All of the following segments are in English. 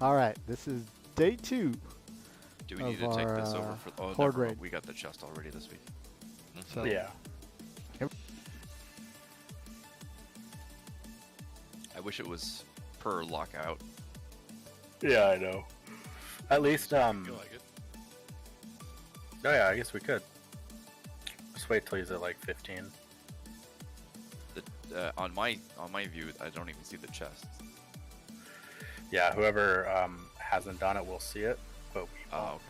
All right, this is day 2 Do we need of to take our this over for? Oh, Horde never mind. raid. We got the chest already this week. So Yeah. I wish it was per lockout. Yeah, I know. At least, I feel like it. Oh yeah, I guess we could. Just wait till he's at like 15. On my view, I don't even see the chest. Yeah, whoever hasn't done it will see it, but we won't. Oh, okay.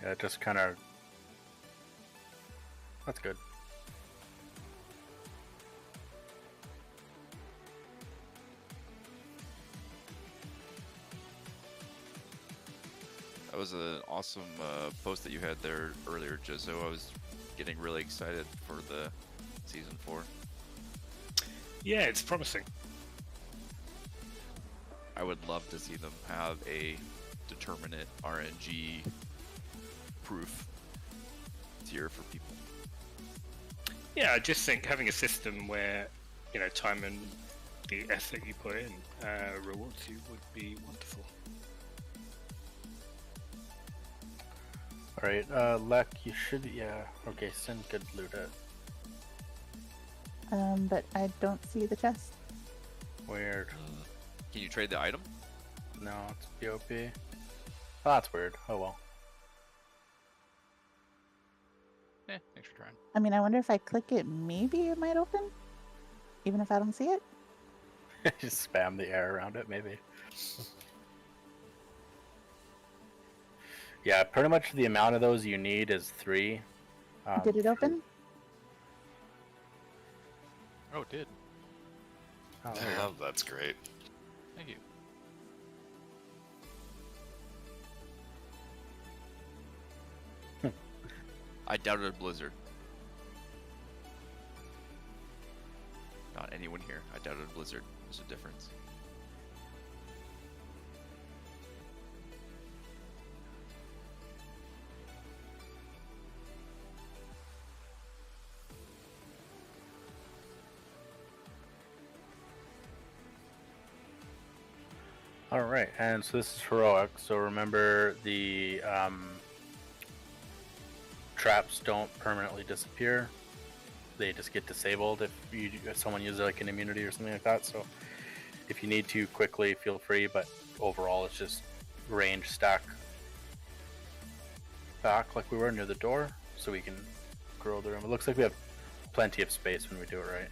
Yeah, it just kind of. That's good. That was an awesome post that you had there earlier, Jizzo. I was getting really excited for the season 4. Yeah, it's promising. I would love to see them have a determinate RNG proof tier for people. Yeah, I just think having a system where, you know, time and the effort you put in rewards you would be wonderful. Alright, Lek, you should. Yeah, okay, Sin could loot it. But I don't see the chest. Weird. Can you trade the item? No, it's POP. Oh, that's weird. Oh well. Thanks for trying. I mean, I wonder if I click it, maybe it might open? Even if I don't see it? Just spam the air around it, maybe. Yeah, pretty much the amount of those you need is 3. Did it open? Oh, it did. Oh, there. Oh, that's great. Thank you. I doubted a blizzard. Not anyone here. I doubted a blizzard. There's a difference. Alright, and so this is heroic, so remember the traps don't permanently disappear. They just get disabled if someone uses like an immunity or something like that. So if you need to quickly, feel free, but overall it's just range stack back like we were near the door so we can grow the room. It looks like we have plenty of space when we do it right.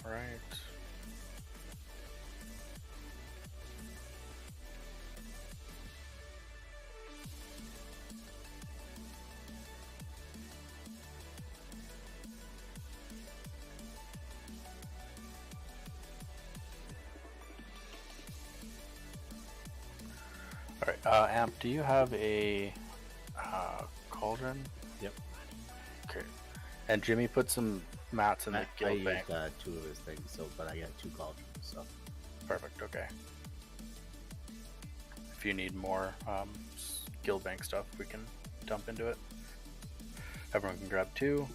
Right. Alright, Amp, do you have a cauldron? Yep. Okay. And Jimmy, put some mats in the I guild used bank. 2 of his things, so but I got 2 cauldrons, so. Perfect, okay. If you need more guild bank stuff, we can dump into it. Everyone can grab 2.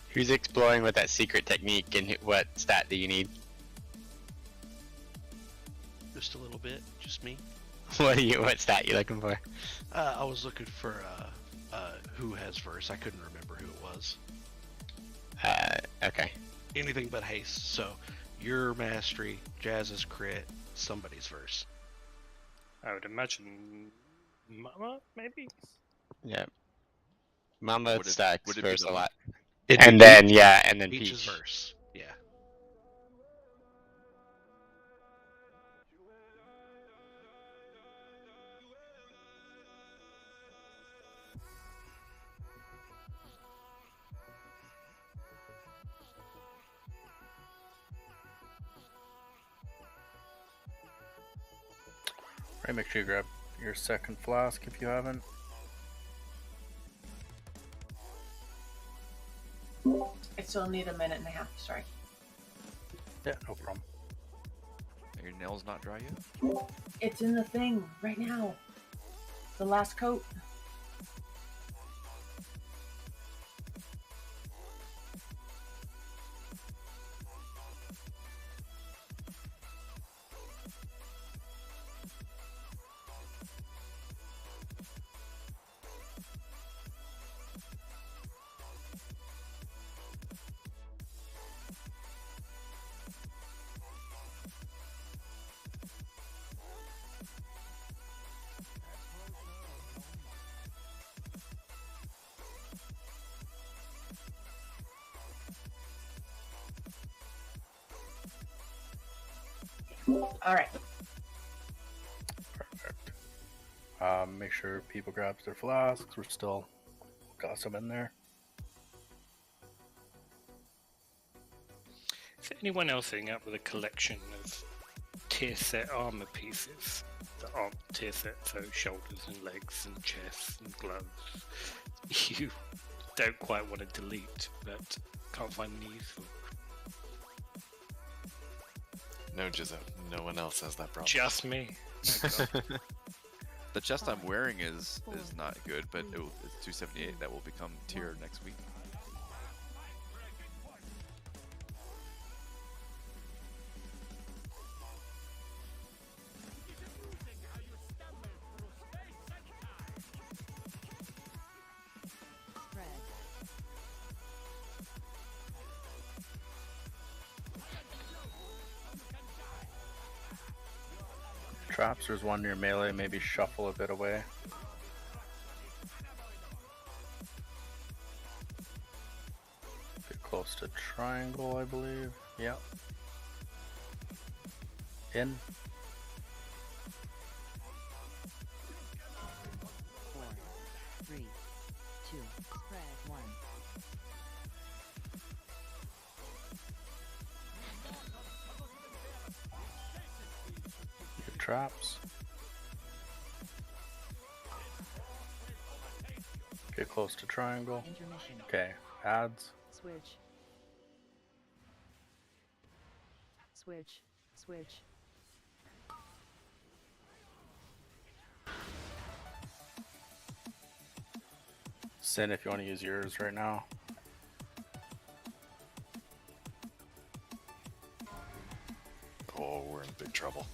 Who's exploring with that secret technique, and what stat do you need? Just a little bit, just me. What stat you looking for? I was looking for who has verse. I couldn't remember who it was. Okay. Anything but haste. So your mastery, Jazz's crit, somebody's verse. I would imagine Mama, maybe? Yeah. Mama Would it- stacks would it be verse a the- lot. It'd And be then, yeah, and then Peach's Peach. verse. Yeah. Right, make sure you grab your second flask if you haven't. I still need a minute and a half, sorry. Yeah, no problem. Are your nails not dry yet? It's in the thing right now. The last coat. All right. Perfect. Make sure people grabs their flasks. We're still got some in there. Is there anyone else sitting up with a collection of tier set armor pieces that aren't tier set, so shoulders and legs and chests and gloves you don't quite want to delete but can't find any use for? No, Jizzo. No one else has that problem. Just me. Oh, God. The chest I'm wearing is not good, but it's 278. That will become tier next week. Traps, there's one near melee, maybe shuffle a bit away. Get close to triangle, I believe. Yep. In. 4, 3, 2, spread 1. Get traps. Get close to triangle. Intermission. Okay, adds. Switch. Switch. Switch. Sin if you want to use yours right now. Oh, we're in big trouble.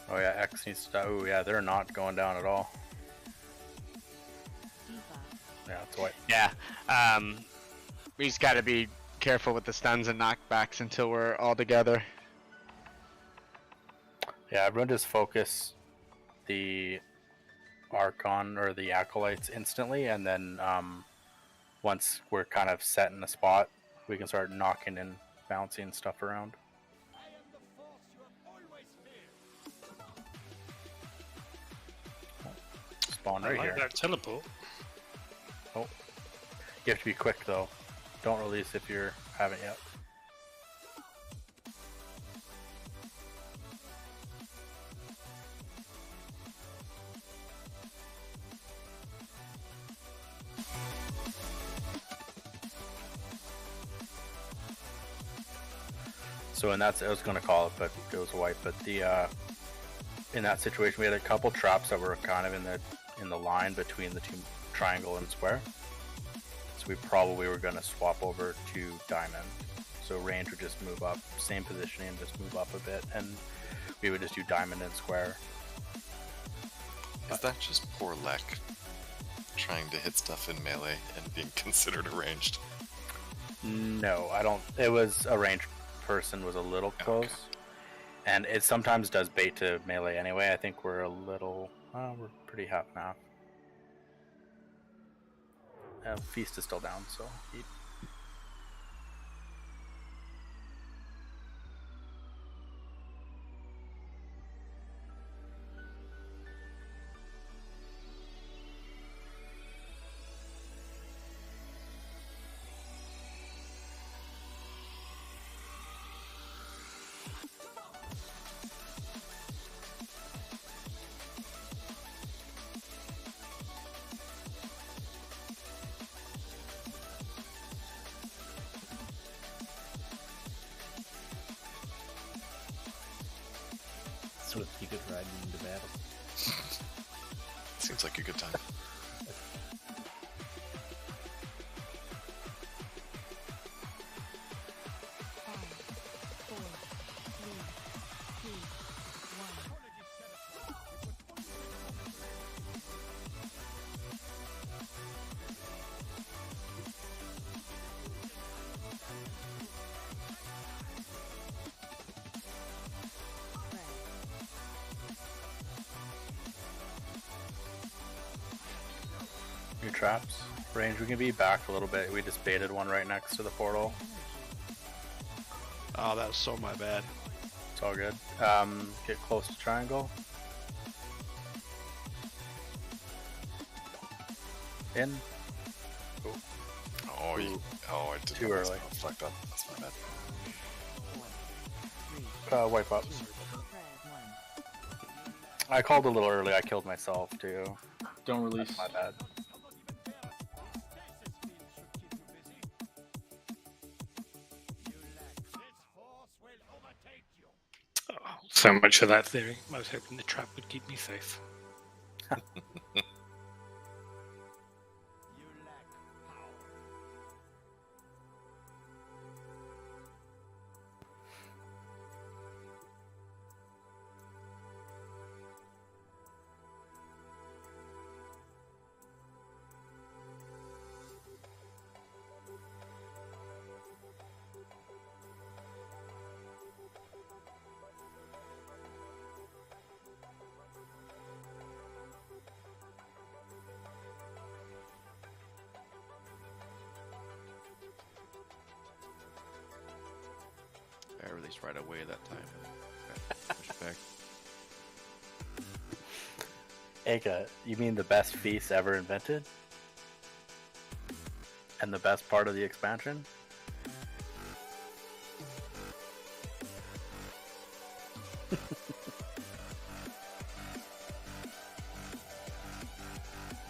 Oh yeah, X needs to die. Oh yeah, they're not going down at all. Yeah, it's white. Yeah. We just gotta be careful with the stuns and knockbacks until we're all together. Yeah, everyone just focus the Archon or the Acolytes instantly, and then once we're kind of set in a spot, we can start knocking and bouncing stuff around. Spawn I right like here. that teleport. Oh, you have to be quick though. Don't release if you haven't yet. So in that, I was going to call it, but it was white. But the in that situation, we had a couple traps that were kind of in the line between the two triangle and square. So we probably were going to swap over to diamond. So range would just move up, same positioning, just move up a bit, and we would just do diamond and square. Is that just poor Lek trying to hit stuff in melee and being considered arranged? No, I don't. It was a ranged person was a little close, okay. And it sometimes does bait to melee anyway. I think we're a little, we're pretty half and half. Feast is still down, so eat. So you could ride me into battle. Seems like a good time. Your traps. Range, we can be back a little bit. We just baited one right next to the portal. Oh, that was so my bad. It's all good. Get close to triangle. In. Oh, I did Too early. I fucked up. That's my bad. Wipe up. I called a little early. I killed myself too. Don't release. That's my bad. Oh, so much for that theory. I was hoping the trap would keep me safe. I released right away that time. Push it back. Aka, you mean the best feast ever invented? And the best part of the expansion?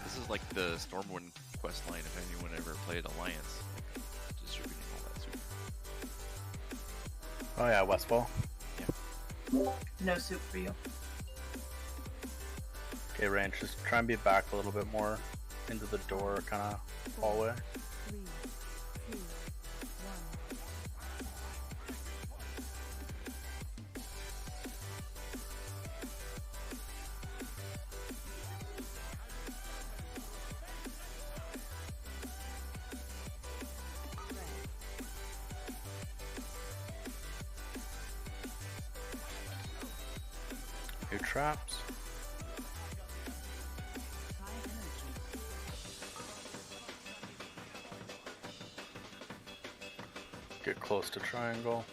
This is like the Stormwind quest line if anyone ever played Alliance. Distributing all that soup. Oh yeah, Westfall. No soup for you. Okay, Range, just try and be back a little bit more into the door kind of hallway. 3, 2, 1. New traps. High energy. Get close to triangle.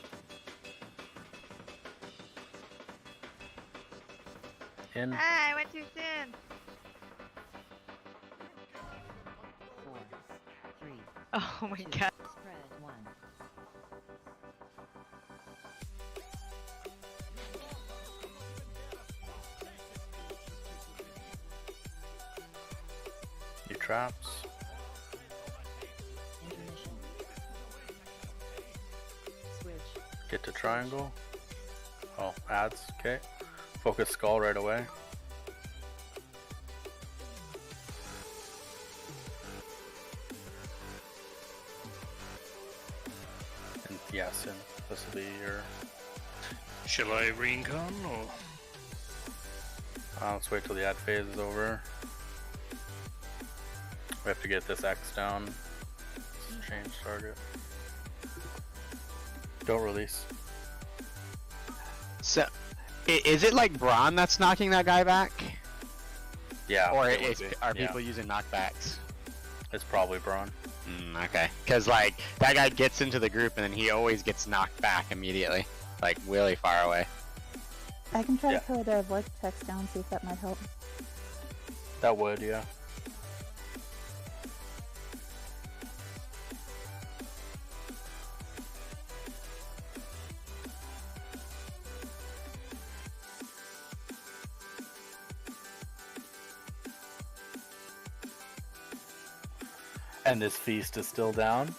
In. Ah, I went too soon. 4, 3. Oh my 2. god. Spread 1. New traps. Intermission. Switch. Get to triangle. Oh, adds. Okay. Focus skull right away. And yes, and this will be your. Shall I reincarn or? Let's wait till the ad phase is over. We have to get this X down. Let's change target. Don't release. So, is it like Braun that's knocking that guy back? Yeah. Or it would is, be. are Yeah. people using knockbacks? It's probably Braun. Okay. Because, like, that guy gets into the group and then he always gets knocked back immediately. Like, really far away. I can try Yeah. to put a vortex down, see if that might help. That would, yeah. And this feast is still down.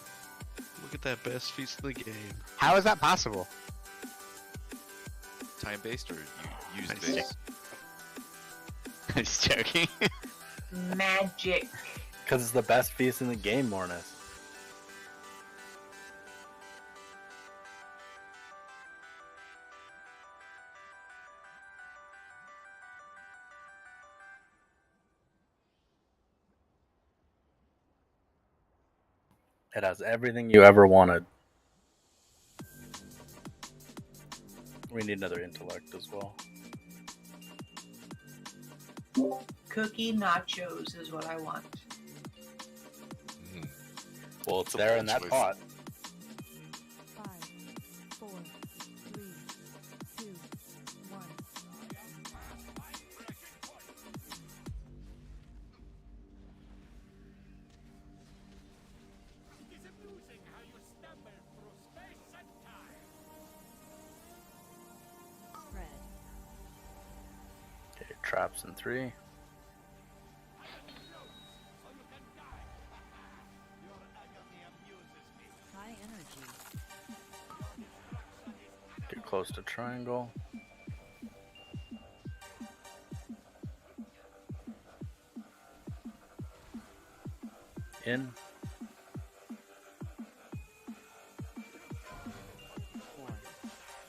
Look at that best feast of the game. How is that possible? Time based or you Use Nice. base. I'm just joking. Magic. Because it's the best feast in the game, Mornis. It has everything you ever wanted. We need another intellect as well. Cookie nachos is what I want. Well, it's It's a there bold in that choice. pot. 5, 4, 3, 2, 1. Red. Okay, traps in 3. High energy. Get close to triangle. In. 4,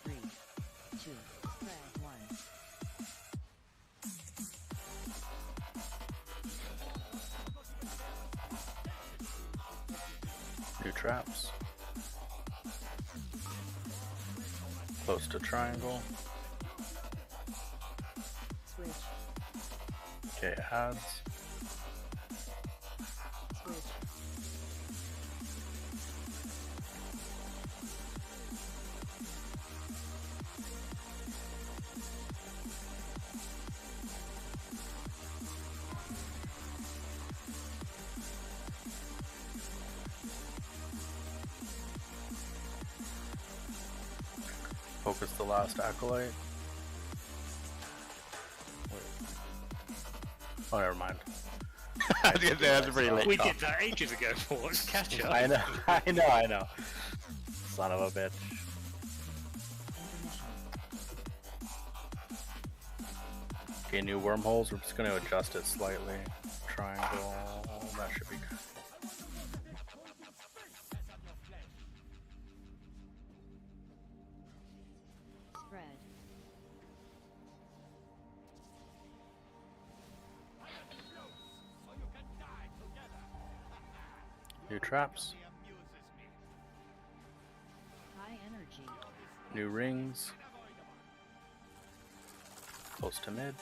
3, 2, red 1. New traps. Close to triangle. Switch. Okay, adds. Switch. Focus the last acolyte. Wait. Oh, never mind. I was gonna say that's a pretty late We call. did that ages ago. What's catch up? I know. Son of a bitch. Okay, new wormholes. We're just going to adjust it slightly. Triangle. That should be good. Red. New traps. High energy. New rings. Close to mid.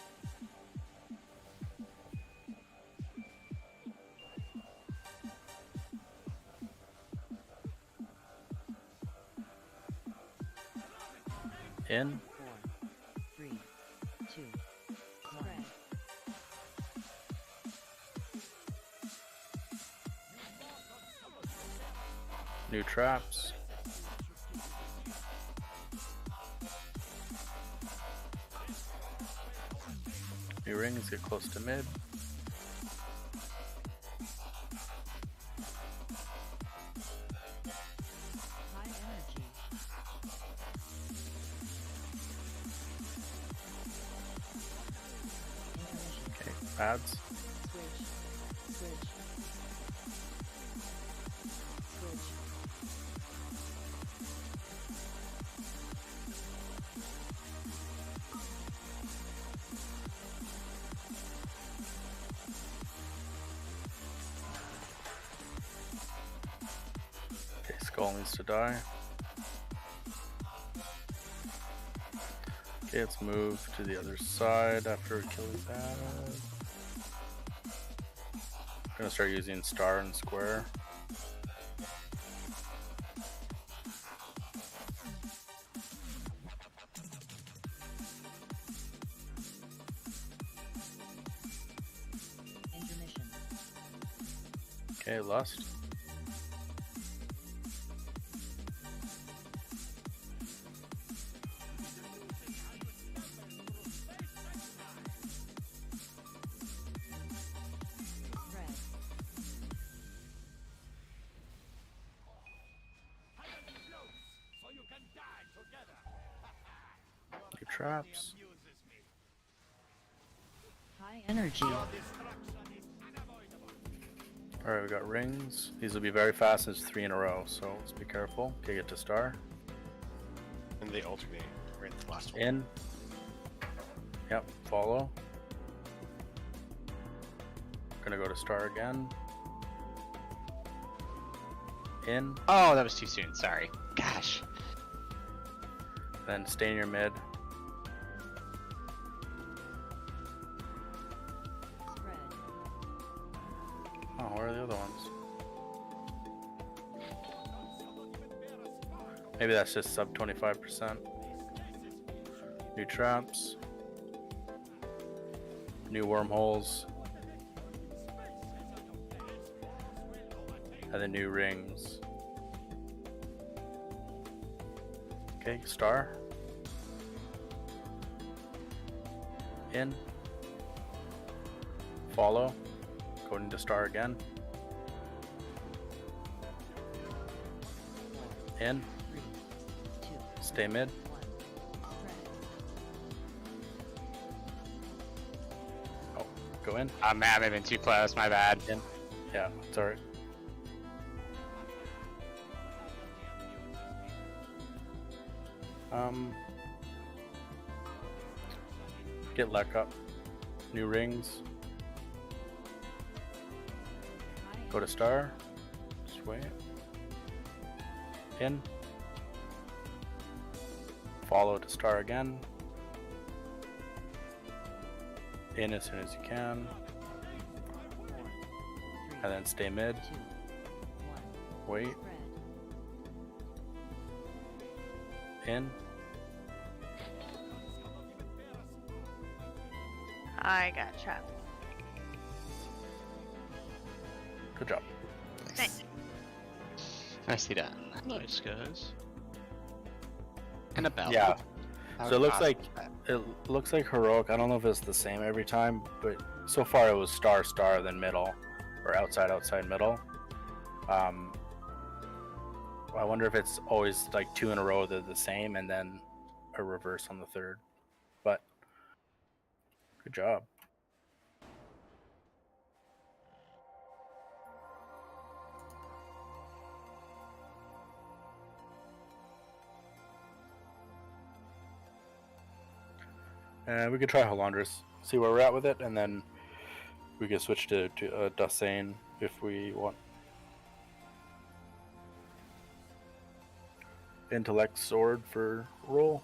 In. 4, 3, 2, 1. Red. New traps. New rings, get close to mid. High energy. Intermission. Okay, adds. Switch. Switch. Switch. Okay, skull needs to die. Okay, let's move to the other side after Achilles adds. Gonna start using star and square. Intermission. Okay, lust. Red. New traps. High energy. Alright, we got rings. These will be very fast. There's 3 in a row, so let's be careful. Okay, get to star. And they alternate. Right, the last one. In. Yep, follow. Gonna go to star again. In. Oh, that was too soon. Sorry. Gosh. Then stay in your mid. Spread. Oh, where are the other ones? Maybe that's just sub 25%. New traps. New wormholes. And then new rings. Okay, star. In. Follow. Going to star again. In. 3, 2, Stay mid. 1. Spread. Oh, go in. Man, I may have been too close. My bad. In. Yeah, it's alright. Get luck up. New rings. Go to star. Just wait. In. Follow to star again. In as soon as you can. 4, 3, And then stay mid. 2, 1. Wait. Spread. In. I got trapped. Good job. Nice. Nicely done. Nice, guys. And a bell. Yeah. That So it was looks like awesome. it looks like heroic. I don't know if it's the same every time, but so far it was star star then middle, or outside outside middle. I wonder if it's always like 2 in a row they're the same and then a reverse on the third. But good job. And we could try Holandris, see where we're at with it, and then we could switch to Dasein if we want. Intellect sword for roll.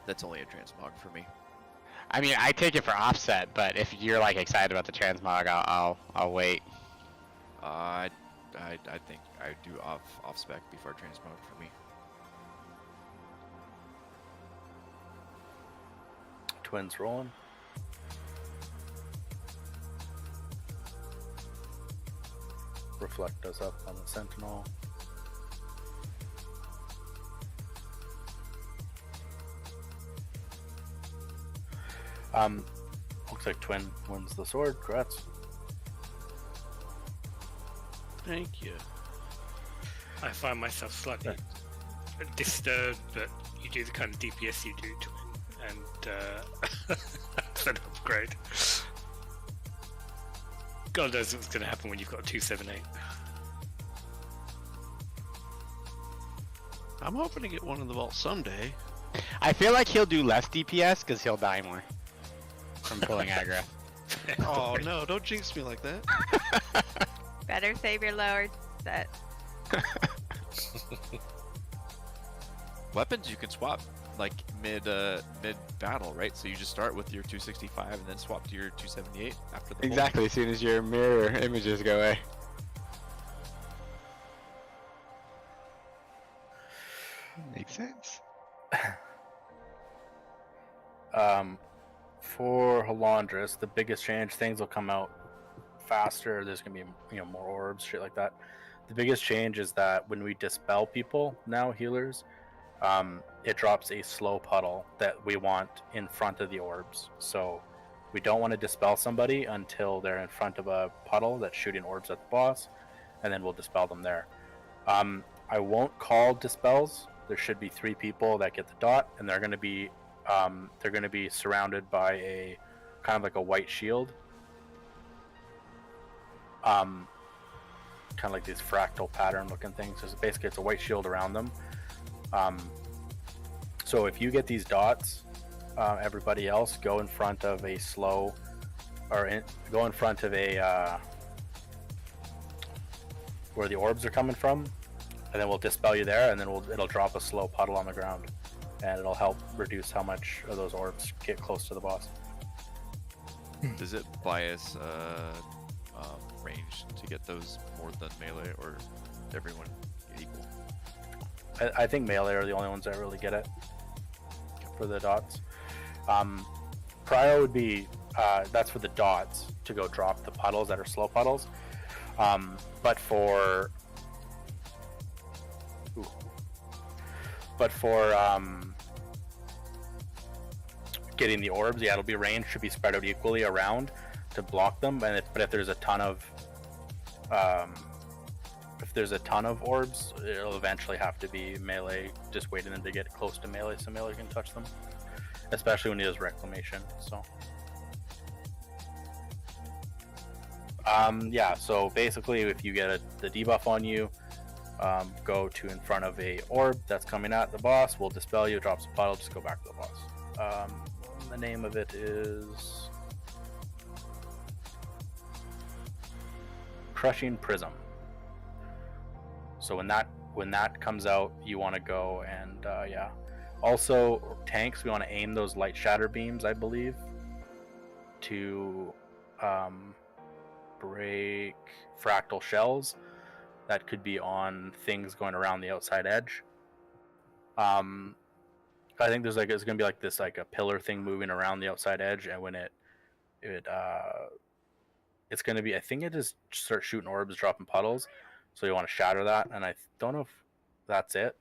That's only a transmog for me. I mean, I take it for offset, but if you're like excited about the transmog, I'll wait. I think I do off spec before transmog for me. Twins rolling. Reflect us up on the Sentinel. Looks like Twin wins the sword. Congrats. Thank you. I find myself slightly disturbed that you do the kind of DPS you do to him, and that's an upgrade. God knows what's going to happen when you've got a 278. I'm hoping to get one in the vault someday. I feel like he'll do less DPS because he'll die more from pulling aggro. Oh no, don't jinx me like that. Better save your lower set. Weapons you can swap like mid battle, right? So you just start with your 265 and then swap to your 278 after the pull. Exactly, as soon as your mirror images go away. Makes sense. For Halandris, the biggest change, things will come out faster. There's gonna be more orbs, shit like that. The biggest change is that when we dispel people now, healers, it drops a slow puddle that we want in front of the orbs. So we don't want to dispel somebody until they're in front of a puddle that's shooting orbs at the boss, and then we'll dispel them there. I won't call dispels. There should be 3 people that get the dot, and they're going to be they're going to be surrounded by a kind of like a white shield. Kind of like these fractal pattern looking things. So basically it's a white shield around them. So if you get these dots, everybody else go in front of a slow, go in front of a where the orbs are coming from, and then we'll dispel you there, and then it'll drop a slow puddle on the ground, and it'll help reduce how much of those orbs get close to the boss. Does it bias range to get those more than melee, or everyone equal? I think melee are the only ones that really get it for the dots. Prio would be that's for the dots to go drop the puddles that are slow puddles. But for getting the orbs, yeah, it'll be range, should be spread out equally around to block them. But if there's a ton of orbs, it'll eventually have to be melee, just waiting them to get close to melee so melee can touch them, especially when he does reclamation. So yeah, so basically if you get the debuff on you, go to in front of a orb that's coming at the boss, we'll dispel you, drops a puddle, just go back to the boss. The name of it is Crushing Prism. So when that comes out, you want to go and yeah. Also tanks, we want to aim those light shatter beams, I believe, to break fractal shells that could be on things going around the outside edge. I think there's it's gonna be like this, like a pillar thing moving around the outside edge, and when it's gonna be, I think it just starts shooting orbs, dropping puddles. So you want to shatter that, and I don't know if that's it,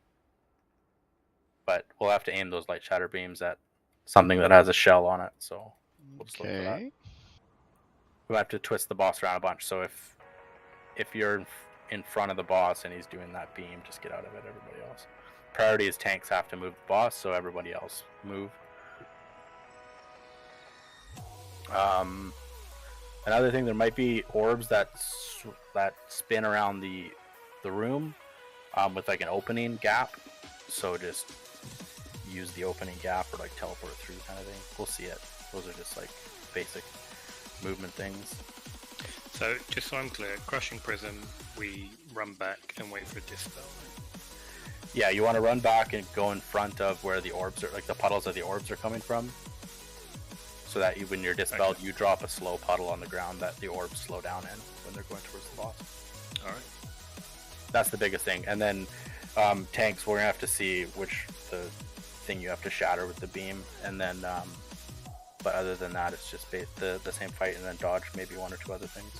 but we'll have to aim those light shatter beams at something that has a shell on it. So we'll just look for that. We'll have to twist the boss around a bunch. So if you're in front of the boss and he's doing that beam, just get out of it. Everybody else. Priority is tanks have to move the boss, so everybody else move. Another thing, there might be orbs that spin around the room with like an opening gap. So just use the opening gap or like teleport through kind of thing. We'll see it. Those are just like basic movement things. So just so I'm clear, Crushing Prism, we run back and wait for a dispel. Yeah, you want to run back and go in front of where the orbs are, like the puddles of the orbs are coming from, so that when you're dispelled, you drop a slow puddle on the ground that the orbs slow down in when they're going towards the boss. All right. That's the biggest thing. And then tanks, we're gonna have to see which the thing you have to shatter with the beam, and then but other than that, it's just the same fight, and then dodge maybe one or two other things.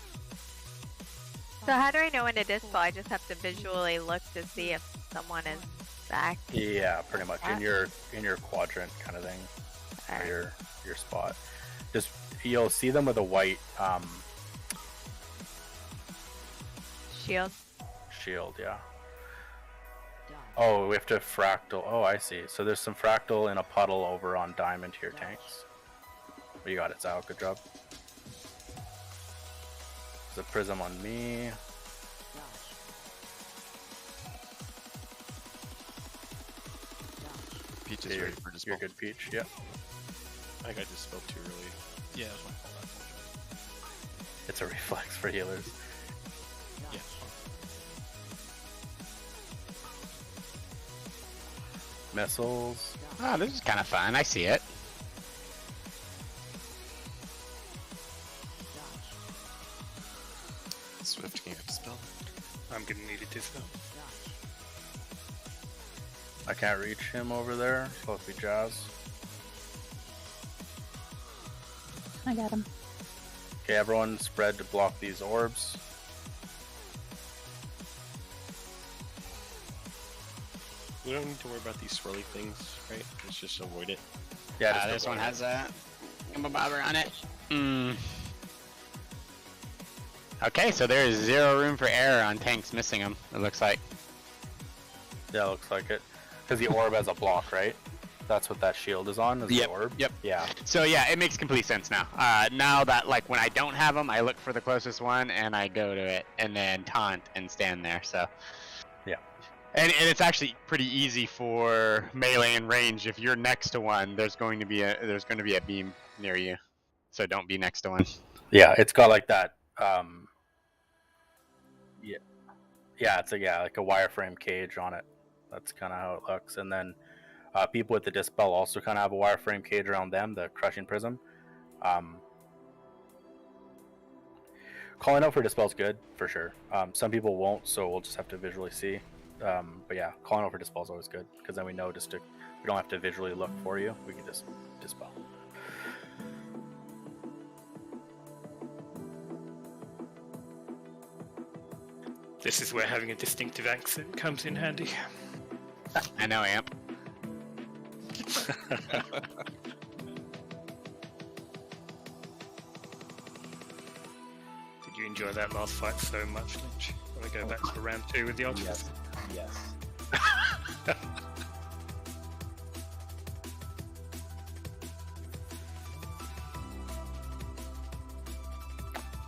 So how do I know when to dispel? I just have to visually look to see if someone is back. Yeah, pretty much in your quadrant kind of thing, or your spot. Just you'll see them with a white Shield. Shield, yeah. Oh, we have to fractal. Oh, I see. So there's some fractal in a puddle over on diamond here, tanks. You got it, Zao. Good job. There's a prism on me. Peach is ready for dispel. You're good, Peach. Yep. I think I just spelled too early. Yeah, that's my fault. It's a reflex for healers. Yeah. Missiles. Oh, this is kind of fun. I see it. Swift, can you dispel? I'm gonna need a dispel. I can't reach him over there. It's supposed to be Jazz. I got him. Okay, everyone spread to block these orbs. We don't need to worry about these swirly things, right? Let's just avoid it. Yeah, just this one avoid has a bobber on it. Okay, so there is zero room for error on tanks missing them, it looks like. Yeah, looks like it. Because the orb has a block, right? That's what that shield is on. Is the orb. Yep. Yeah. So yeah, it makes complete sense now. Now that like when I don't have them, I look for the closest one and I go to it and then taunt and stand there. So yeah, and it's actually pretty easy for melee and range. If you're next to one, there's going to be a beam near you, so don't be next to one. Yeah, it's got like that. It's like a wireframe cage on it. That's kind of how it looks. And then people with the Dispel also kind of have a wireframe cage around them, the Crushing Prism. Calling out for Dispel is good, for sure. Some people won't, so we'll just have to visually see. But yeah, calling out for Dispel is always good, because then we know we don't have to visually look for you. We can just Dispel. This is where having a distinctive accent comes in handy. I know, Amp. Did you enjoy that last fight so much, Lynch? Want to go back to round 2 with the Ultras? Yes.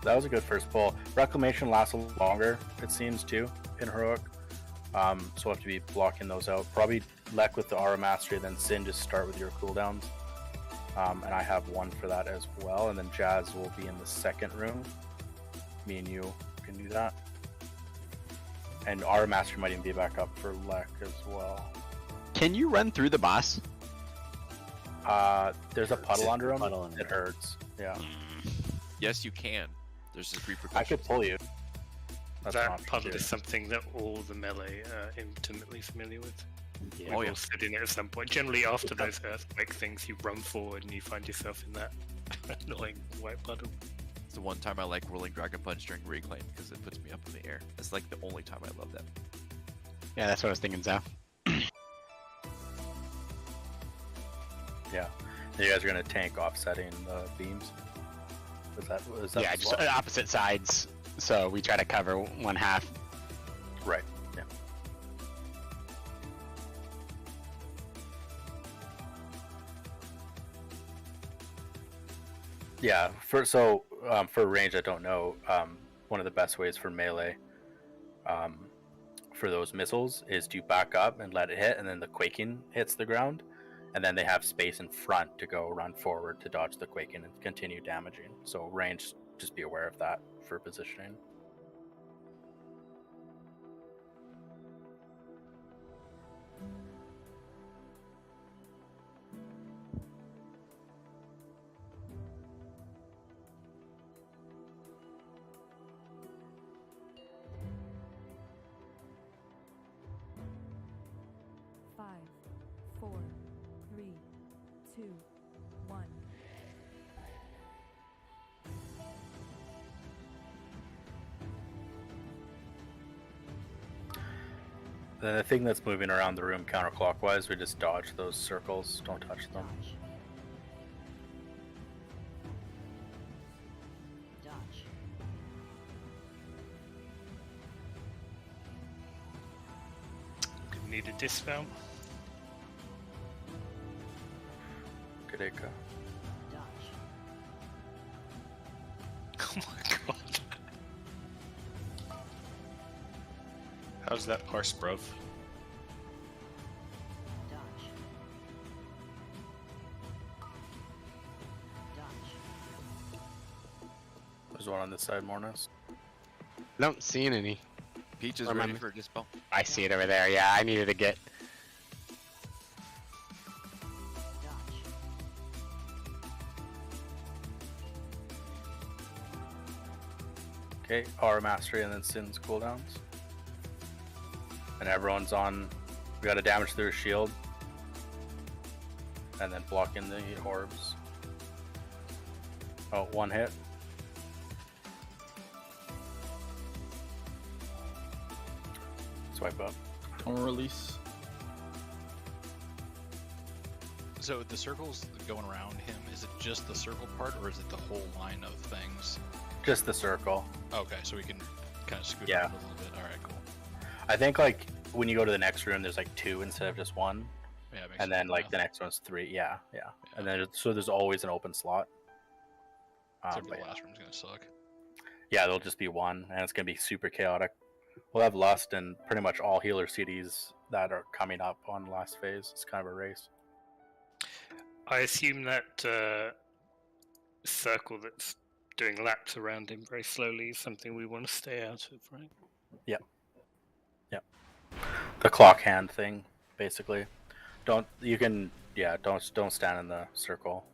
That was a good first pull. Reclamation lasts a little longer, it seems, too, in Heroic. So we'll have to be blocking those out. Probably Lek with the Aura Mastery, then Sin just start with your cooldowns. And I have one for that as well. And then Jazz will be in the second room. Me and you can do that. And Aura Mastery might even be back up for Lek as well. Can you run through the boss? There's a puddle under him. Puddle under It hurts. Yeah. Yes, you can. There's just repercussions. I could pull you. That's an That option, puddle too. is something that all the melee are intimately familiar with. Yeah. We've all stood in it at some point. Generally, after those earthquake things, you run forward and you find yourself in that annoying white puddle. It's the one time I like rolling Dragon Punch during Reclaim because it puts me up in the air. It's like the only time I love that. Yeah, that's what I was thinking, Zao. Yeah. You guys are going to tank offsetting the beams? Is that Yeah, the just swap? opposite sides. So we try to cover one half. Right. Yeah. Yeah. For range, I don't know. One of the best ways for melee, for those missiles, is to back up and let it hit, and then the quaking hits the ground, and then they have space in front to go run forward to dodge the quaking and continue damaging. So range, just be aware of that for positioning. The thing that's moving around the room counterclockwise, we just dodge those circles. Don't touch them. Dodge. Could need a dispel. Kadeka. Dodge. Oh my god. How's that parse, bruv? Dodge. Dodge. There's one on this side, Mornos. Don't see any. Peach is Or ready my- for a dispel. I see it over there. Yeah, I needed to get. Dodge. Okay, Aura Mastery and then Sin's cooldowns. And everyone's on. We got to damage through a shield. And then block in the orbs. Oh, one hit. Swipe up. Don't release. So the circles going around him, is it just the circle part or is it the whole line of things? Just the circle. Okay, so we can kind of scoot Yeah. around a little bit. Alright, cool. I think like when you go to the next room, there's like two instead of just one. Yeah, and then like the next one's 3. Yeah. And then so there's always an open slot. Except for But the last room's gonna suck. yeah, there'll just be one, and it's gonna be super chaotic. We'll have Lust and pretty much all healer CDs that are coming up on last phase. It's kind of a race. I assume that circle that's doing laps around him very slowly is something we want to stay out of, right? Yep. The clock hand thing, basically. Don't stand in the circle.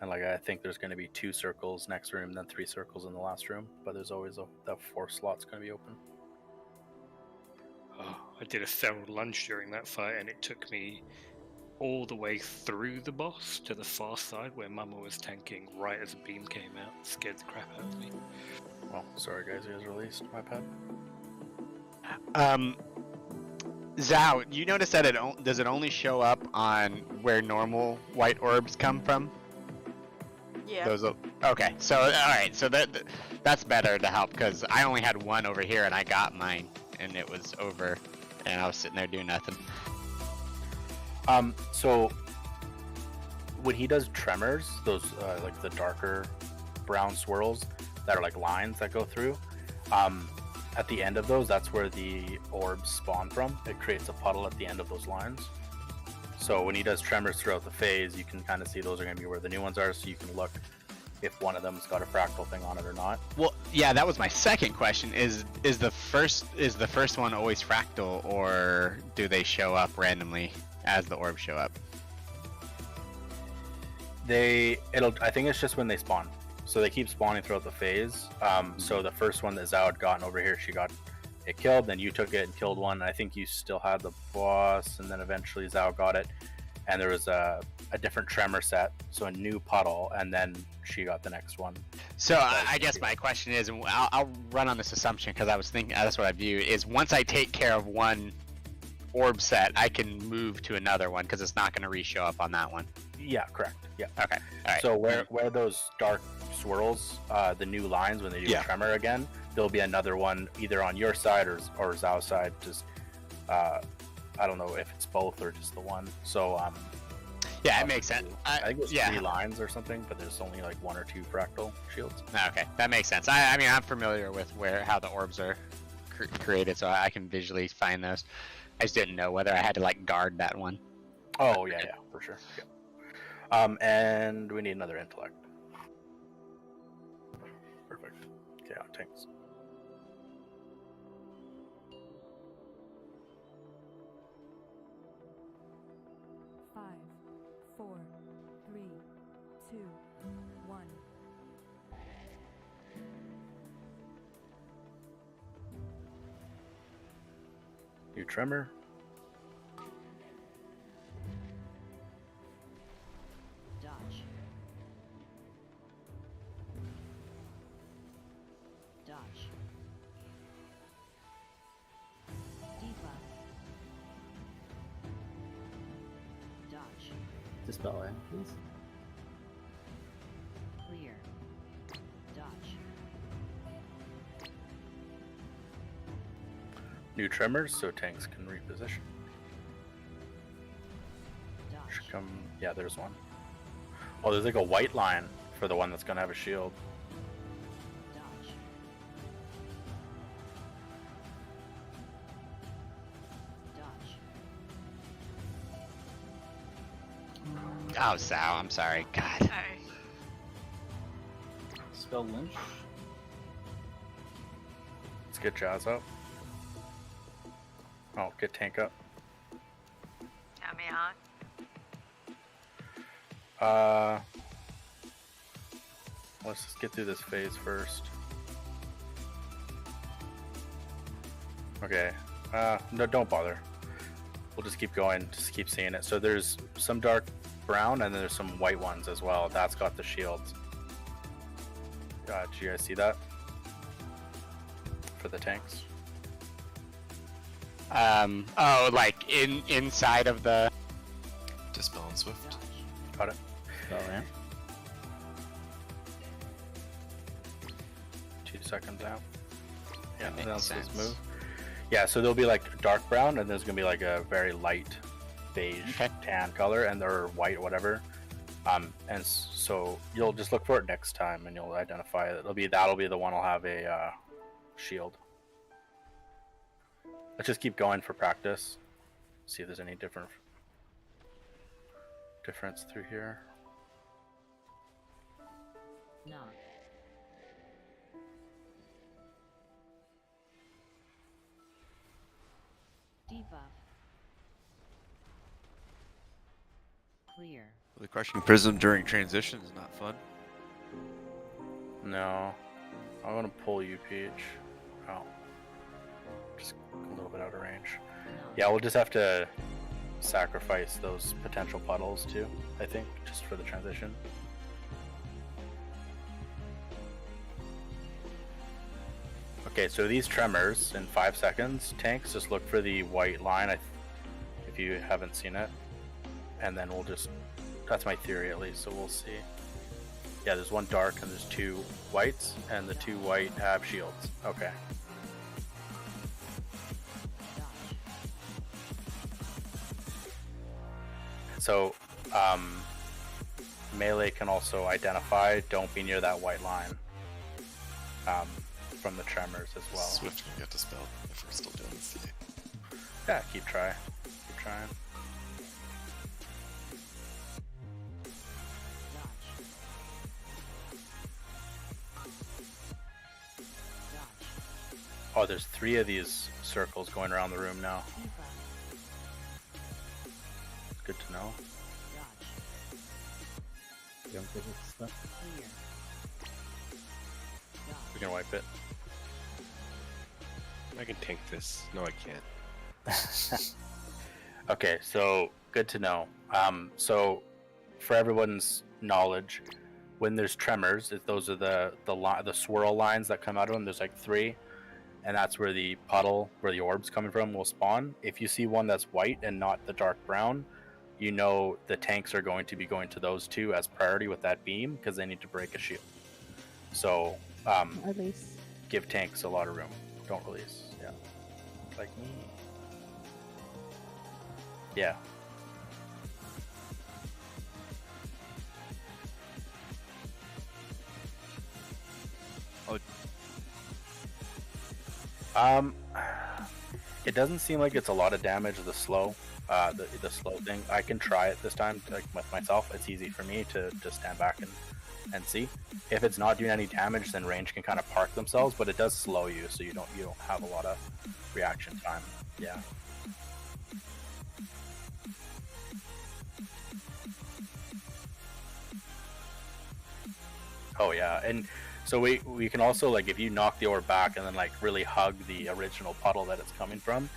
And like I think there's going to be 2 circles next room, then 3 circles in the last room. But there's always that 4 slots going to be open. Oh, I did a feral lunge during that fight, and it took me all the way through the boss to the far side where Mama was tanking right as a beam came out. It scared the crap out of me. Well, sorry guys, you guys released. My bad. Zhao, you notice that does it only show up on where normal white orbs come from? Yeah. Okay, so alright, so that's better to help, because I only had one over here and I got mine, and it was over, and I was sitting there doing nothing. So when he does tremors, those like the darker brown swirls that are like lines that go through, at the end of those, that's where the orbs spawn from. It creates a puddle at the end of those lines. So when he does tremors throughout the phase, you can kind of see those are going to be where the new ones are, so you can look if one of them's got a fractal thing on it or not. Well, yeah, that was my second question. Is the first one always fractal, or do they show up randomly as the orbs show up? I think it's just when they spawn. So they keep spawning throughout the phase. So the first one that Zhao had gotten over here, she got it killed, then you took it and killed one. I think you still had the boss, and then eventually Zhao got it. And there was a different tremor set, so a new puddle, and then she got the next one. So I guess my question is, and I'll run on this assumption because I was thinking that's what I view, is once I take care of one orb set, I can move to another one because it's not going to re-show up on that one. Yeah, correct. Yeah. Okay. All right. So where those dark swirls, the new lines when they do tremor again, there'll be another one either on your side or Zhao's side. Just I don't know if it's both or just the one. So yeah, it makes sense. I think it's 3 lines or something, but there's only like 1 or 2 fractal shields. Okay, that makes sense. I mean, I'm familiar with how the orbs are created, so I can visually find those. I just didn't know whether I had to like guard that one. Oh yeah, for sure. Yeah. And we need another intellect. Perfect. Okay, tanks. New tremor. Dodge. Dodge. Debuff. Dodge. Dispel it, please. Clear. Dodge. New tremors, so tanks can reposition. Should come. Yeah, there's one. Oh, there's like a white line for the one that's gonna have a shield. Oh, Zhao, I'm sorry. God. Spell Lynch. Let's get Jazz up. Oh, get tank up. Count me on. Let's just get through this phase first. Okay. No, don't bother. We'll just keep going. Just keep seeing it. So there's some dark brown, and then there's some white ones as well. That's got the shields. Do you guys see that? For the tanks. Oh, like inside of the Dispel and Swift. Got it. Spell ramp. 2 seconds out. Yeah, makes that's sense. this move. Yeah, so there'll be like dark brown, and there's gonna be like a very light beige tan color, and they're white, whatever. So you'll just look for it next time, and you'll identify it. That'll be the one. I'll have a shield. Let's just keep going for practice. See if there's any difference through here. Knock. Debuff. Clear. The crushing prism during transition is not fun. No. I want to pull you, Peach. Oh. Just a little bit out of range. Yeah, we'll just have to sacrifice those potential puddles too, I think, just for the transition. Okay, so these tremors in 5 seconds, tanks, just look for the white line if you haven't seen it. And then we'll just, that's my theory at least, so we'll see. Yeah, there's one dark and there's 2 whites, and the 2 white have shields. Okay. So, melee can also identify, don't be near that white line from the tremors as well. Swift can get dispelled if we're still doing the CA. Yeah, keep trying. Oh, there's 3 of these circles going around the room now. Good to know. We can wipe it. I can tank this. No, I can't. Okay, so good to know. So for everyone's knowledge, when there's tremors, those are the swirl lines that come out of them. There's like 3, and that's where the puddle, where the orb's coming from, will spawn. If you see one that's white and not the dark brown, you know the tanks are going to be going to those 2 as priority with that beam because they need to break a shield. So Release. Give tanks a lot of room. Don't release. Yeah. Like me. Yeah. It doesn't seem like it's a lot of damage. The slow thing. I can try it this time, like with myself. It's easy for me to just stand back and see. If it's not doing any damage, then range can kind of park themselves, but it does slow you, so you don't have a lot of reaction time. Yeah. Oh yeah, and so we can also, like, if you knock the orb back and then like really hug the original puddle that it's coming from,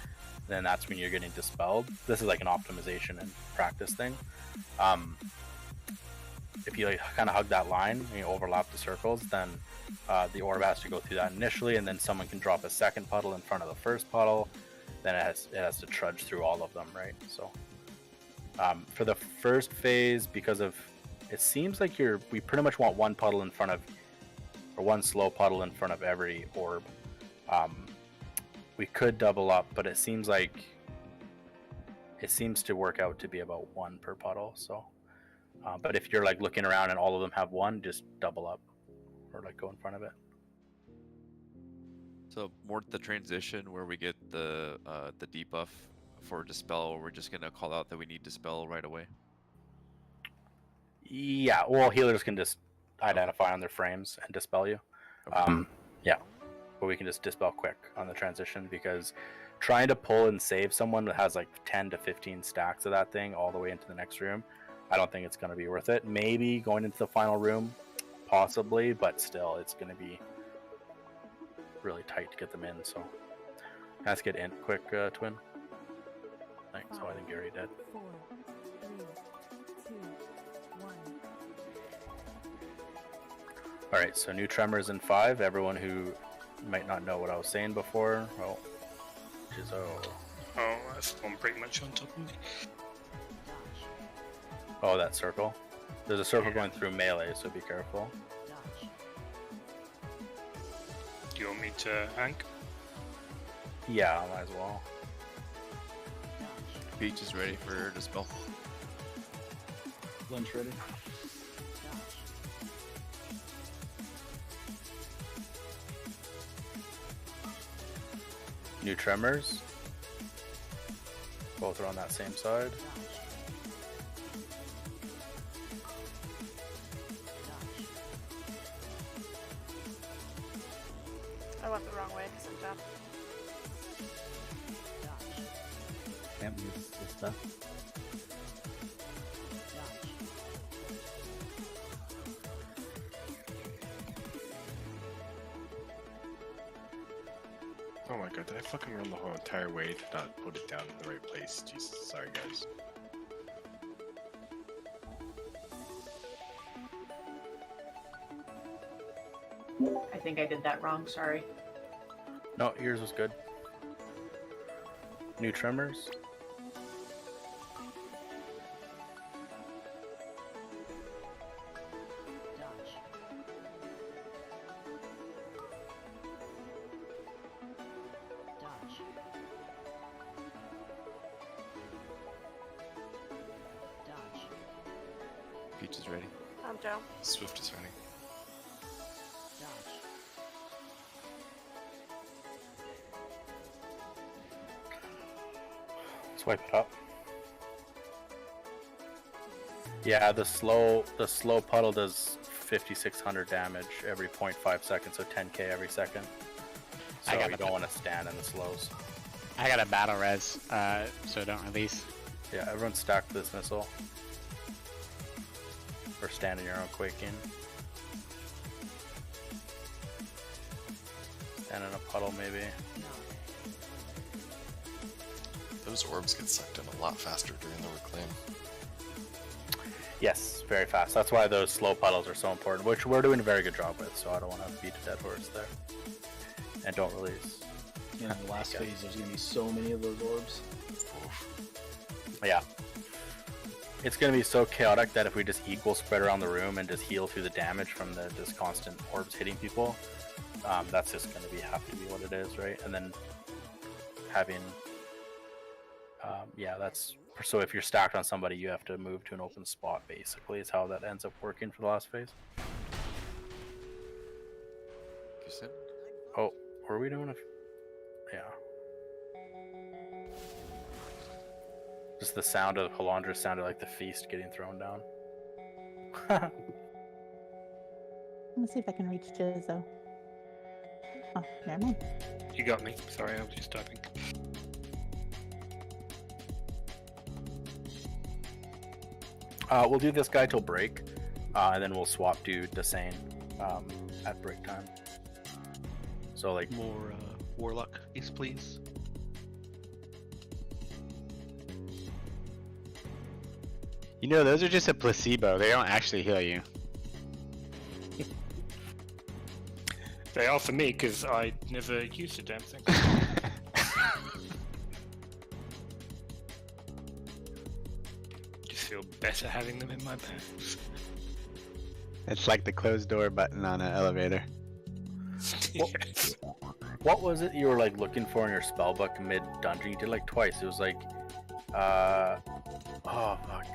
then that's when you're getting dispelled. This is like an optimization and practice thing. If you like kind of hug that line and you overlap the circles, then the orb has to go through that initially, and then someone can drop a second puddle in front of the first puddle. Then it has to trudge through all of them, right? So for the first phase, because of it seems like we pretty much want one puddle in front of, or one slow puddle in front of every orb. We could double up, but it seems to work out to be about 1 per puddle. So, but if you're like looking around and all of them have 1, just double up, or like go in front of it. So more the transition where we get the debuff for dispel, we're just gonna call out that we need dispel right away. Yeah, well, healers can just identify on their frames and dispel you. Okay. Yeah, but we can just dispel quick on the transition, because trying to pull and save someone that has like 10 to 15 stacks of that thing all the way into the next room, I don't think it's going to be worth it. Maybe going into the final room, possibly, but still, it's going to be really tight to get them in. So let's get in quick, Twin. Thanks. Oh, I think Gary did. 4, 3, 2, 1. All right, so new tremors in 5. Everyone who might not know what I was saying before, well, Oh, that's one pretty much on top of me. Oh, that circle. There's a circle going through melee, so be careful. Do you want me to ank? Yeah, I might as well. Peach is ready for Dispel. Lunch ready. New tremors. Both are on that same side. I went the wrong way, so jump. Can't use this stuff. Oh my god, did I fucking run the whole entire way to not put it down in the right place? Jesus, sorry guys. I think I did that wrong, sorry. No, yours was good. New tremors. Peach is ready. I'm Joe. Swift is ready. Swipe it up. Yeah, the slow puddle does 5,600 damage every 0.5 seconds, so 10k every second. So you don't want to stand in the slows. I got a battle res, so don't release. Yeah, everyone stack this missile. Or stand in your own quaking. Stand in a puddle maybe. Those orbs get sucked in a lot faster during the reclaim. Yes, very fast. That's why those slow puddles are so important, which we're doing a very good job with, so I don't want to beat a dead horse there. And don't release. Yeah, in the last phase, there's gonna be so many of those orbs. Yeah. It's gonna be so chaotic that if we just equal spread around the room and just heal through the damage from the just constant orbs hitting people, that's just gonna have to be what it is, right? And then having, yeah, that's so if you're stacked on somebody, you have to move to an open spot. Basically, is how that ends up working for the last phase. Oh, were we doing a? Yeah. Just the sound of Halandra sounded like the feast getting thrown down. Let me see if I can reach Jizzo. Oh, never mind. You got me. Sorry, I was just typing. We'll do this guy till break, and then we'll swap to Desane at break time. So like more warlock, please. You know, those are just a placebo. They don't actually heal you. They are for me because I never used the damn thing. Just feel better having them in my pants. It's like the closed door button on an elevator. Yes. What was it you were like looking for in your spellbook mid dungeon? You did like twice. It was like, oh fuck.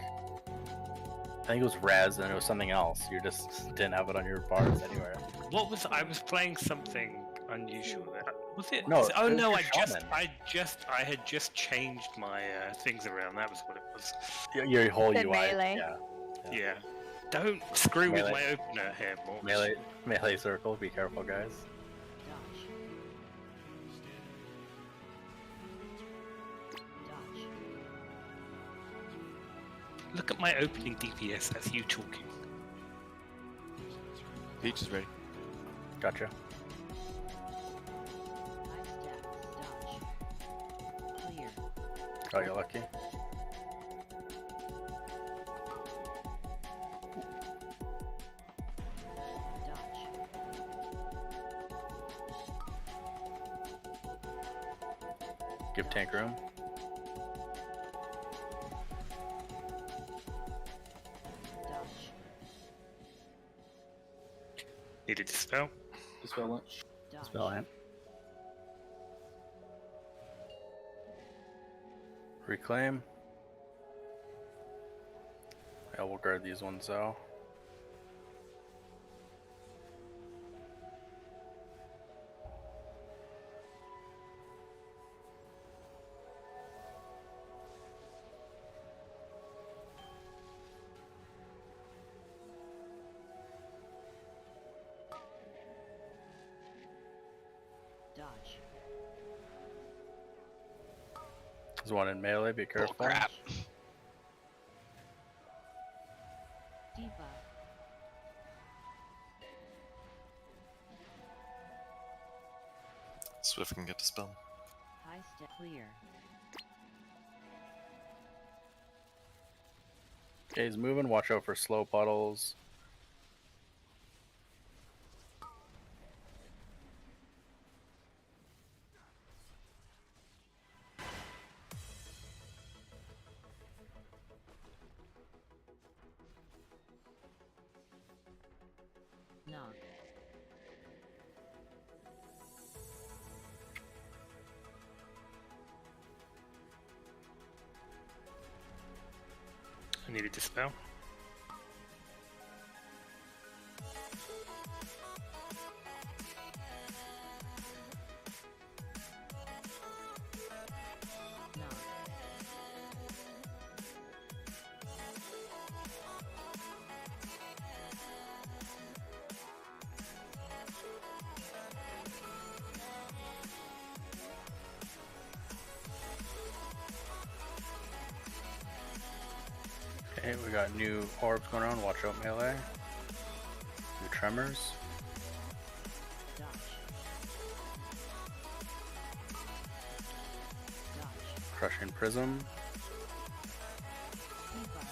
I think it was res and it was something else. You just didn't have it on your bars anywhere. What was I was playing something unusual there. Was it? No, oh it was no! your I had just changed my things around. That was what it was. Your whole The UI. melee. Yeah. Don't screw Melee. with my opener here, Morts. Melee circle. Be careful, guys. Look at my opening DPS. That's you talking. Peach is ready. Gotcha. Oh, you're lucky. Give tank room. Needed to spell. Dispel lunch. Dispel amp. Reclaim. double guard these ones though. Dodge. There's one in melee, be careful. Oh, crap. Debuff. Swift can get to spell. High step clear. Okay, he's moving. Watch out for slow puddles. Knock. I need a dispel. Knock. Okay, we got new orbs going on. Watch out melee. New tremors. Dodge. Dodge. Crushing prism. Debuff.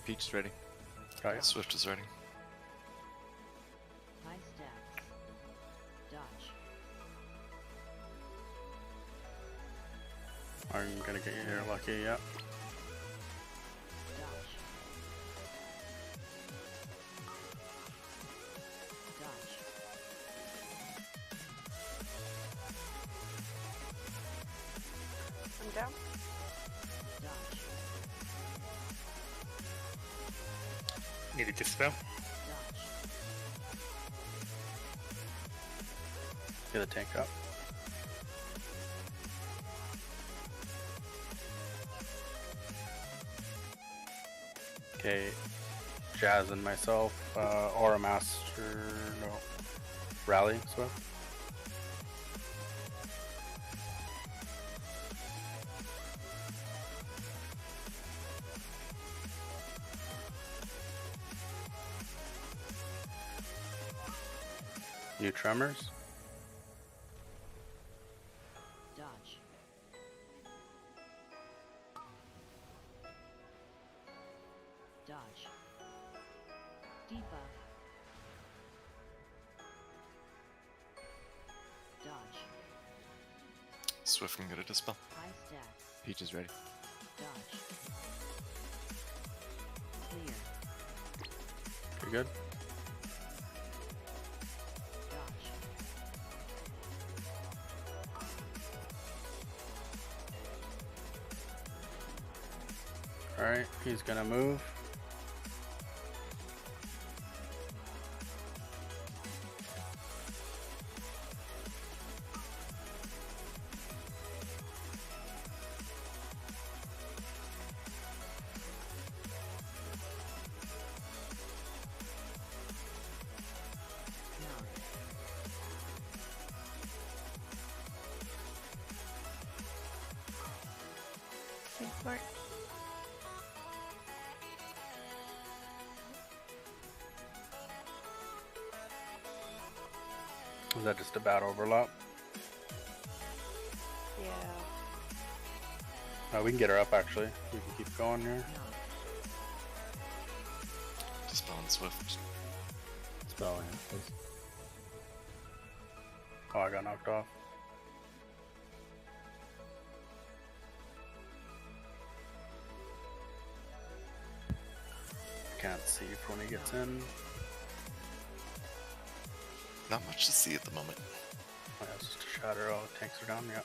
Peach is ready. Got ya. Swift is ready. High stacks. Dodge. I'm gonna get you here, Lucky. Yep. Dodge. Dodge. I'm down. Dodge. Need a dispel. Dodge. Get the tank up. Okay, Jazz and myself, Aura Master, no, Rally, Swift. New tremors. Dodge. Dodge. Debuff. Dodge. Swift can get a dispel. High stacks. Peach is ready. Dodge. Clear. Pretty good. Dodge. Alright, he's gonna move. Knock. Support. Is that just a bad overlap? Yeah. We can get her up actually. We can keep going here. Knock. Dispel and Swift. Spell in, please. Oh, I got knocked off. Can't see if when he gets in. Not much to see at the moment. Oh, yeah, it's just a shatter. Oh, tanks are down. Yeah.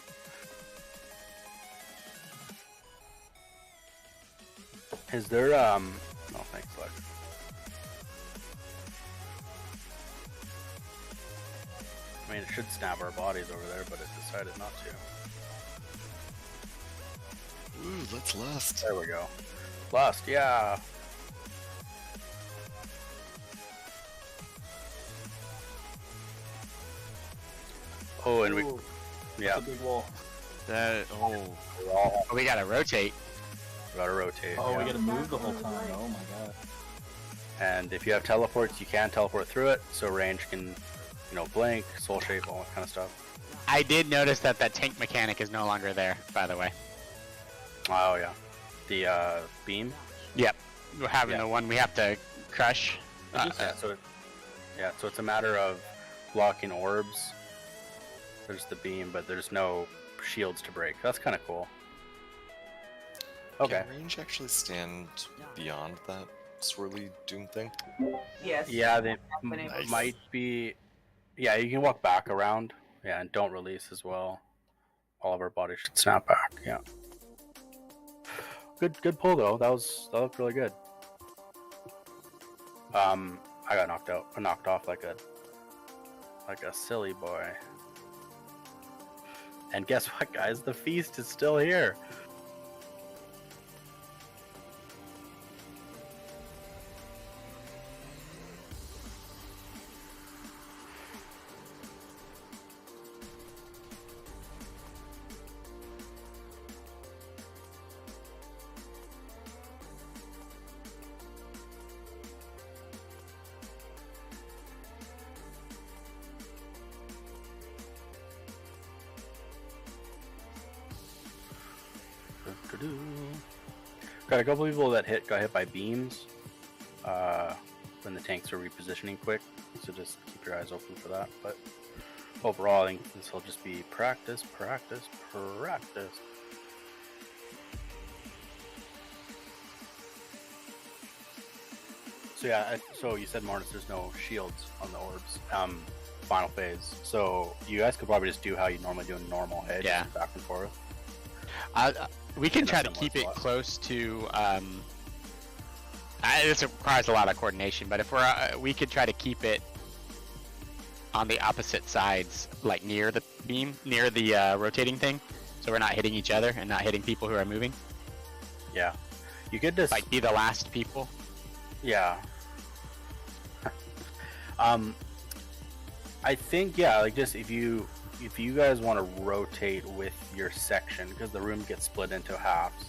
Is there no thanks, Lex. I mean, it should snap our bodies over there, but it decided not to. Ooh, let's lust. There we go. Lust, yeah. Oh, and Ooh, yeah. that's a big wall. That We gotta rotate. We gotta rotate. Oh, yeah. we gotta move the whole time. Oh my god. And if you have teleports, you can teleport through it, so range can, you know, blink, soul shape, all that kind of stuff. I did notice that tank mechanic is no longer there, by the way. Oh yeah, the beam. Yep, we're having the one we have to crush. So it's a matter of blocking orbs. There's the beam, but there's no shields to break. That's kind of cool. Okay. Can range actually stand beyond that swirly doom thing? Yes. Yeah, they Nice. might be. Yeah, you can walk back around. Yeah, and don't release as well. All of our bodies should snap back. Yeah. Good pull though. That looked really good. I got knocked off like a silly boy. And guess what, guys? The feast is still here. Got a couple people that got hit by beams when the tanks are repositioning quick, so just keep your eyes open for that. But overall, I think this will just be practice. So yeah, so you said, Marnus, there's no shields on the orbs. Final phase. So you guys could probably just do how you normally do in normal edge, back and forth. We can try to keep it close to. This requires a lot of coordination, but if we could try to keep it on the opposite sides, like near the beam, near the rotating thing, so we're not hitting each other and not hitting people who are moving. Yeah, you could just like be the last people. Yeah. I think like just if you guys want to rotate with your section, because the room gets split into halves.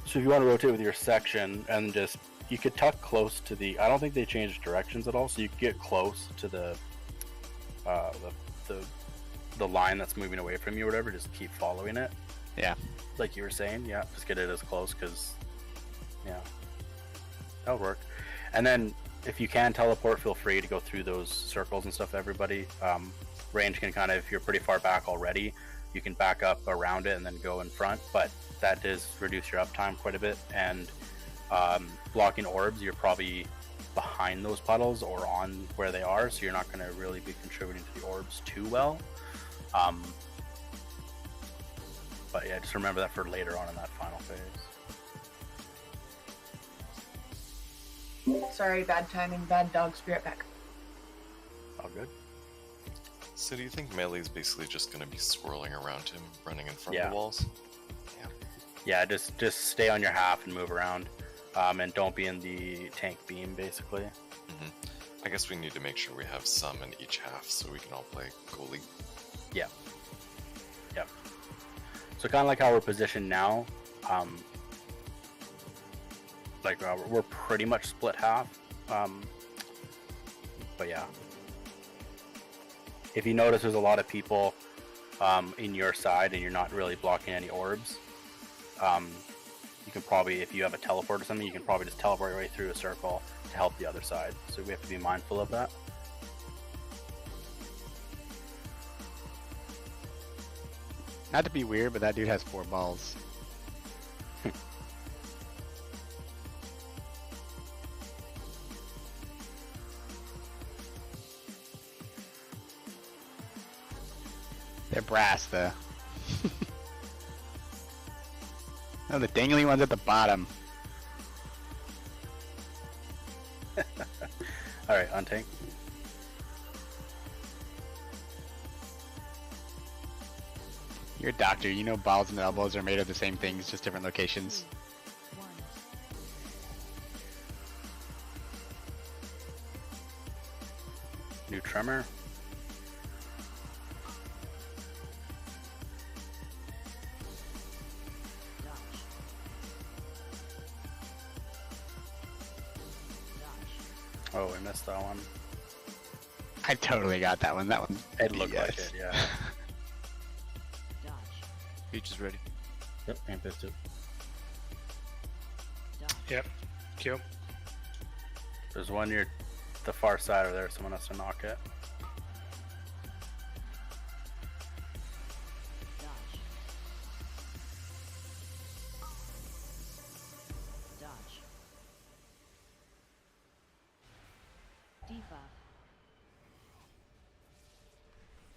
So if you want to rotate with your section and just, you could tuck close to the, I don't think they changed directions at all, so you could get close to the line that's moving away from you or whatever, just keep following it. Yeah. Like you were saying, just get it as close, because, that'll work. And then, if you can teleport, feel free to go through those circles and stuff, everybody. Range can kind of, if you're pretty far back already, you can back up around it and then go in front, but that does reduce your uptime quite a bit. And blocking orbs, you're probably behind those puddles or on where they are, so you're not going to really be contributing to the orbs too well. But yeah, just remember that for later on in that final phase. Sorry, bad timing, bad dog, spirit back. All good. So do you think melee is basically just going to be swirling around him, running in front of the walls? Yeah, just stay on your half and move around, and don't be in the tank beam, basically. I guess we need to make sure we have some in each half so we can all play goalie. Yeah. So kind of like how we're positioned now, like we're pretty much split half, but yeah. If you notice there's a lot of people in your side and you're not really blocking any orbs, you can probably, if you have a teleport or something, you can probably just teleport right through a circle to help the other side. So we have to be mindful of that. Not to be weird, but that dude has 4 balls. They're brass, though. No, the dangly one's at the bottom. Alright, untank. You're a doctor, you know balls and elbows are made of the same things, just different locations. New tremor. Oh, we missed that one. I totally got that one. That one. It looked like it, yeah. Beach is ready. Yep, and pissed it. Yep. Kill. There's one near the far side over there. Someone has to knock it. Debuff.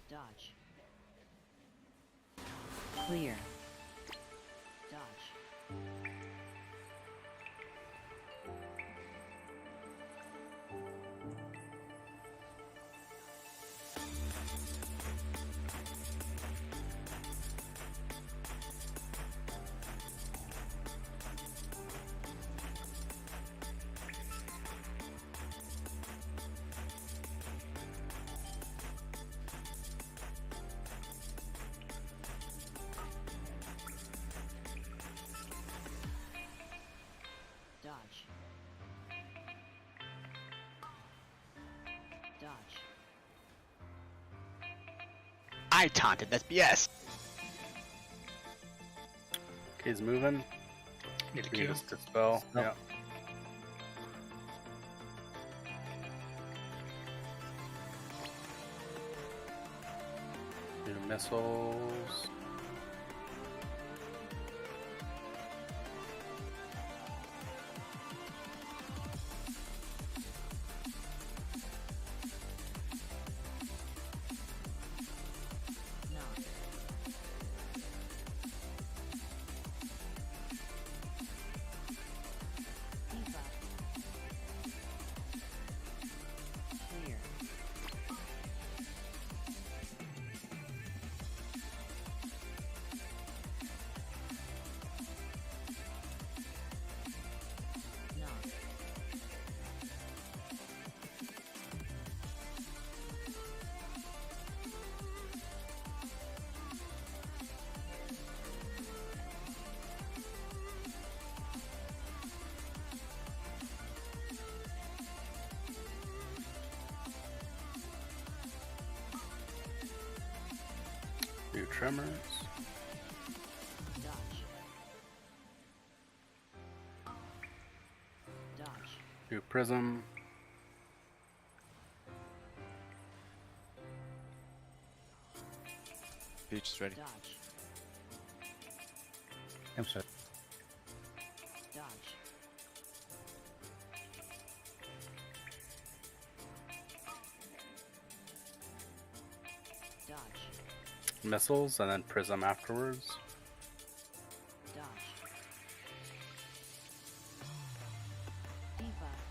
Dodge. Clear. Dodge. Dodge. Dodge. I taunted, that's BS. Okay, he's moving. Need to Need kill. us to dispel. No. Yeah. New missiles. Knock. Debuff. Clear. Knock. New tremors. Dodge. Dodge. New prism. Beach is ready. Dodge. I'm sorry. Dodge. Dodge. Missiles and then prism afterwards. Dodge. Debuff.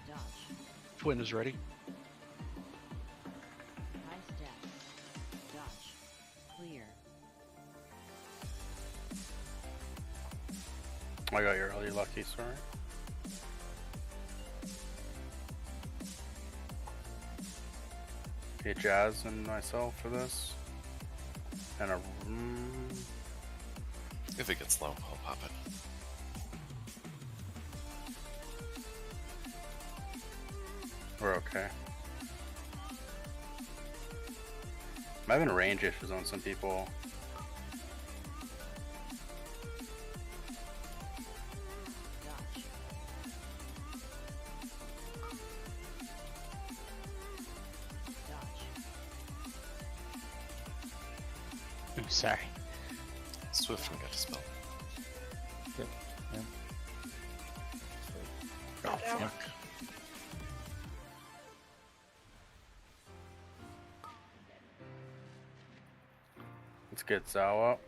Dodge. Twin is ready. High step. Dodge. Clear. I got your early lucky, sorry. Okay, Jazz and myself for this. And a. If it gets low, I'll pop it. We're okay. I'm having range issues on some people. Dodge. Dodge. Ooh, sorry. Swift can get dispelled. Yep. Yep. Oh, fuck. Let's get Zao up.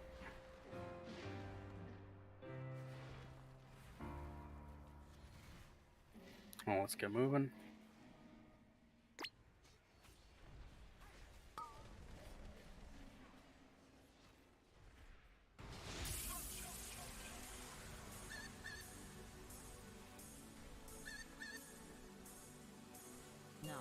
Oh, let's get moving. No.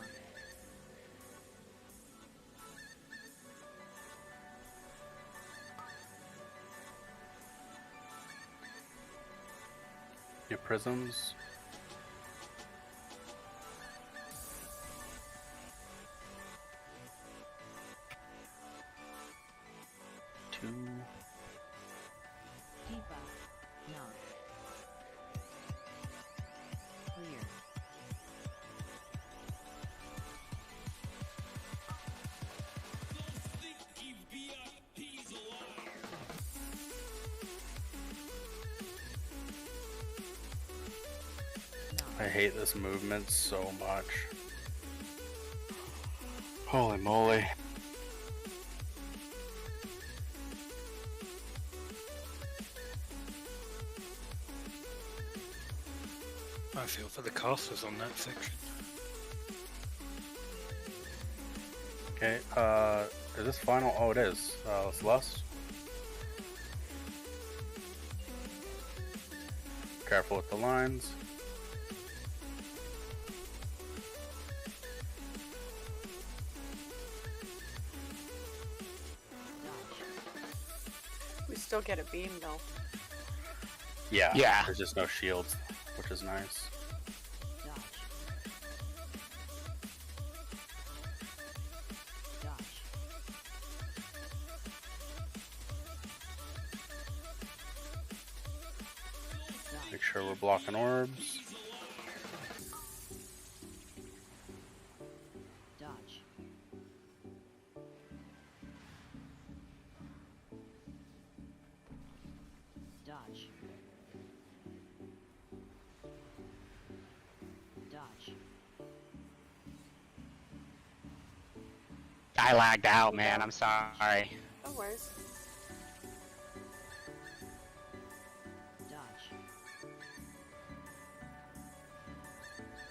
Your prisms. Two. Debuff. No. Clear. I hate this movement so much. Holy moly. I feel for the casters on that section. Okay, is this final? Oh, it is. It's Lust. Careful with the lines. We still get a beam though. Yeah. Yeah. There's just no shields, which is nice. Dodge. Dodge. Make sure we're blocking orbs. Dodge. Dodge. Dodge. I lagged out, man. I'm sorry. No worries. Dodge.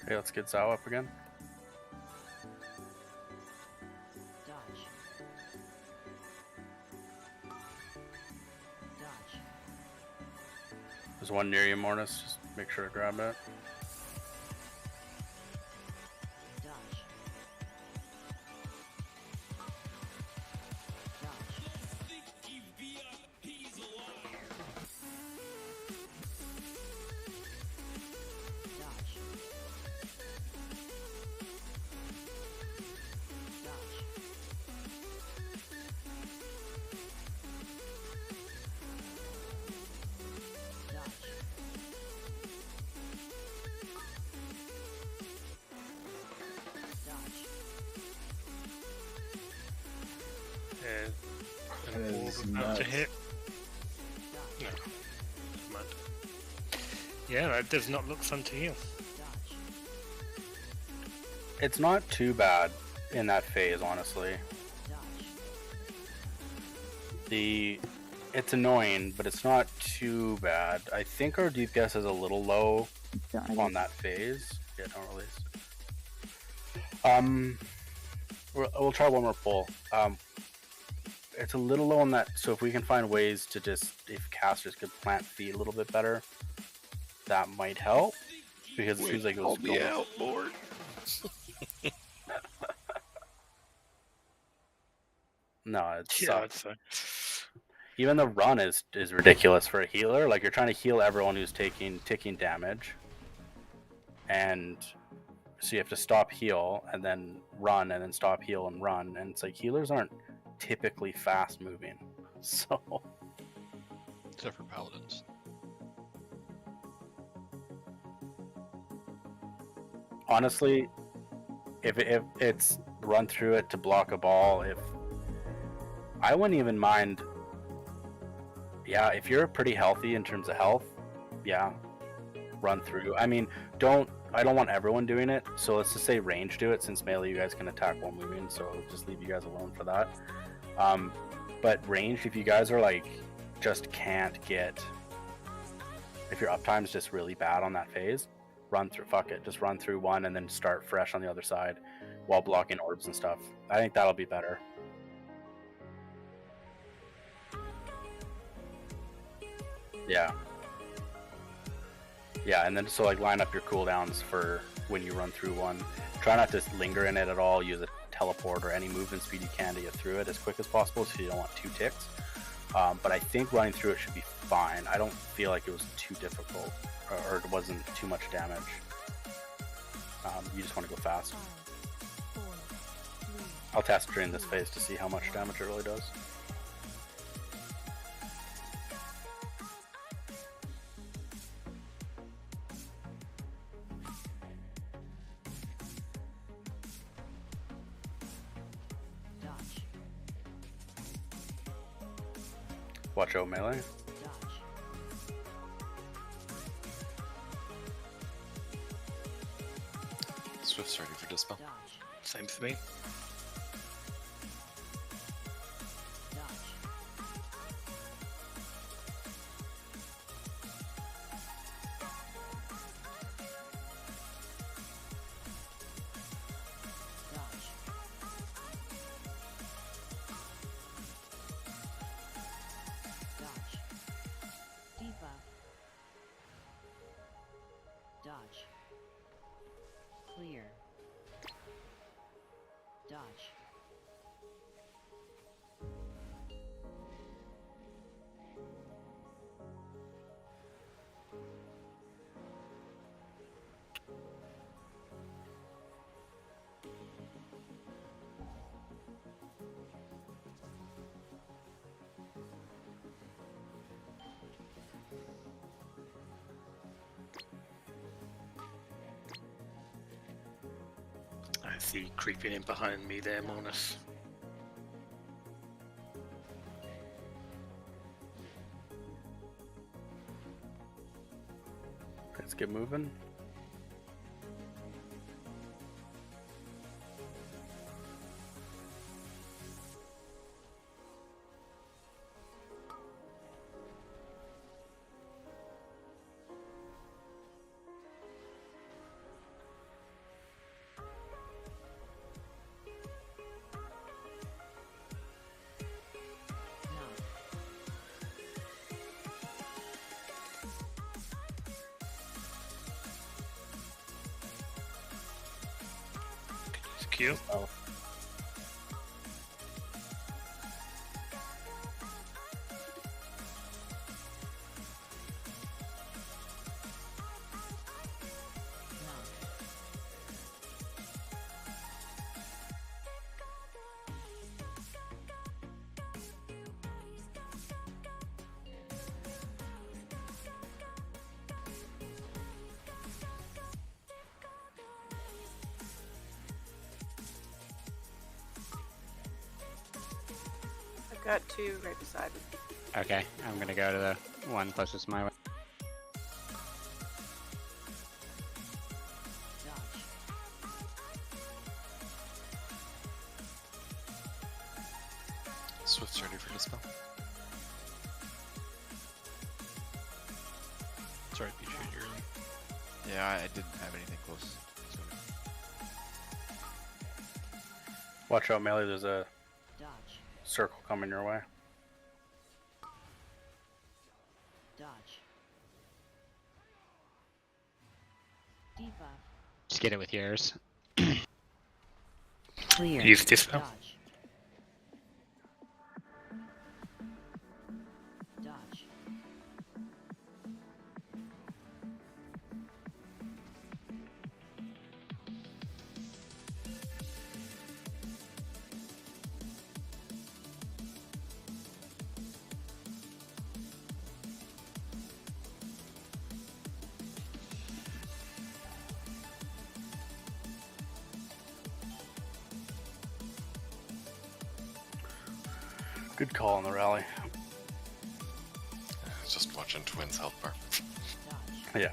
Okay, let's get Zao up again. Dodge. Dodge. There's one near you, Mortis. Just make sure to grab it. Dodge. Dodge. And That orb is about to nuts. hit. No. Never mind. Yeah, that does not look fun to heal. It's not too bad in that phase, honestly. It's annoying, but it's not too bad. I think our DPS is a little low on that phase. Yeah, don't release. We'll try one more pull. It's a little low on that, so if we can find ways to just, if casters could plant feet a little bit better, that might help. Because it seems like it was I'll be out, board. No, it's Yeah, I'd say. even the run is ridiculous for a healer. Like, you're trying to heal everyone who's taking damage, and so you have to stop, heal, and then run, and then stop, heal, and run. And it's like, healers aren't typically fast moving, so Except for paladins. honestly, if it's run through it to block a ball, if I wouldn't even mind. Yeah, if you're pretty healthy in terms of health, yeah, run through. I mean, I don't want everyone doing it, so let's just say range do it, since melee you guys can attack while moving, so I'll just leave you guys alone for that. But ranged, if you guys are like just can't get, if your uptime's just really bad on that phase, run through. Fuck it, just run through one and then start fresh on the other side while blocking orbs and stuff. I think that'll be better. Yeah. Yeah, and then so like line up your cooldowns for when you run through one. Try not to linger in it at all. Use a teleport or any movement speed you can to get through it as quick as possible, so you don't want 2 ticks. But I think running through it should be fine. I don't feel like it was too difficult or it wasn't too much damage. You just want to go fast. I'll test during this phase to see how much damage it really does. Watch out melee. Swift's ready for dispel. Same for me. Dodge. Clear. Dodge. I see creeping in behind me there, Monus. Let's get moving. Q. Oh. I've got 2 right beside me. Okay, I'm gonna go to the one closest my way. Swift's ready for dispel. Sorry, you shoot early. Yeah, I didn't have anything close. So. Watch out melee, there's a Dodge. circle coming your way. Dodge. Debuff. Just get it with yours. Clear. Use dispel. Dodge. Dodge. Good call on the rally. Just watching Twins health bar. Yeah.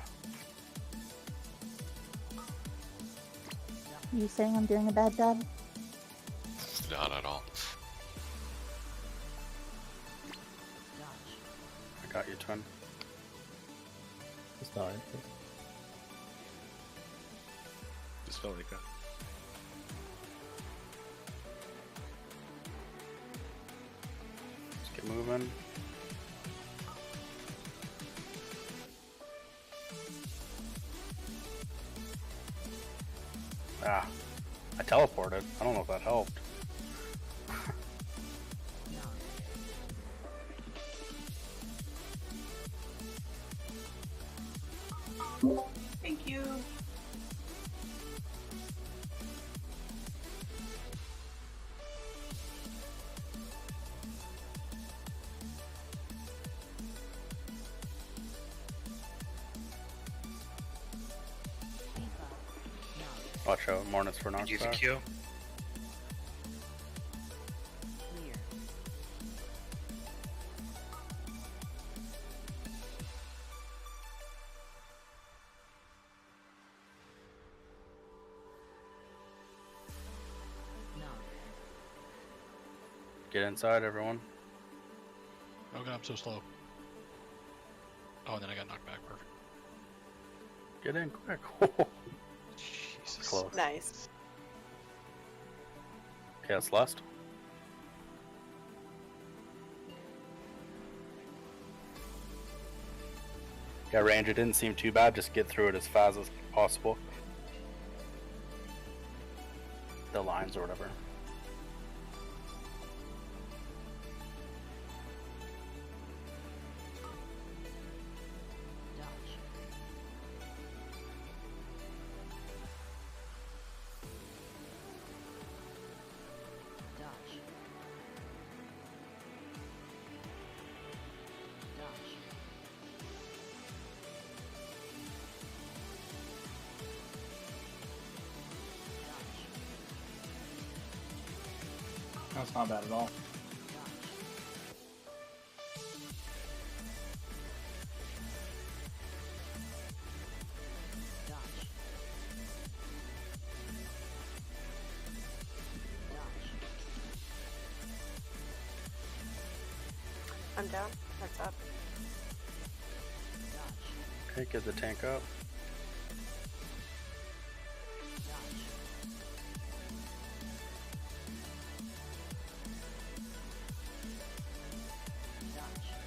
You saying I'm doing a bad job? Not at all. Got you, twin. Just die. Please. Dispel Ika. Let's get moving. Ah, I teleported. I don't know if that helped. Thank you. Watch out, Mornings for North You Star. secure? Clear. Knock. Get inside, everyone. Oh god, I'm so slow. Oh, and then I got knocked back. Perfect. Get in quick. Jesus. Close. Nice. Okay, that's Lust. Yeah, range, it didn't seem too bad. Just get through it as fast as possible. The lines or whatever. Dodge. Dodge. Dodge. That's not bad at all. I'm down. That's up. Okay, get the tank up.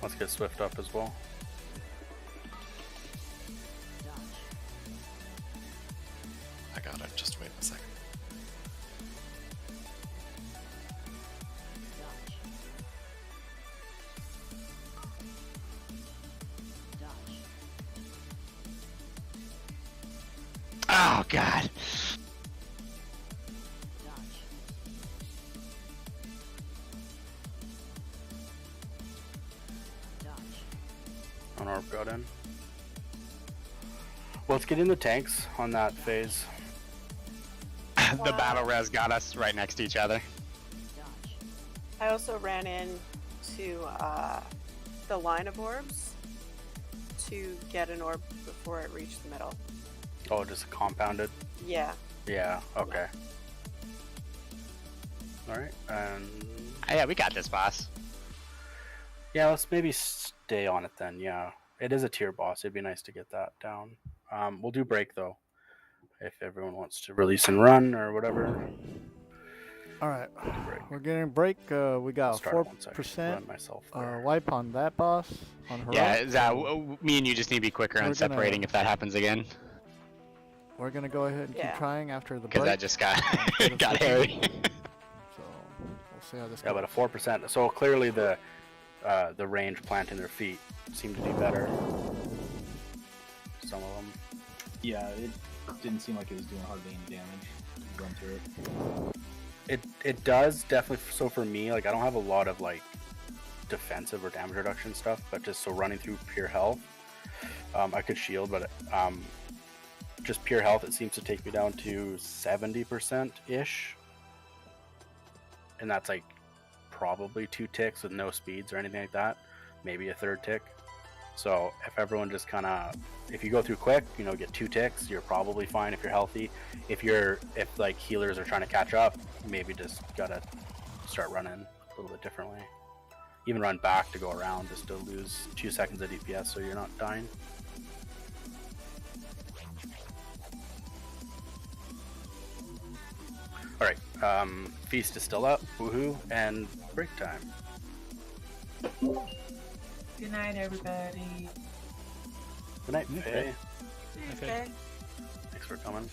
Let's get Swift up as well. I got it. Just wait a second. Oh god. On our got in. Well, let's get in the tanks on that phase. The battle res got us right next to each other. I also ran into the line of orbs to get an orb before it reached the middle. Oh, just compounded? Yeah. Yeah, okay. Alright, and... Yeah, we got this, boss. Yeah, let's maybe stay on it then, yeah. It is a tier boss, it'd be nice to get that down. We'll do break, though. If everyone wants to release and run, or whatever. Alright, we're getting break. We got 4% wipe on that boss. On her Yeah, me and you just need to be quicker on separating if that happens again. We're gonna go ahead and keep trying after the break. Because I just got got hairy. So we'll see how this goes. Yeah, but a 4%. So clearly the range planting their feet seemed to do better. Some of them. Yeah, it didn't seem like it was doing hardly any damage to run through it. It does definitely. So for me, like I don't have a lot of like defensive or damage reduction stuff, but just so running through pure health, I could shield, but just pure health, it seems to take me down to 70% ish, and that's like probably 2 ticks with no speeds or anything like that, maybe a 3rd tick. So if everyone just kind of, if you go through quick, you know, get 2 ticks, you're probably fine if you're healthy. If like healers are trying to catch up, maybe just gotta start running a little bit differently. even run back to go around just to lose 2 seconds of DPS so you're not dying. Alright, Feast is still up, woohoo, and break time. Good night, everybody. Good night, Faye. Okay. Thanks for coming.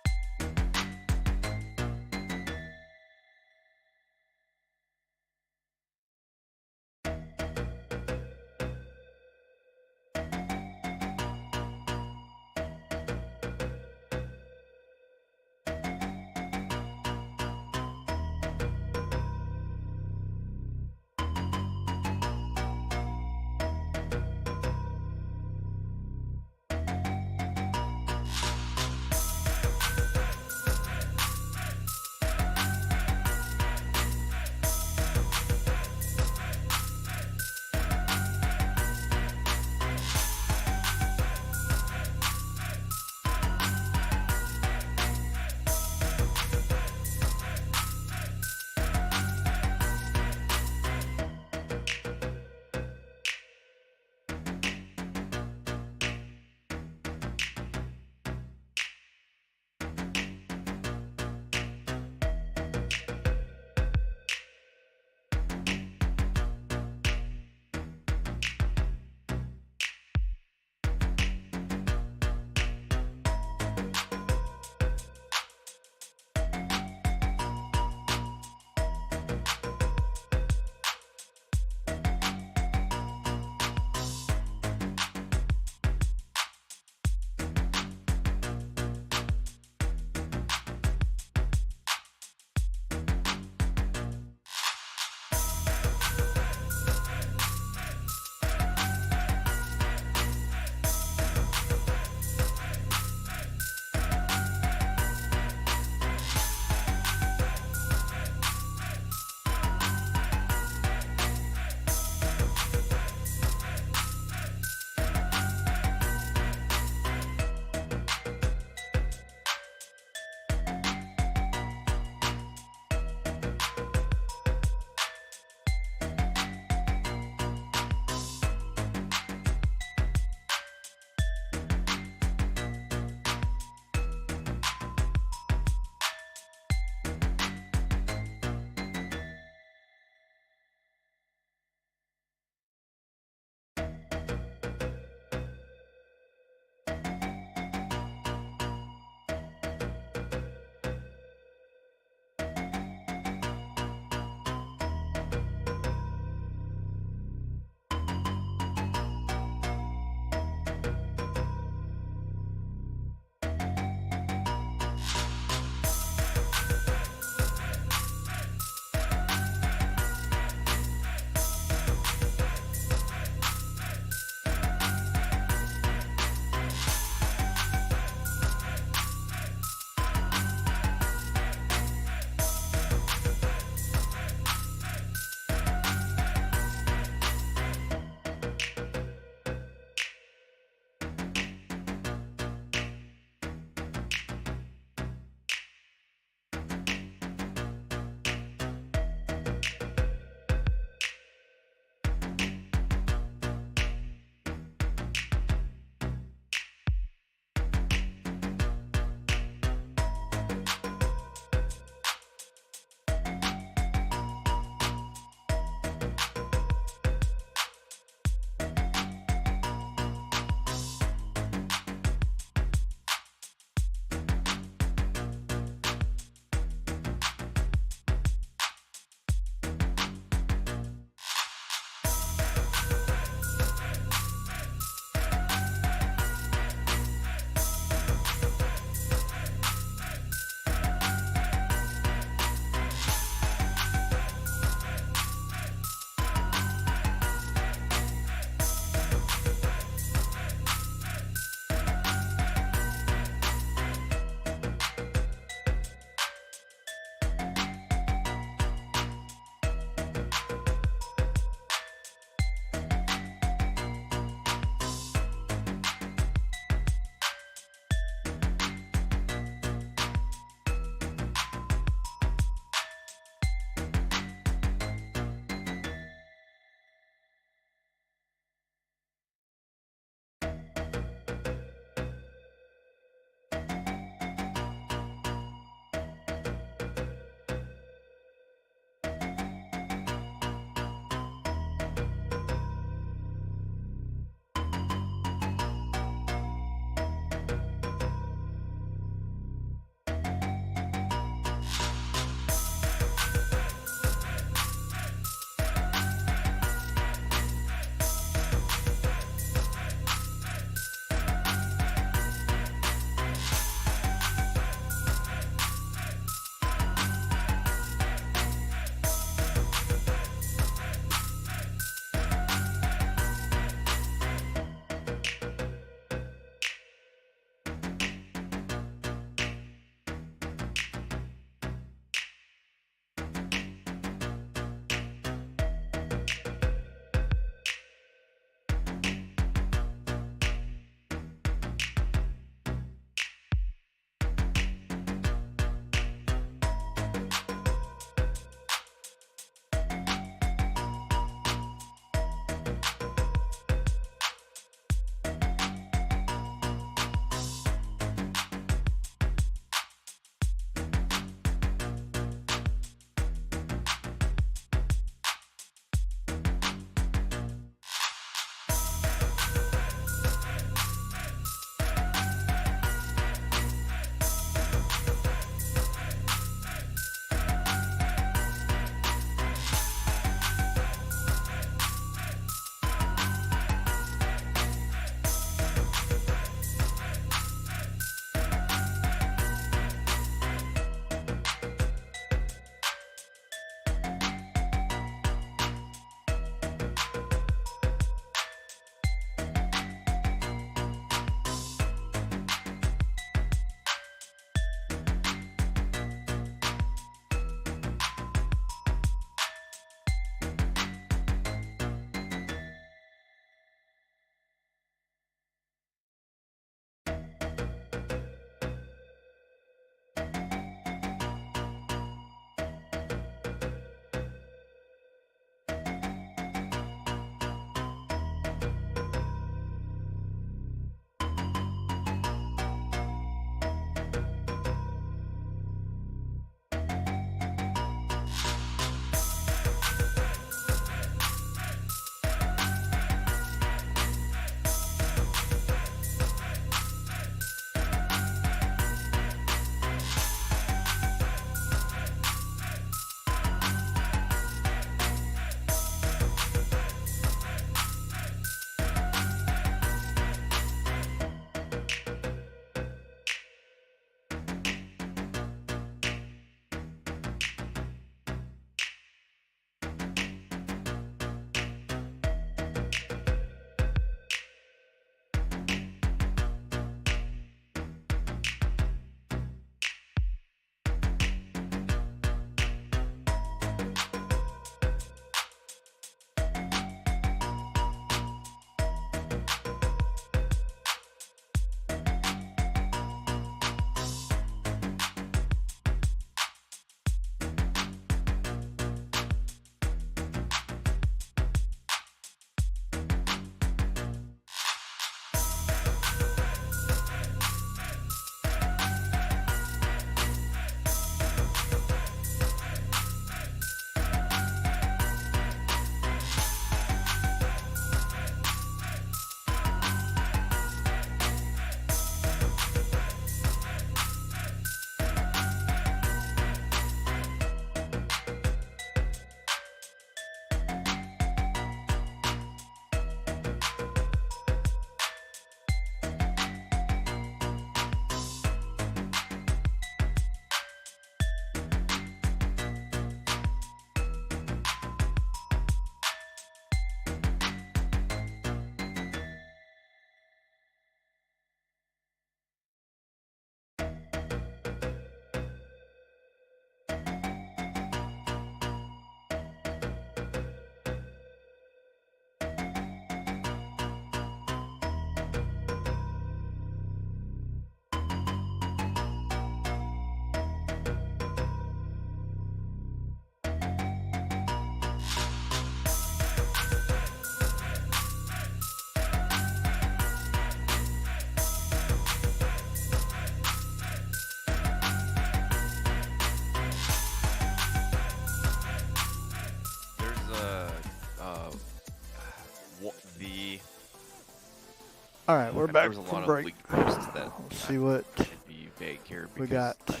All right, we're And back there's a from lot break. of leaked posts that Let's see what be vague here we because got.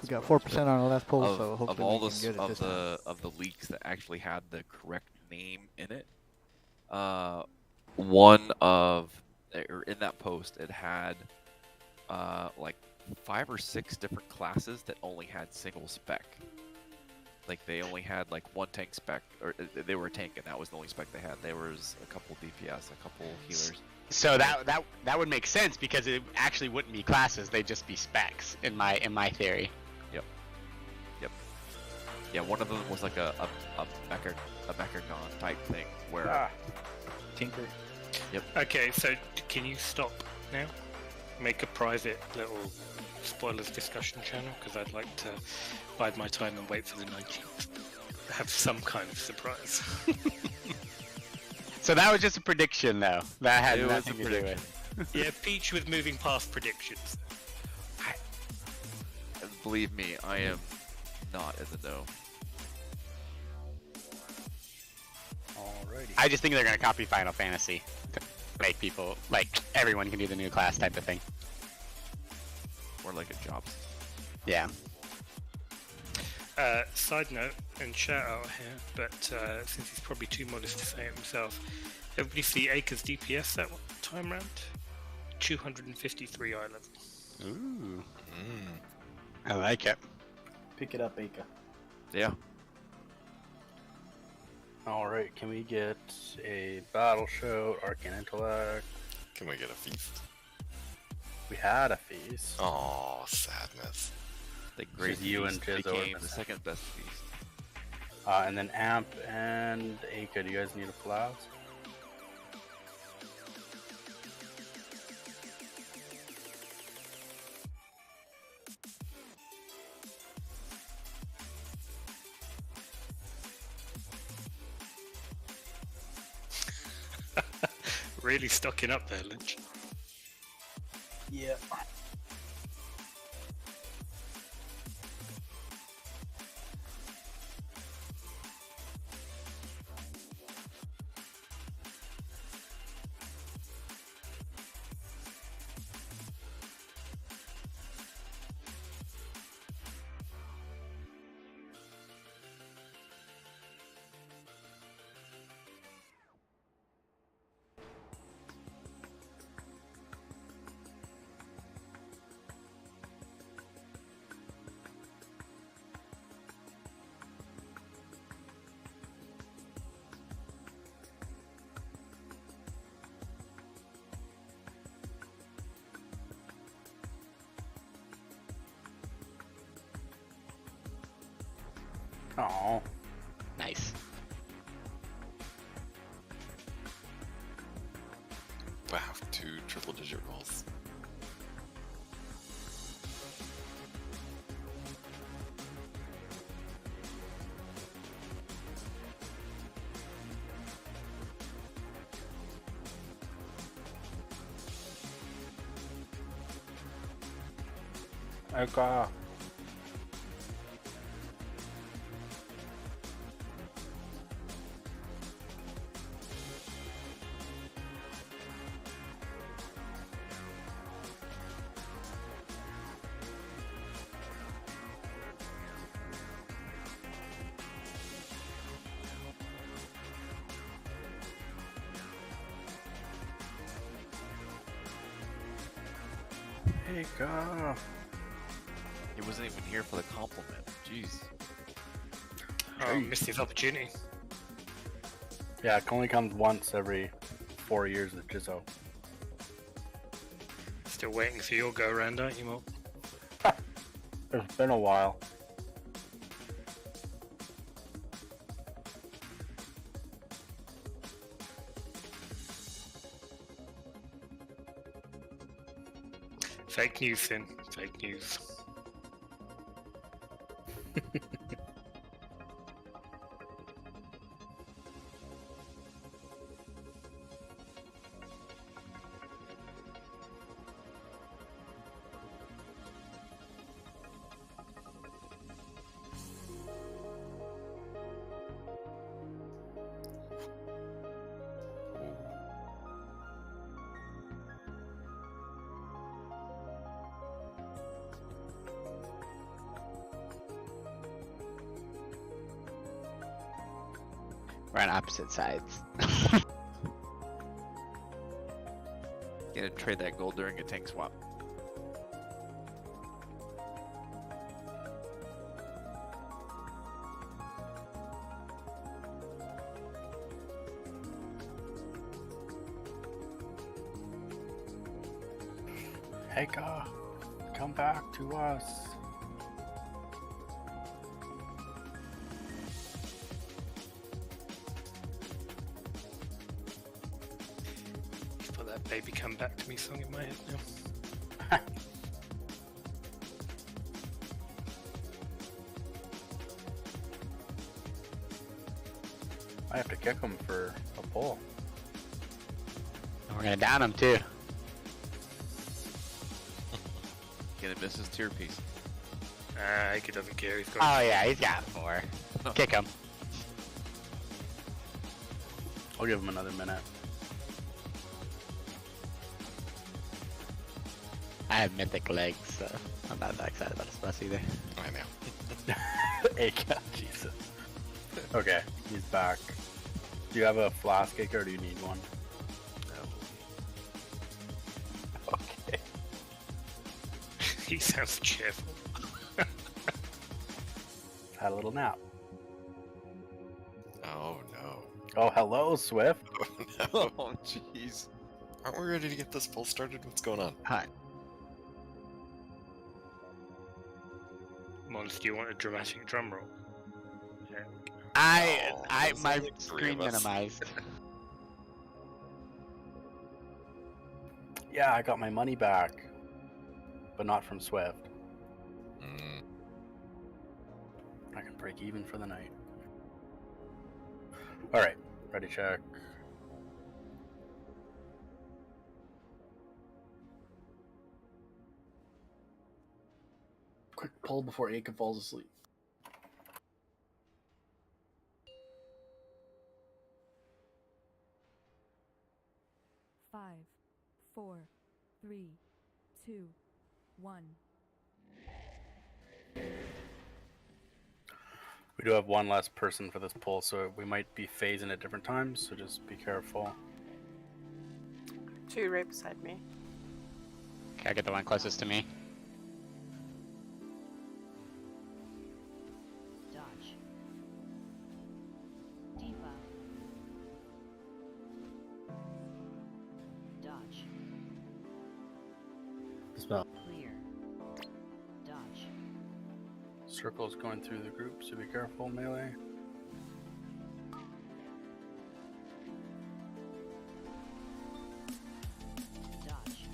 We got 4% on our last poll, of, so hopefully of all we the can get it of this the time. of the leaks that actually had the correct name in it, one of or in that post it had like 5 or 6 different classes that only had single spec. Like they only had like one tank spec, or they were a tank, and that was the only spec they had. There was a couple DPS, a couple healers. So that would make sense because it actually wouldn't be classes; they'd just be specs in my theory. Yep. Yeah, one of them was like a mechagon type thing where Tinker. Yep. Okay, so can you stop now? Make a private little spoilers discussion channel, because I'd like to bide my time and wait for the 19th. Have some kind of surprise. So that was just a prediction, though. That had It was nothing a to do prediction. with. Yeah, Peach was moving past predictions. Believe me, I am not in the know. Alrighty. I just think they're gonna copy Final Fantasy to make people like everyone can do the new class type of thing. Or like a job. Yeah. Side note, and shout out here, but since he's probably too modest to say it himself, everybody see Acre's DPS that time round? 253 eye level. Ooh. I like it. Pick it up, Aka. Yeah. Alright, can we get a battle show, Arcane Intellect? Can we get a feast? We had a feast. Oh, sadness. The great Just you and feast Jizzo became and the second best feast. And then Amp and Aka, do you guys need a flask? Really stocking up there, Lynch. Yeah. Oh, nice. Wow, 2 triple-digit rolls. Aka. Aka. He wasn't even here for the compliment. Jeez. Oh, missed his opportunity. Yeah, it only comes once every 4 years with Jizzo. Still waiting for your go round, aren't you, Mo? It's been a while. Fake news, Finn. Fake news. We're on opposite sides. Gonna trade that gold during a tank swap. Heka, come back to us. You've got that baby come back to me song in my head now. I have to kick him for a pull. We're gonna down him too. Gonna miss his tier piece. He doesn't care. He's got. Oh yeah, he's got 4. Kick him. I'll give him another minute. I have mythic legs, so I'm not that excited about this bus either. I know. Aka, Jesus. Okay, he's back. Do you have a flask, Aka, or do you need one? No. Okay. He sounds cheerful. Had a little nap. Oh no. Oh, hello, Swift. Oh no. Oh jeez. Aren't we ready to get this pull started? What's going on? Hi. Mons, do you want a dramatic drum roll? Yeah. My like 3 screen of us. minimized. Yeah, I got my money back, but not from Swift. Mm. I can break even for the night. All right, ready, check. Quick pull before Aka falls asleep. Five, 4, 3, 2, 1. We do have one less person for this pull, so we might be phasing at different times, so just be careful. 2 right beside me. Okay, I get the one closest to me. Dodge. Debuff. Dodge. Dispel. Clear. Dodge. Circle's going through the group, so be careful, melee. Dodge.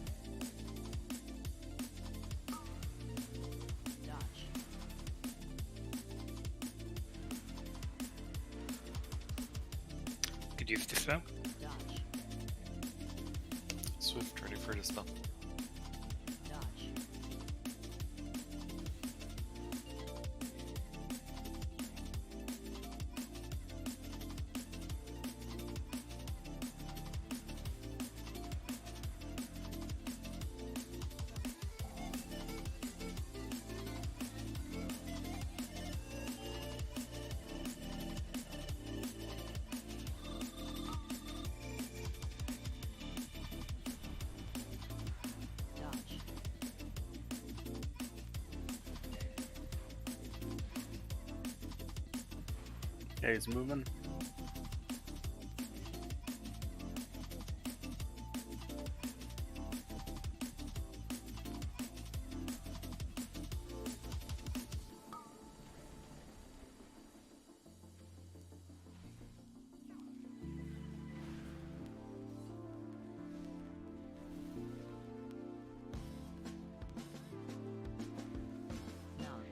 Dodge. Could use dispel. Dodge. Swift, ready for dispel. Dodge. Dodge. Yeah, he's moving. Knock.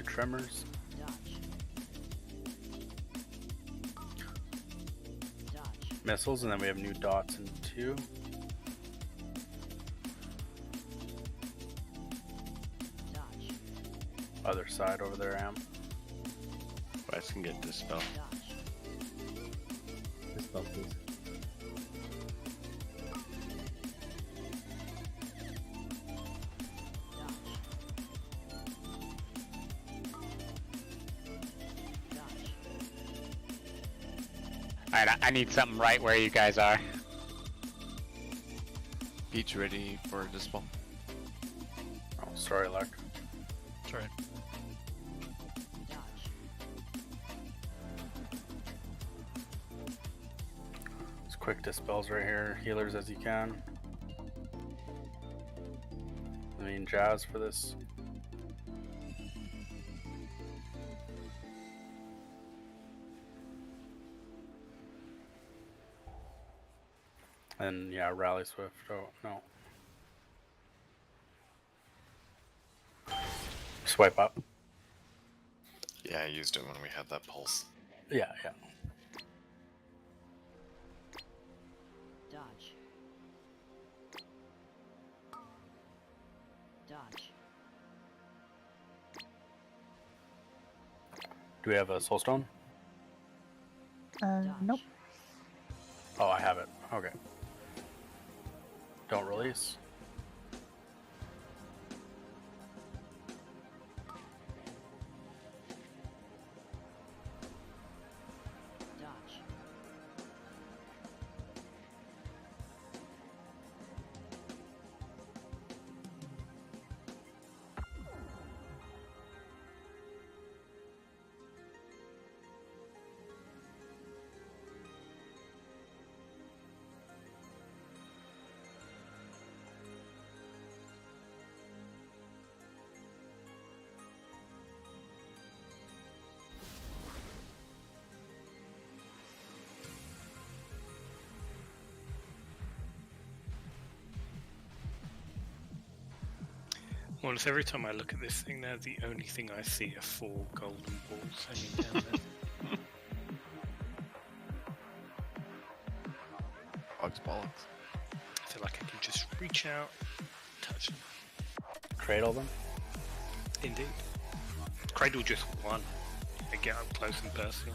tremors. Missiles, and then we have new dots in 2. Other side over there, Am. Wes can get dispel. Dispel, please. Alright, I need something right where you guys are. Peach ready for dispel. Oh, sorry, Luck. That's right. Just quick dispels right here. Healers as you can. I mean, Jazz for this. And yeah, Rally Swift. Oh, no. Swipe up. Yeah, I used it when we had that pulse. Yeah, yeah. Dodge. Dodge. Do we have a Soulstone? Nope. Oh, I have it. Okay. Don't release. Dodge. Well, it's every time I look at this thing now, the only thing I see are 4 golden balls hanging down there. Bugs bollocks. I feel like I can just reach out, touch them. Cradle them? Indeed. Cradle just one. I get up close and personal.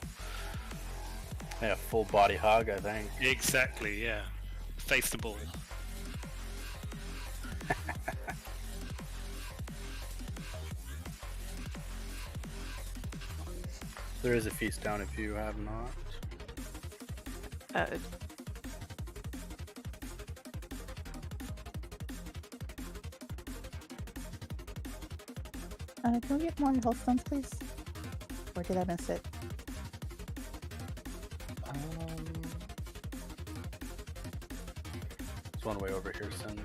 Yeah, full body hug, I think. Exactly, yeah. Face the ball. There is a feast down if you have not. Can we get more health stones, please? Or did I miss it? There's one way over here, Sin.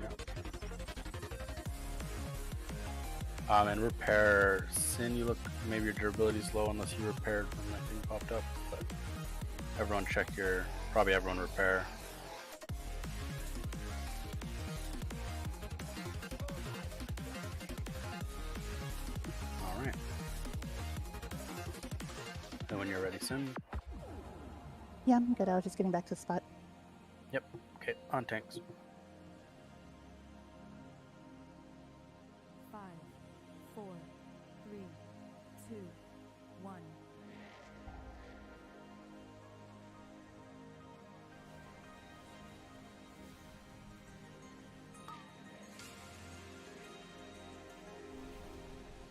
Yeah. And repair. Sin, you look, maybe your durability is low unless you repaired when that thing popped up. But everyone check your, probably everyone repair. Alright. And when you're ready, Sin. Yeah, I'm good. I was just getting back to the spot. Yep. Okay, on tanks. 5, 4, 3, 2, 1.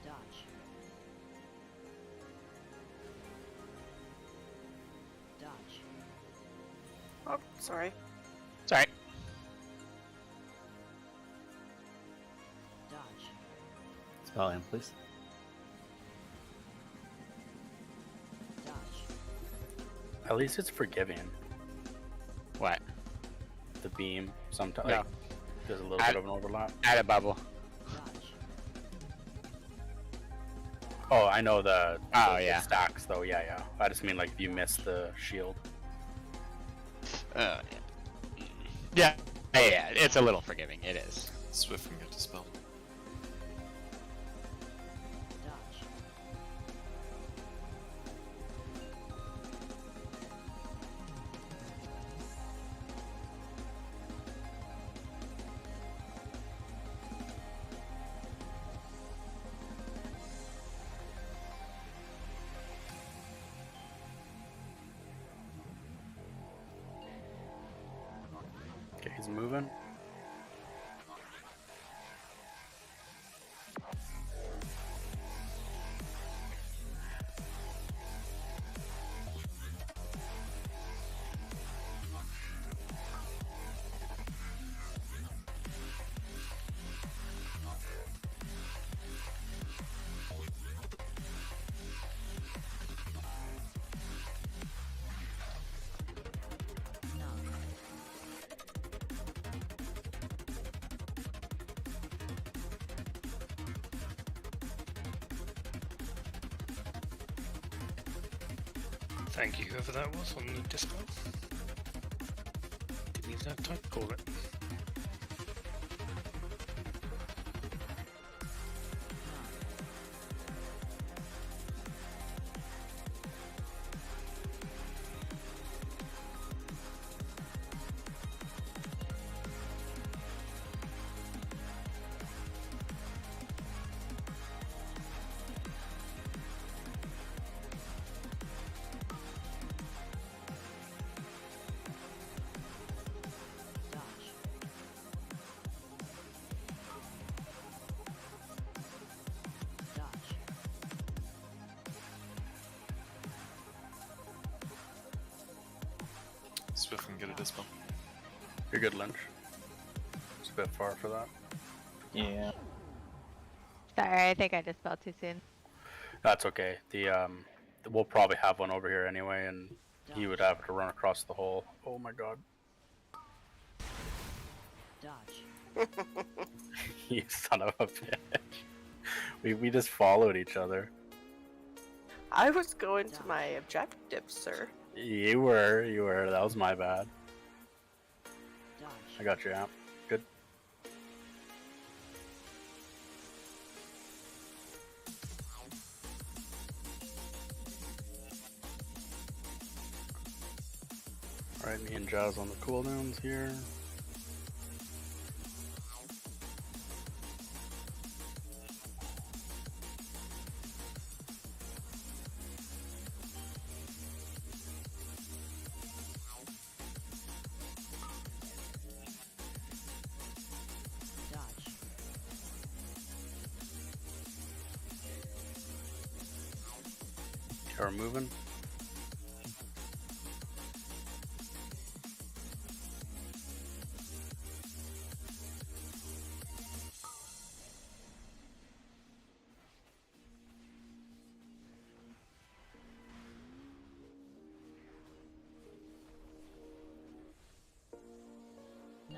Dodge. Dodge. Oh, sorry. Sorry. Dodge. Spell in, please. Dodge. At least it's forgiving. What? The beam. Sometimes No. like, there's a little Add- bit of an overlap. Add a bubble. Dodge. Oh, I know the, Oh, the yeah. stacks though. Yeah, yeah. I just mean like if you miss the shield. Yeah. Yeah. Yeah, it's a little forgiving. It is. Swift can get dispel. Dodge. He's moving. Thank you, whoever that was on the dispel. Didn't even have time to call it. Swift can get a dispel. You're good, Lynch. It's a bit far for that. Yeah. Sorry, I think I just fell too soon. That's okay. We'll probably have one over here anyway, and he would have to run across the hole. Oh my god. Dodge. You son of a bitch. We just followed each other. I was going to my objective, sir. You were. That was my bad. I got your amp. Good. Alright, me and Jazz on the cooldowns here. We're moving. No.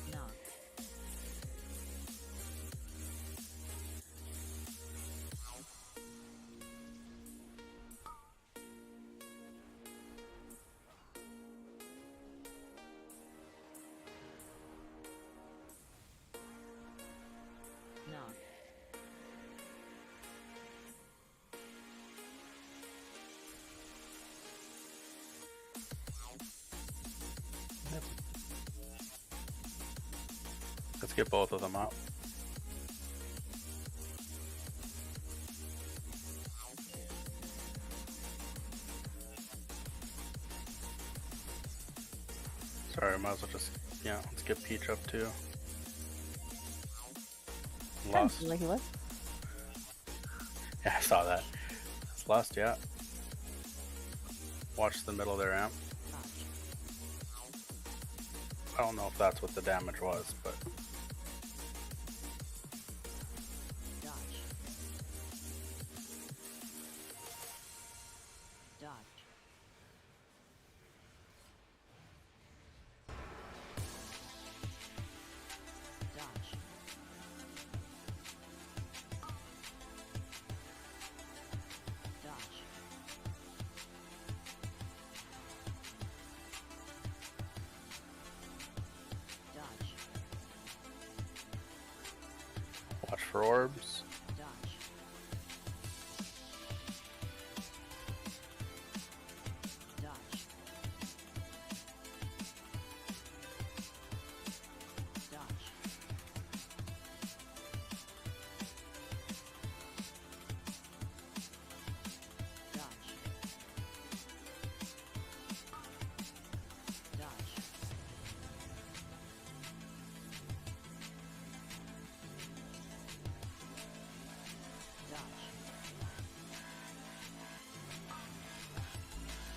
No. No. Let's get both of them up. Sorry, I might as well just, let's get Peach up too. Lost. Like he was. Yeah, I saw that. It's lost, yeah. Watch the middle there, amp. I don't know if that's what the damage was, but... Dodge. Dodge. Dodge. Dodge. Dodge. Watch for orbs. Dodge.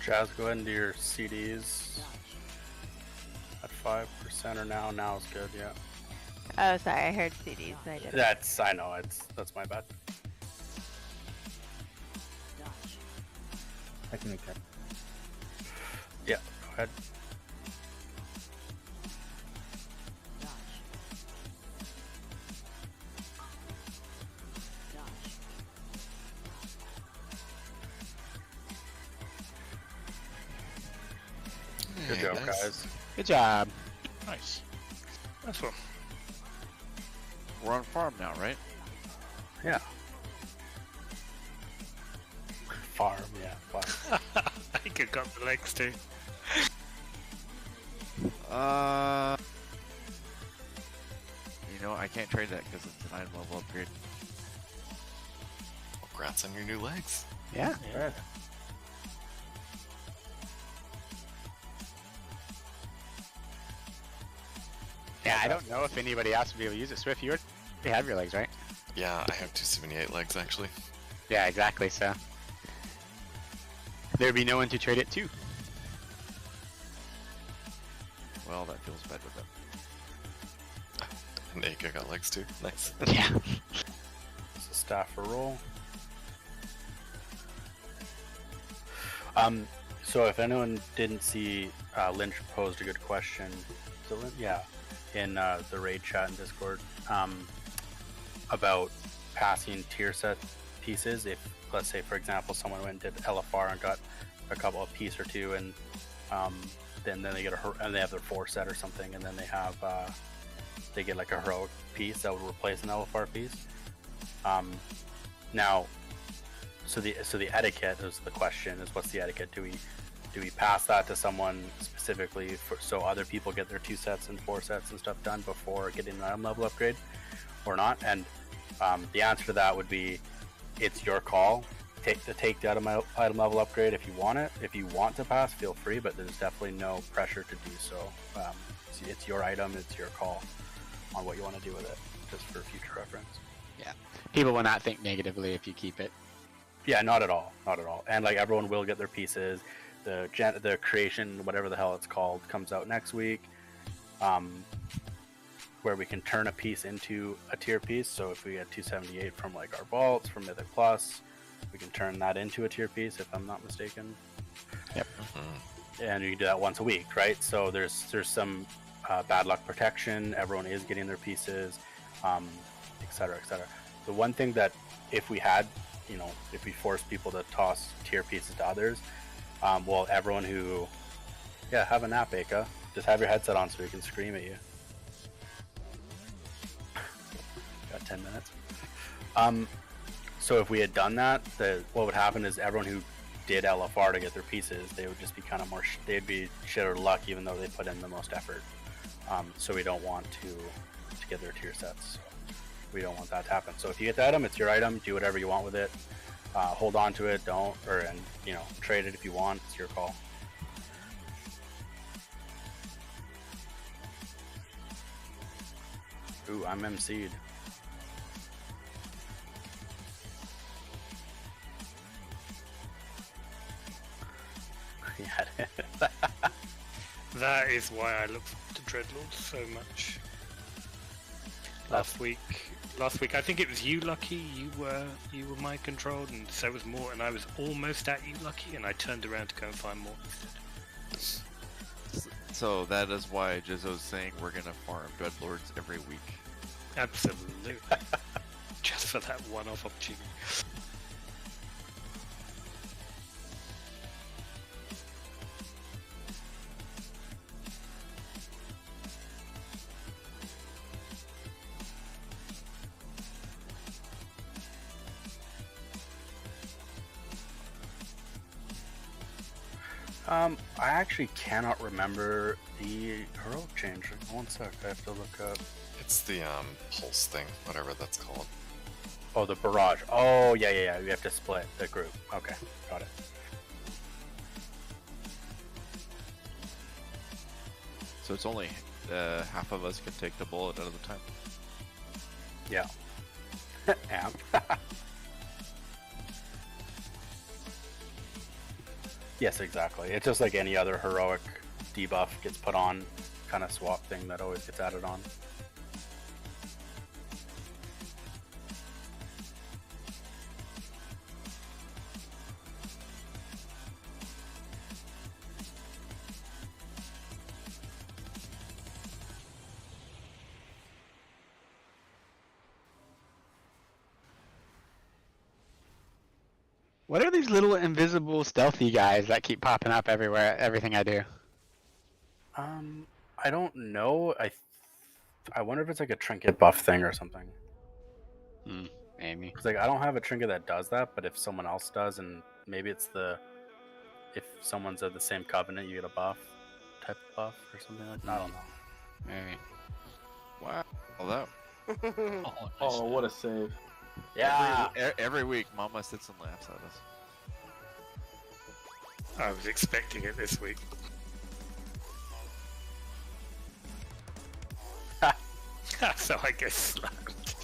Jazz, go ahead and do your CDs at 5% or now. Now is good, yeah. Oh, sorry, I heard CDs. I didn't. I know, that's my bad. I can make that. Yeah, go ahead. Good job, guys. Good job. Nice. That's one. We're on farm now, right? Yeah. Farm, yeah. Farm. I think I got the legs too. You know, I can't trade that because it's an item level upgrade. Congrats on your new legs. Yeah. Right. Yeah, I don't know if anybody else would be able to use it. Swift, you already have your legs, right? Yeah, I have 278 legs actually. Yeah, exactly. So there'd be no one to trade it to. Well, that feels bad with them. And Aka got legs too. Nice. Yeah. It's a staff for roll. So if anyone didn't see, Lynch posed a good question. So yeah, in the raid chat and Discord, about passing tier set pieces. If let's say, for example, someone went and did LFR and got a couple of piece or two, and then they get and they have their 4 set or something, and then they have they get like a heroic piece that would replace an LFR piece. Now, so the etiquette is the question: is what's the etiquette? Do we pass that to someone specifically so other people get their 2 sets and 4 sets and stuff done before getting an item level upgrade, or not? And the answer to that would be, it's your call. Take the item level upgrade if you want it. If you want to pass, feel free, but there's definitely no pressure to do so. It's your item. It's your call on what you want to do with it, just for future reference. Yeah. People will not think negatively if you keep it. Yeah, not at all. Not at all. And like everyone will get their pieces. The creation, whatever the hell it's called, comes out next week. Where we can turn a piece into a tier piece. So if we get 278 from like our vaults from Mythic Plus, we can turn that into a tier piece, if I'm not mistaken. Yep. And you can do that once a week, right? So there's some bad luck protection. Everyone is getting their pieces, etc., etc. The one thing that if we had, if we forced people to toss tier pieces to others, well, everyone who, have a nap, Aka. Just have your headset on so we can scream at you. Got 10 minutes. So if we had done that, what would happen is everyone who did LFR to get their pieces, they would just be kind of more, they'd be shit or luck even though they put in the most effort. So we don't want to get their tier sets. So we don't want that to happen. So if you get the item, it's your item. Do whatever you want with it. Hold on to it. Don't, trade it if you want. It's your call. Ooh, I'm MC'd. That is why I love the Dreadlords so much. Last week, I think it was you, Lucky. You were mind controlled, and so was Mort, and I was almost at you, Lucky, and I turned around to go and find Mort instead. So that is why Jizzo's saying we're gonna farm Dreadlords every week. Absolutely. Just for that one-off opportunity. I actually cannot remember the heroic change. One sec, I have to look up. It's the pulse thing, whatever that's called. Oh, the barrage. Oh, yeah. We have to split the group. Okay, got it. So it's only half of us can take the bullet at a time. Yeah. Yes, exactly. It's just like any other heroic debuff gets put on kind of swap thing that always gets added on. What are these little invisible stealthy guys that keep popping up everywhere, everything I do? I don't know. I wonder if it's like a trinket buff thing or something. Maybe. Because like I don't have a trinket that does that, but if someone else does, and maybe it's if someone's of the same covenant, you get a buff type of buff or something like that. I don't know. Maybe. Wow. Well, that. Oh, what a save. Yeah. Every week, Mama sits and laughs at us. I was expecting it this week. So I get slapped.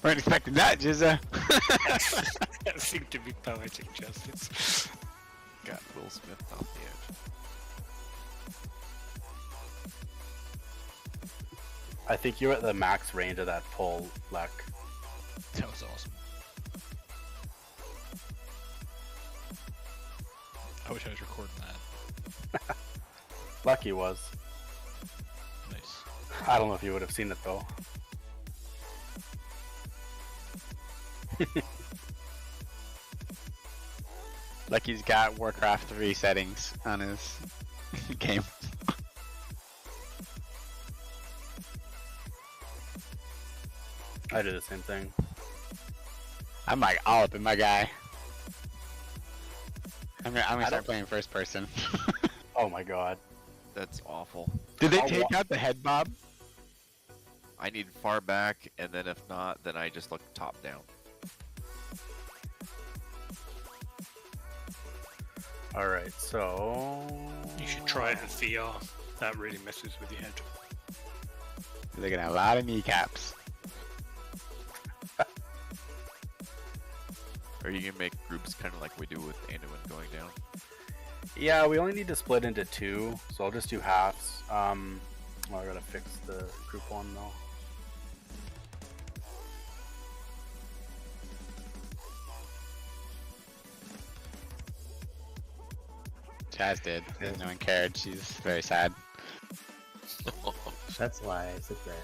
Weren't expecting that, Jizza. That seemed to be poetic justice. Got Will Smith off the edge. I think you're at the max range of that pull, Lek. That was awesome. I wish I was recording that. Lucky was. Nice. I don't know if you would have seen it though. Lucky's got Warcraft 3 settings on his game. I do the same thing. I'm like all up in my guy. I'm gonna start playing first person. Oh my god. That's awful. Did they take out the head bob? I need far back, and then if not, then I just look top down. Alright, so... You should try it in VR. That really messes with your head. They're gonna have a lot of kneecaps. Are you gonna make groups kind of like we do with Anduin going down? Yeah, we only need to split into 2, so I'll just do halves. Well, I gotta fix the group 1 though. Chaz did. No one cared. She's very sad. That's why I sit there.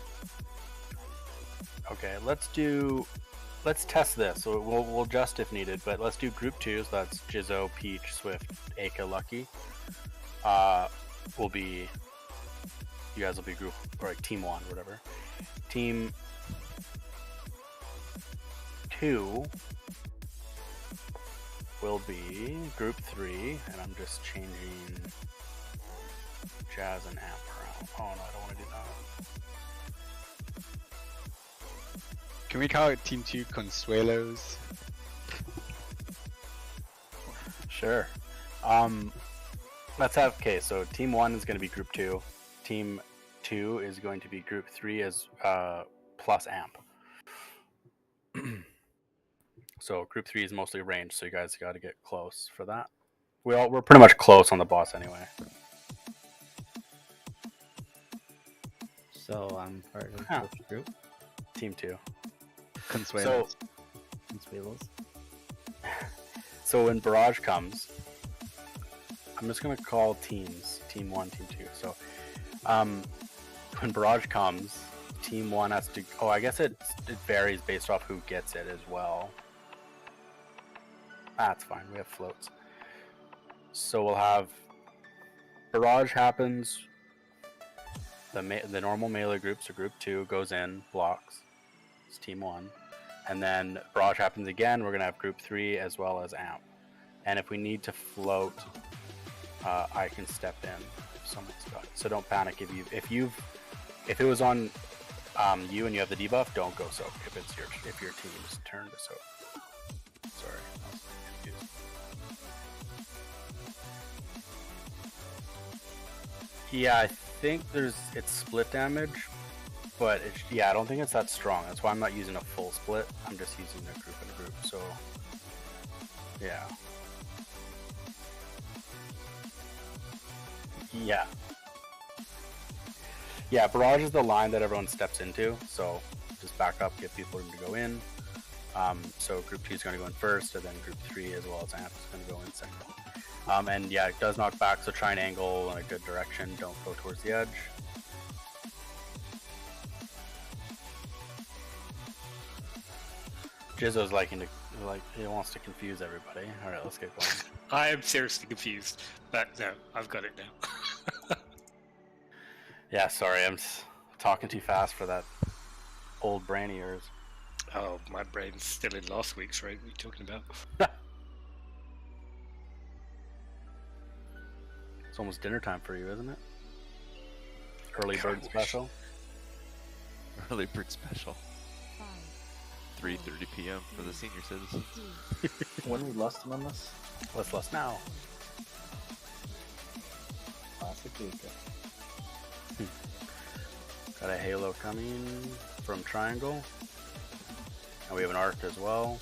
Okay, let's test this. So we'll adjust if needed, but let's do group 2. So that's Jizzo, Peach, Swift, Aka, Lucky. You guys will be group, or like team 1, whatever. Team 2 will be group 3, and I'm just changing Jazz and Amp around. Oh no, I don't want to do that. Can we call it Team 2 Consuelos? Sure. Let's have, okay, so team 1 is going to be group 2. Team 2 is going to be group 3 as plus Amp. So group 3 is mostly range, so you guys got to get close for that. We're pretty much close on the boss anyway. So I'm part of which group? Team 2. Consuelos. Consuelos. So when Barrage comes, I'm just gonna call teams, team 1, team 2. So when Barrage comes, team 1 has to, oh, I guess it varies based off who gets it as well. That's fine, we have floats. So we'll have Barrage happens, the normal melee group, so group 2 goes in, blocks, it's team 1. And then Barrage happens again, we're gonna have group 3 as well as Amp. And if we need to float, I can step in if someone's got it. So don't panic if it was on you and you have the debuff, don't go soak if your team's turn to soak. Sorry, I was confused. Yeah, I think it's split damage, but I don't think it's that strong. That's why I'm not using a full split. I'm just using a group and a group. So yeah. Yeah. Yeah, barrage is the line that everyone steps into, so just back up, get people room to go in. So group 2 is going to go in first, and then group 3 as well as Amp is going to go in second. And yeah, it does knock back, so try and angle in a good direction. Don't go towards the edge. Jizzo's he wants to confuse everybody. All right, let's get going. I am seriously confused, but no, I've got it now. Yeah, sorry, I'm talking too fast for that old brain of yours. Oh, my brain's still in last week's, right? What are you talking about? It's almost dinner time for you, isn't it? Early bird special. Early bird special. 3:30 p.m. for the senior citizens. When we lusting on this? Let's lust now. Classic Luca. Got a halo coming from Triangle. And we have an arc as well.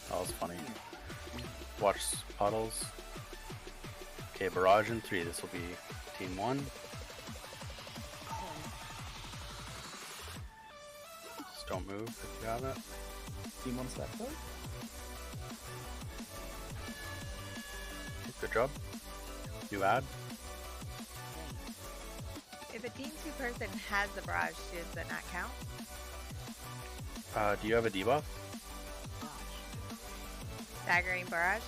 That was funny. Watch puddles. Okay, barrage in 3. This will be team 1. Just don't move if you have it. Team 1 stacked up. Good job. New ad. If a team 2 person has the barrage, does that not count? Do you have a debuff? Staggering barrage?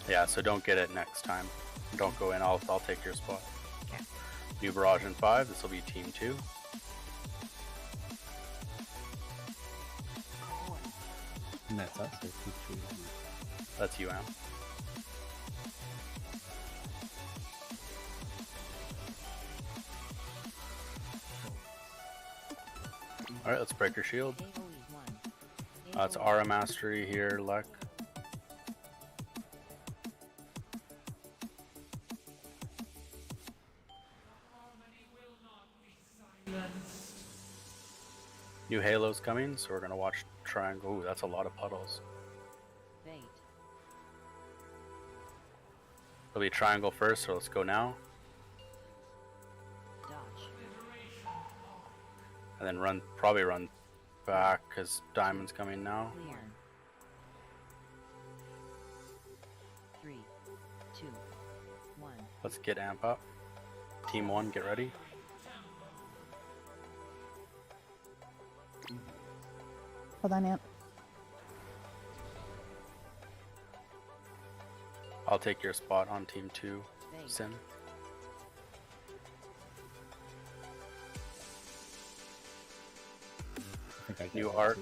Yeah, so don't get it next time. Don't go in, I'll take your spot. Okay. New barrage in 5, this will be team 2. And that's us, or team 3? That's you, Am. Alright, let's break your shield. It's Aura Mastery here, Lek. New Halo's coming, so we're gonna watch Triangle. Ooh, that's a lot of puddles. It'll be Triangle first, so let's go now. And then probably run back, because Diamond's coming now. 3, 2, 1. Let's get Amp up. Team 1, get ready. Hold on, Amp. I'll take your spot on Team 2, Sin. New arc.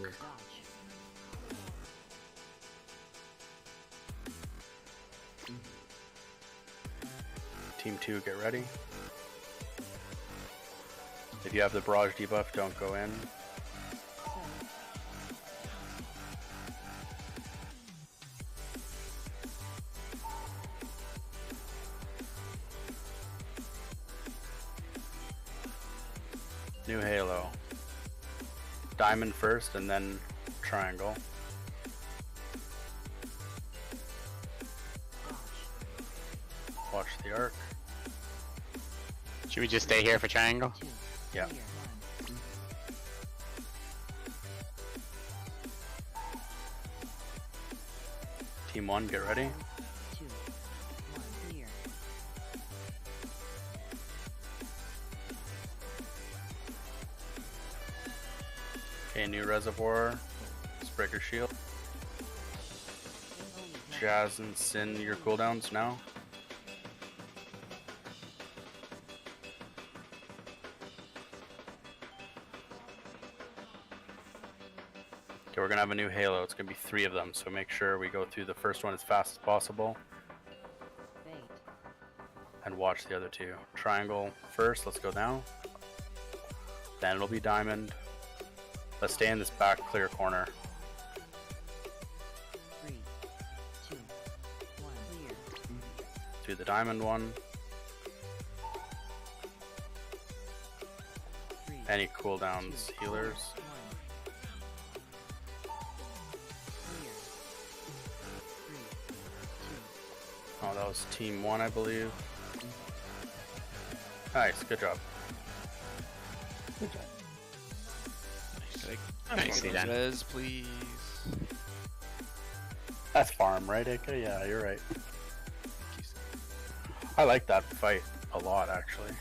Team 2, get ready. If you have the barrage debuff, don't go in. New Halo. Diamond first and then Triangle. Watch the arc. Should we just stay here for Triangle? Yeah. Team 1, get ready. Okay, new reservoir. Let's break your shield. Jazz and Sin, your cooldowns now. Okay, we're gonna have a new Halo. It's gonna be 3 of them, so make sure we go through the first one as fast as possible. And watch the other 2. Triangle first, let's go now. Then it'll be Diamond. Let's stay in this back clear corner. 3, 2, 1, clear. Do the Diamond one. Any cooldowns, healers. Oh, that was team 1, I believe. Nice, good job. Good job. Nicely done. Res, please. That's farm, right, Ika? Yeah, you're right. I like that fight a lot, actually.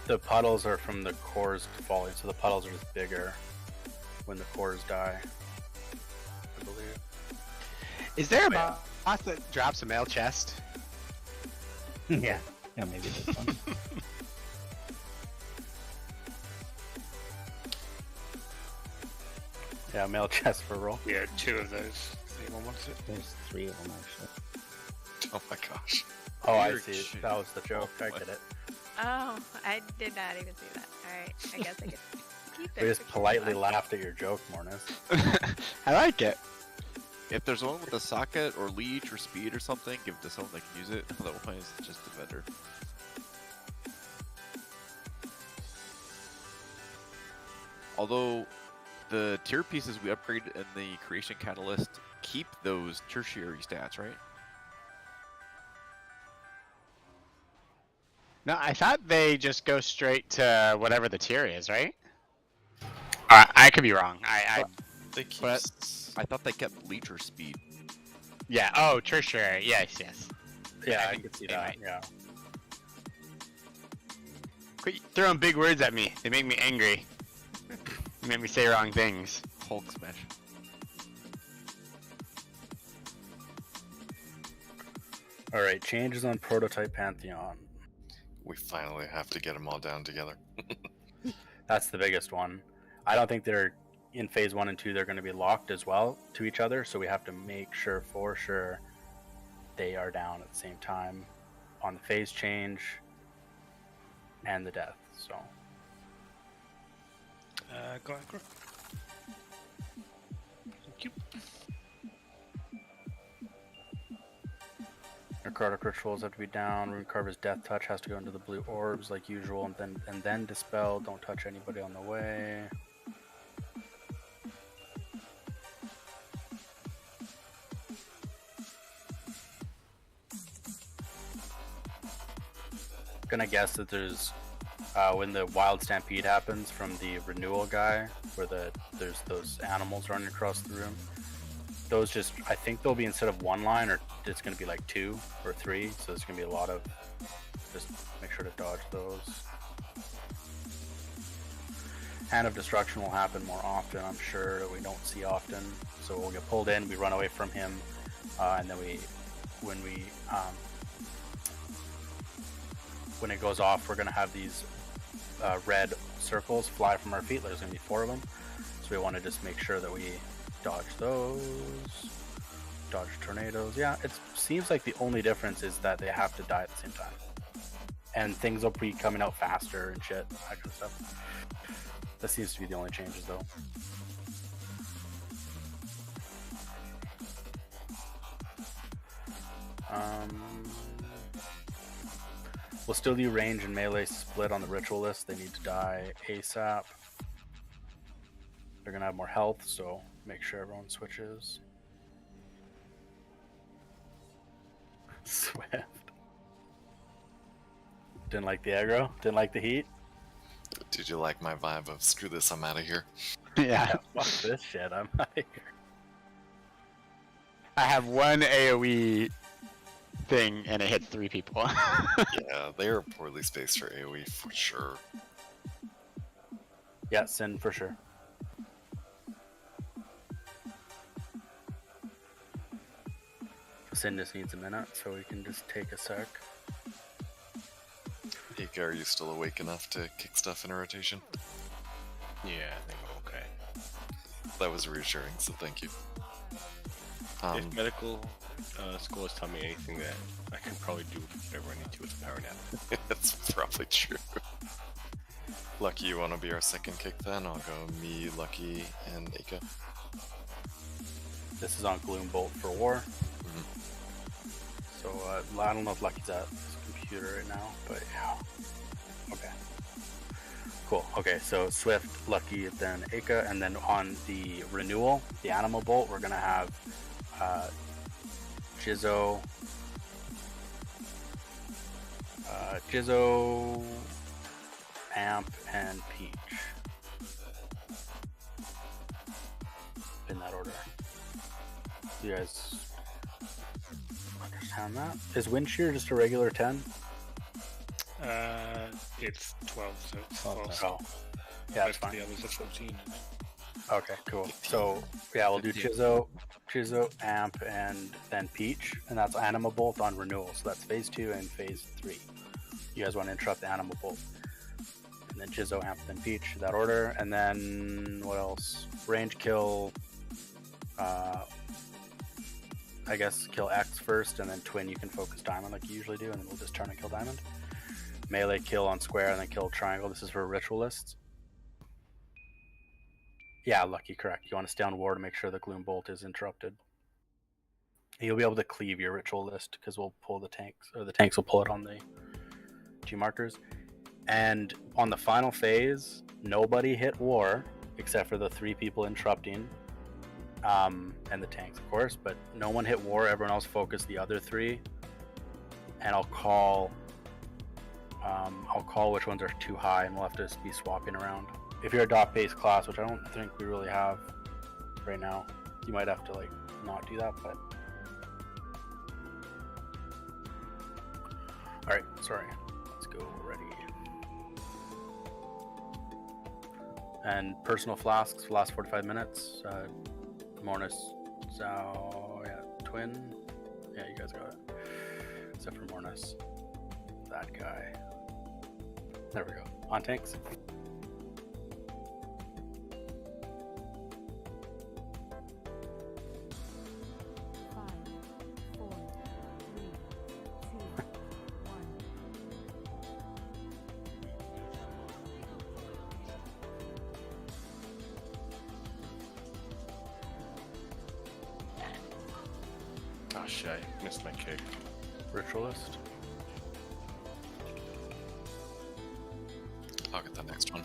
The puddles are from the cores falling, so the puddles are just bigger when the cores die, I believe. Is there a boss that drops a mail chest? Yeah. Yeah, maybe this one. Yeah, mail chest for roll. Yeah, 2 of those. Anyone wants it? There's 3 of them actually. Oh my gosh. Oh, I see. That was the joke. I get it. Oh, I did not even see that. Alright, I guess I could keep it. We just politely laughed at your joke, Mornis. I like it. If there's one with a socket or leech or speed or something, give it to someone that can use it. Otherwise, it's just a vendor. Although the tier pieces we upgraded in the creation catalyst keep those tertiary stats, right? No, I thought they just go straight to whatever the tier is, right? I could be wrong. They keep. But I thought they kept leech or speed. Yeah. Oh, tertiary. Yes, yes. Yeah, I can see that. Yeah. Quit throwing big words at me. They make me angry. They make me say wrong things. Hulk smash. Alright, changes on Prototype Pantheon. We finally have to get them all down together. That's the biggest one. I don't think they're in phase 1 and 2. They're going to be locked as well to each other, so we have to make sure for sure they are down at the same time on the phase change and the death. So Go ahead, Thank you. necrotic rituals have to be down. Runecarver's death touch has to go into the blue orbs like usual, and then dispel. Don't touch anybody on the way. Gonna guess that there's when the wild stampede happens from the renewal guy, where there's those animals running across the room. Those just, I think they'll be, instead of 1 line, or it's gonna be like 2 or 3. So there's gonna be a lot of, just make sure to dodge those. Hand of Destruction will happen more often, I'm sure, that we don't see often. So we'll get pulled in, we run away from him, and then when it goes off, we're going to have these red circles fly from our feet. There's going to be 4 of them. So we want to just make sure that we dodge those. Dodge tornadoes. Yeah, it seems like the only difference is that they have to die at the same time. And things will be coming out faster and shit, that kind of stuff. That seems to be the only changes, though. We'll still do range and melee split on the ritual list. They need to die ASAP. They're gonna have more health, so make sure everyone switches. Swift. Didn't like the aggro? Didn't like the heat? Did you like my vibe of screw this, I'm out of here? Yeah. Fuck this shit, I'm out of here. I have 1 AoE thing and it hits 3 people. Yeah, they are poorly spaced for AoE for sure. Yeah, Sin for sure. Sin just needs a minute, so we can just take a sec. Ika, are you still awake enough to kick stuff in rotation? Yeah, I think I'm okay. That was reassuring, so thank you. If medical school is telling me anything, that I can probably do whatever I need to with a power nap. That's probably true. Lucky, you want to be our second kick then? I'll go me, Lucky, and Ika. This is on Gloombolt for war. So I don't know if Lucky's at his computer right now, but yeah. Okay. Cool. Okay, so Swift, Lucky, then Aka, and then on the renewal, the Animal Bolt, we're gonna have Jizzo, Amp, and Peach. In that order. You guys understand that? Is Wind Shear just a regular 10? It's 12, so it's 12. Oh, yeah, that's fine. The others are 14. Okay, cool. So yeah, we'll do Jizzo, Amp, and then Peach, and that's Anima Bolt on renewal. So that's phase 2 and phase 3. You guys want to interrupt the Anima Bolt, and then Jizzo, Amp, then Peach, that order, and then what else? Range kill. I guess kill X first, and then Twin. You can focus Diamond like you usually do, and then we'll just turn and kill Diamond. Melee kill on square, and then kill triangle. This is for ritualists. Yeah, Lucky, correct. You want to stay on war to make sure the Gloom Bolt is interrupted. You'll be able to cleave your ritualist because we'll pull the tanks, or the tanks will pull it on the G markers. And on the final phase, nobody hit war except for the 3 people interrupting, and the tanks, of course. But no one hit war. Everyone else focused the other 3, and I'll call which ones are too high, and we'll have to be swapping around. If you're a dot-based class, which I don't think we really have right now, you might have to like not do that, but alright, sorry. Let's go ready. And personal flasks for the last 45 minutes. Mornis, Zao, yeah, Twin. Yeah, you guys got it. Except for Mornis. That guy. There we go. On tanks. Oh shit, I missed my kick. Ritualist. I'll get that next one.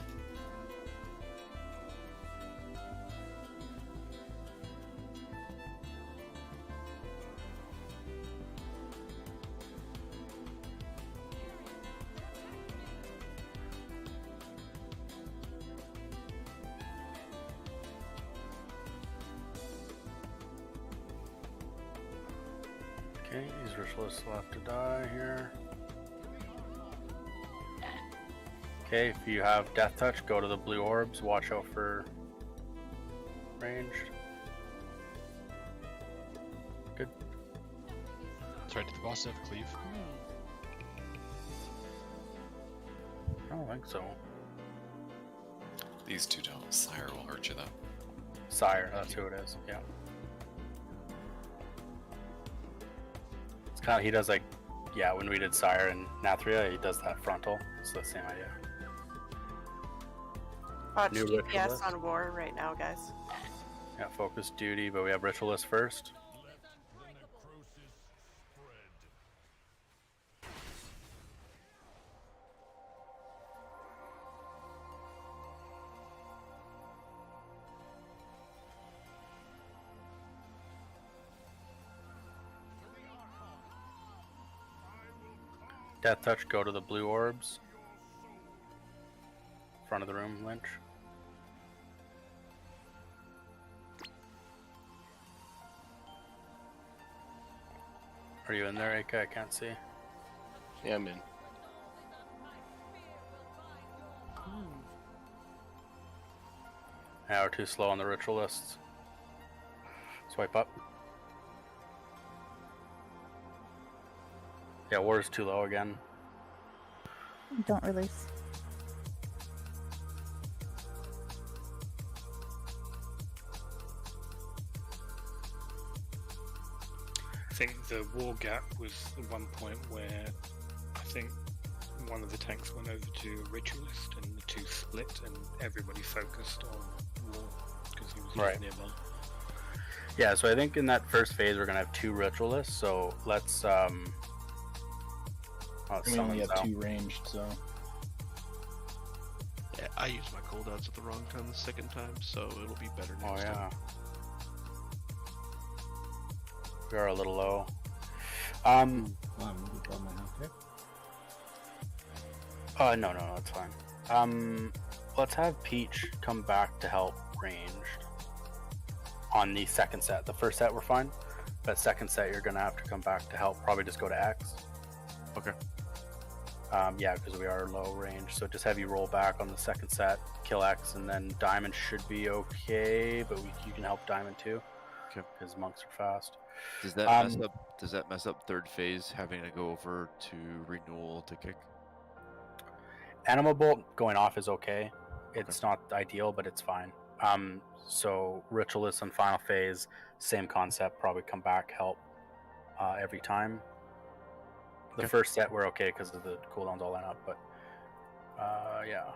Okay, these ritualists will have to die here. Okay, if you have Death Touch, go to the blue orbs. Watch out for ranged. Good. Sorry, did the boss have cleave? I don't think so. These two don't. Sire will hurt you though. Sire, that's who it is. Yeah. It's kind of, he does like, yeah, when we did Sire and Nathria, he does that frontal. It's the same idea. Watch New DPS ritualist. on war right now, guys. Yeah, focus duty, but we have ritualist first. Death Touch, go to the blue orbs. Front of the room, Lynch. Are you in there, Aka? I can't see. Yeah, I'm in. Yeah, we're too slow on the ritualists. Swipe up. Yeah, war's too low again. Don't release. I think the war gap was the one point where I think one of the tanks went over to a ritualist and the two split and everybody focused on war because he was Right. nearby. Yeah, so I think in that first phase we're gonna have 2 ritualists, so let's oh, And we only have 2 ranged, so I used my cooldowns at the wrong time the second time, so it'll be better next time. We are a little low. No, it's fine. Let's have Peach come back to help ranged on the second set. The first set we're fine, but second set you're gonna have to come back to help. Probably just go to X. Okay. Yeah, because we are low range, so just have you roll back on the second set, kill X, and then Diamond should be okay, but you can help Diamond too. Okay. Because monks are fast. Does that mess up third phase having to go over to renewal to kick? Animal Bolt going off is okay. It's not ideal, but it's fine. So Ritualist on final phase, same concept. Probably come back, help every time. The first set we're okay because of the cooldowns all line up, but yeah,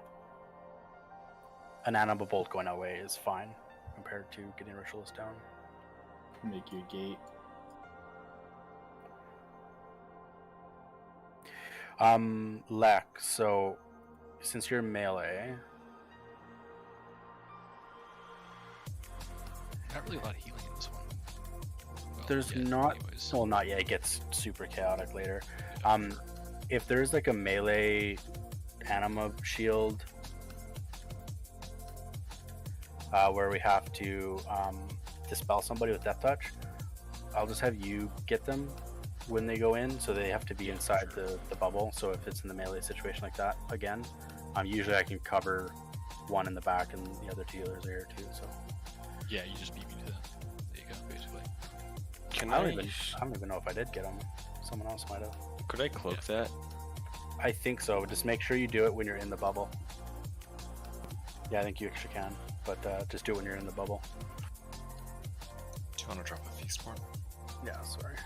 an Animal Bolt going away is fine compared to getting Ritualist down. Make you a gate. Lex, so since you're melee, not really a lot of healing in this one. Well, there's yeah, not. anyways. Well, not yet. It gets super chaotic later. If there's like a melee anima shield where we have to dispel somebody with Death Touch, I'll just have you get them when they go in, so they have to be inside the bubble. So if it's in the melee situation like that again, usually I can cover one in the back and the other two healers are here too. So yeah, you just beat me to that. There you go, basically. I don't even know if I did get them. Someone else might have. Could I cloak that? I think so. Just make sure you do it when you're in the bubble. Yeah, I think you actually can, but just do it when you're in the bubble. Do you want to drop a feast point? Yeah, sorry.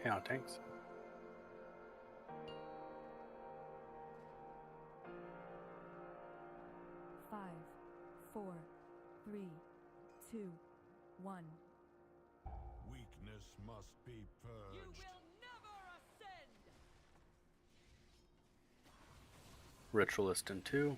Yeah, thanks. Five, 4, 3, 2, 1. Weakness must be purged. You will never ascend. Ritualist in 2.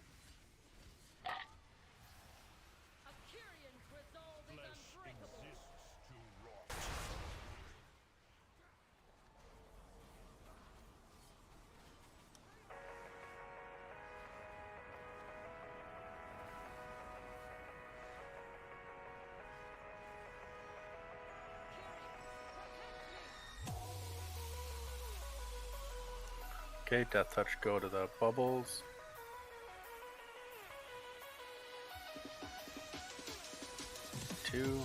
Okay, Death Touch, go to the bubbles. Two.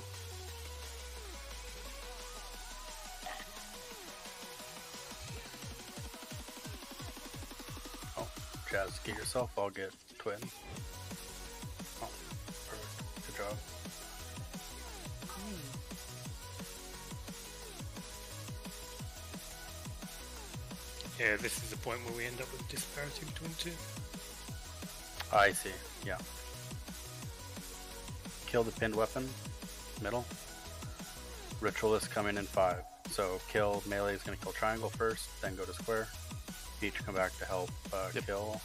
Oh, Jazz, get yourself, I'll get twin. Oh, perfect. Good job. Yeah, this is the point where we end up with disparity between two. I see, yeah. Kill the pinned weapon, middle. Ritualist coming in 5. So kill, melee is going to kill triangle first, then go to square. Each come back to help kill.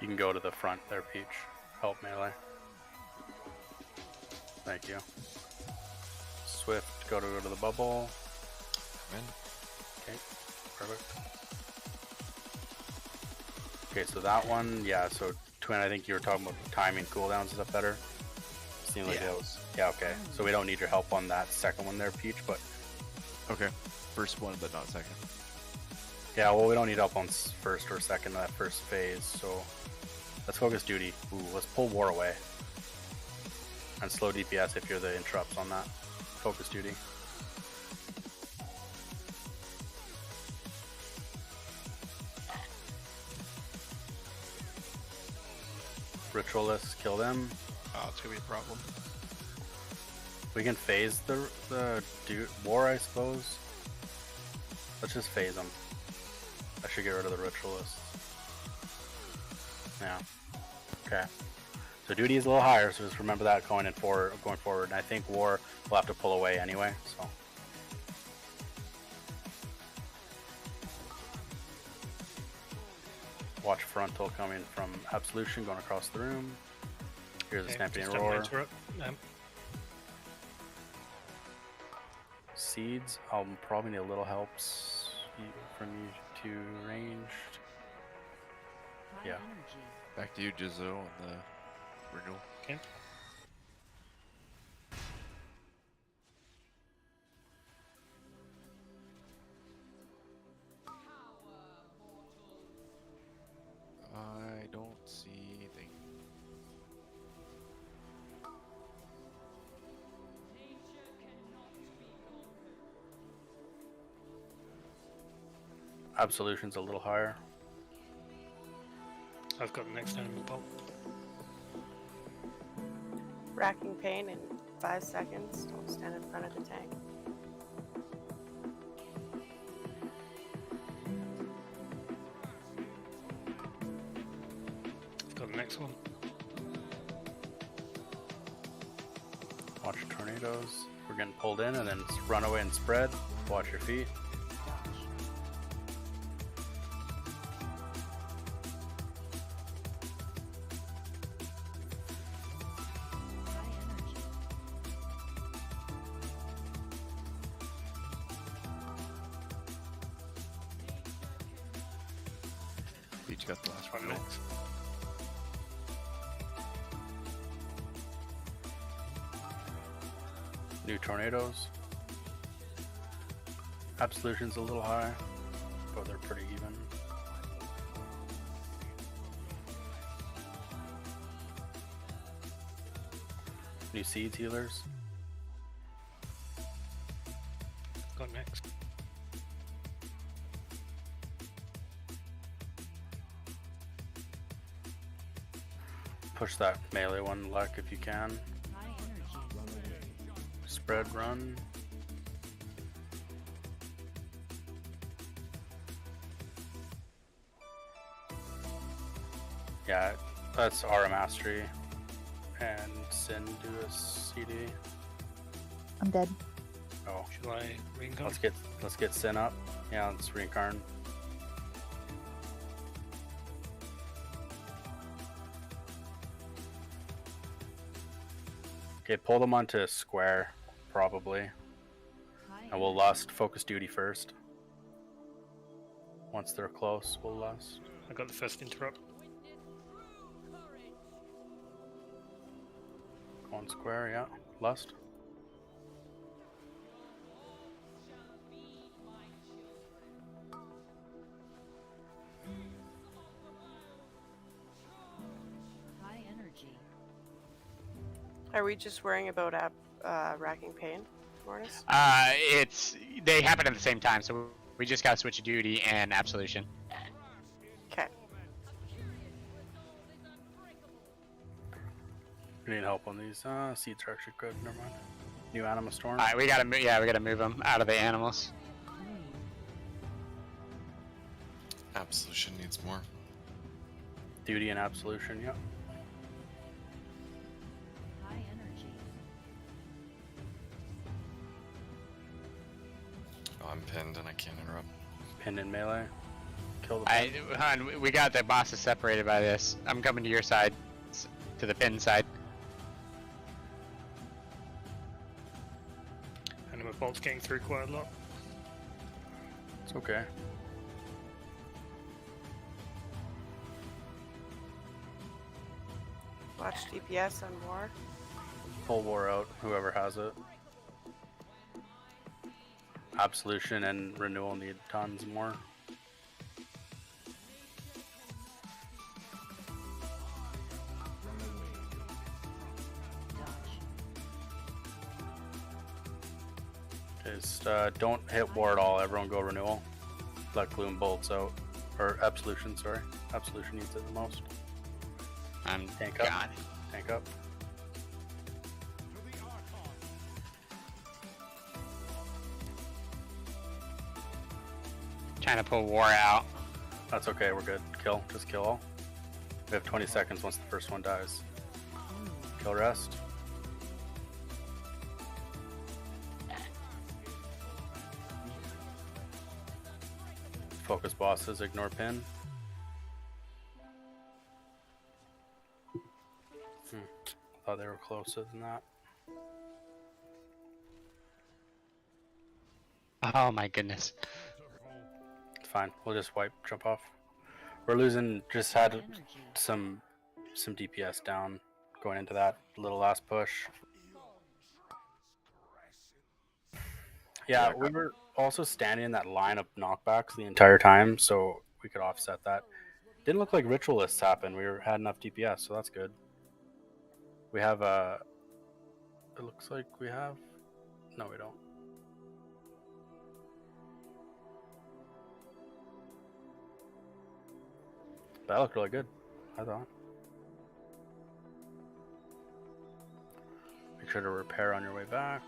You can go to the front there, Peach. Help melee. Thank you. Swift, go to the bubble. Win. Okay, perfect. Okay, so that one, yeah, so Twin, I think you were talking about timing cooldowns, is that better? Seemed like that was, yeah, okay. So we don't need your help on that second one there, Peach, but... Okay, first one, but not second. Yeah, well, we don't need help on first or second, that first phase, so... Let's focus duty. Ooh, let's pull war away. And slow DPS if you're the interrupts on that. Focus duty. Ritualists, kill them. Oh, it's gonna be a problem. We can phase the war, I suppose. Let's just phase them. I should get rid of the ritualists. Yeah. Okay. So duty is a little higher, so just remember that going forward. And I think war will have to pull away anyway. So. Watch frontal coming from absolution going across the room. Here's a stamping roar. Seeds. I'll probably need a little help from you to ranged. Yeah. Back to you, Jizzo, on the renewal. Okay. I don't see anything. Absolution's a little higher. I've got the next animal pulp. Racking pain in 5 seconds. Don't stand in front of the tank. I've got the next one. Watch tornadoes. We're getting pulled in and then run away and spread. Watch your feet. Each got the last one next. New tornadoes. Absolution's a little high, but they're pretty even. New seeds healers. Got next. Push that melee one, luck, if you can. Spread, run. Yeah, that's Aura Mastery. And Sin do a CD. I'm dead. Oh. Shall I reincarn? Let's get Sin up. Yeah, let's reincarn. Okay, pull them onto square, probably. And we'll lust. Focus duty first. Once they're close, we'll lust. I got the first interrupt. On square, yeah. Lust. High energy. Are we just worrying about racking pain, Mortis? They happen at the same time, so we just gotta switch duty and absolution. Okay. We need help on these. Seeds are actually good. Never mind. New Anima Storm. Alright, we gotta move them out of the animals. Absolution needs more. Duty and absolution, yep. High energy. Oh, I'm pinned and I can't interrupt. Pinned in melee. Kill the Hun, we got the bosses separated by this. I'm coming to your side, to the pin side. bolt's getting through quite a lot. It's okay. Watch DPS on War. Pull War out, whoever has it. Absolution and Renewal need tons more. Just don't hit War at all. Everyone go Renewal. Let Gloom bolts out. Or Absolution, sorry. Absolution needs it the most. I'm tank up. Tank up. Trying to pull War out. That's okay, we're good. Kill, just kill all. We have 20 seconds once the first one dies. Kill rest. Focus bosses, ignore pin. Thought they were closer than that. Oh my goodness. It's fine. We'll just jump off. We're losing. Just had some DPS down going into that little last push. Yeah, we were also standing in that line of knockbacks the entire time, so we could offset that. Didn't look like ritualists happened. Had enough DPS, so that's good. We have it looks like we have. No, we don't. That looked really good, I thought. Make sure to repair on your way back.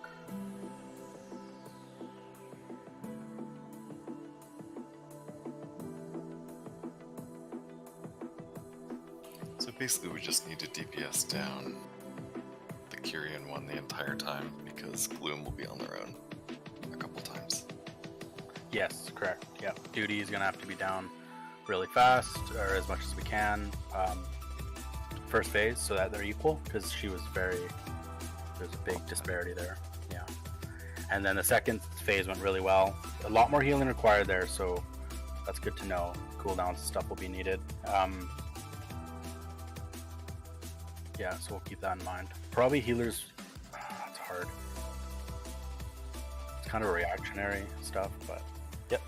So basically we just need to DPS down the Kyrian one the entire time because Gloom will be on their own a couple times. Yes, correct. Yeah, Duty is gonna have to be down really fast, or as much as we can, first phase, so that they're equal, because there's a big disparity there. Yeah, and then the second phase went really well. A lot more healing required there, so that's good to know. Cooldowns and stuff will be needed. Yeah, so we'll keep that in mind. Probably healers. It's hard. It's kind of reactionary stuff, but yep.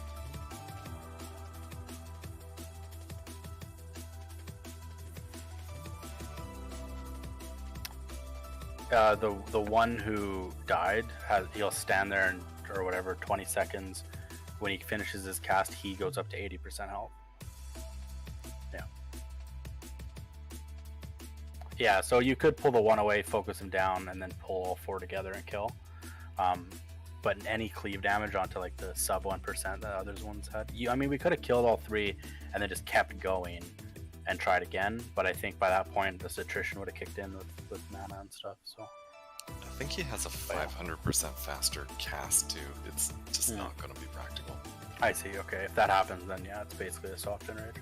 The one who died he'll stand there or whatever 20 seconds. When he finishes his cast, he goes up to 80% health. Yeah, so you could pull the one away, focus him down, and then pull all four together and kill. But any cleave damage onto like the sub 1% that others ones had. I mean, we could have killed all three and then just kept going and tried again. But I think by that point, this attrition would have kicked in with mana and stuff. So I think he has a 500% faster cast too. It's just not going to be practical. I see. Okay, if that happens, then yeah, it's basically a soft enrage.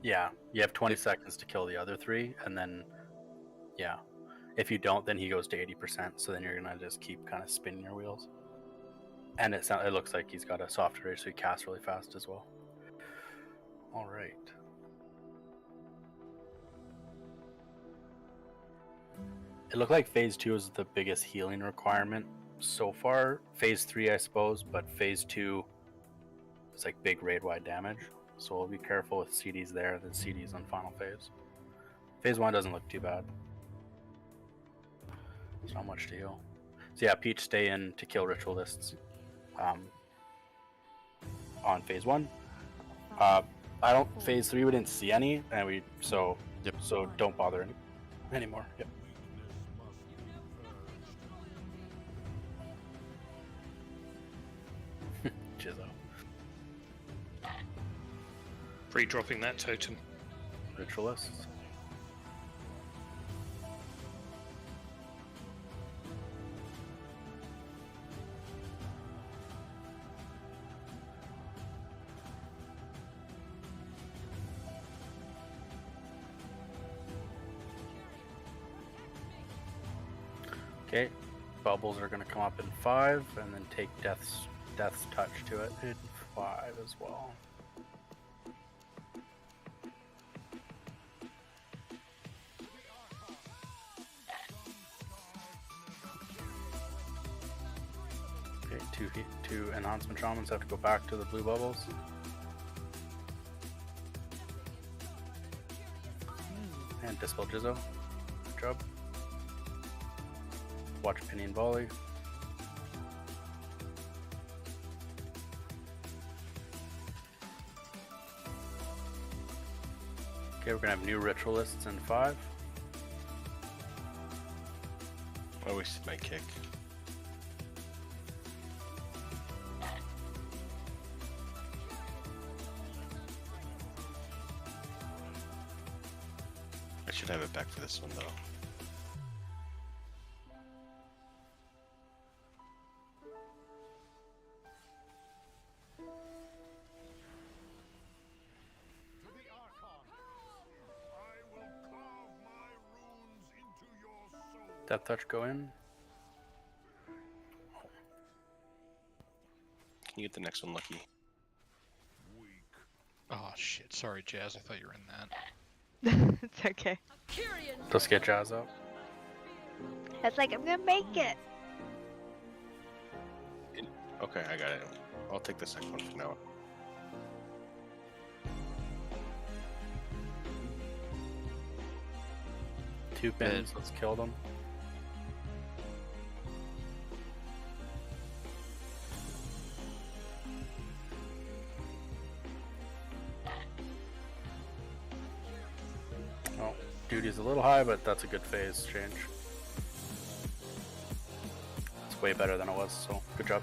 Yeah, you have 20 seconds to kill the other three, and then, yeah, if you don't, then he goes to 80%, so then you're gonna just keep kind of spinning your wheels. And it looks like he's got a soft rage, so he casts really fast as well. All right. It looked like phase 2 is the biggest healing requirement so far. Phase 3, I suppose, but phase 2 is like big raid-wide damage. So we'll be careful with CDs there than CDs on final phase. Phase 1 doesn't look too bad. There's not much to heal. So yeah, Peach, stay in to kill ritualists on phase 1. Phase 3 we didn't see any, and so don't bother anymore. Yep. Jizzo. Pre-dropping that totem. Ritualists. Okay, bubbles are going to come up in 5, and then take Death's touch to it in 5 as well. Okay, two enhancement shamans have to go back to the blue bubbles. And dispel Jizzo. Good job. Watch Pinion Volley. Okay, we're gonna have new ritualists in 5. I wasted my kick. I should have it back for this one though. Death touch go in. Can you get the next one, Lucky? Oh shit! Sorry, Jazz. I thought you were in that. It's okay. Let's get Jazz up. It's like I'm gonna make it. Okay, I got it. I'll take the second one for now. Two pins, let's kill them. Oh, duty's a little high, but that's a good phase change. It's way better than it was, so good job.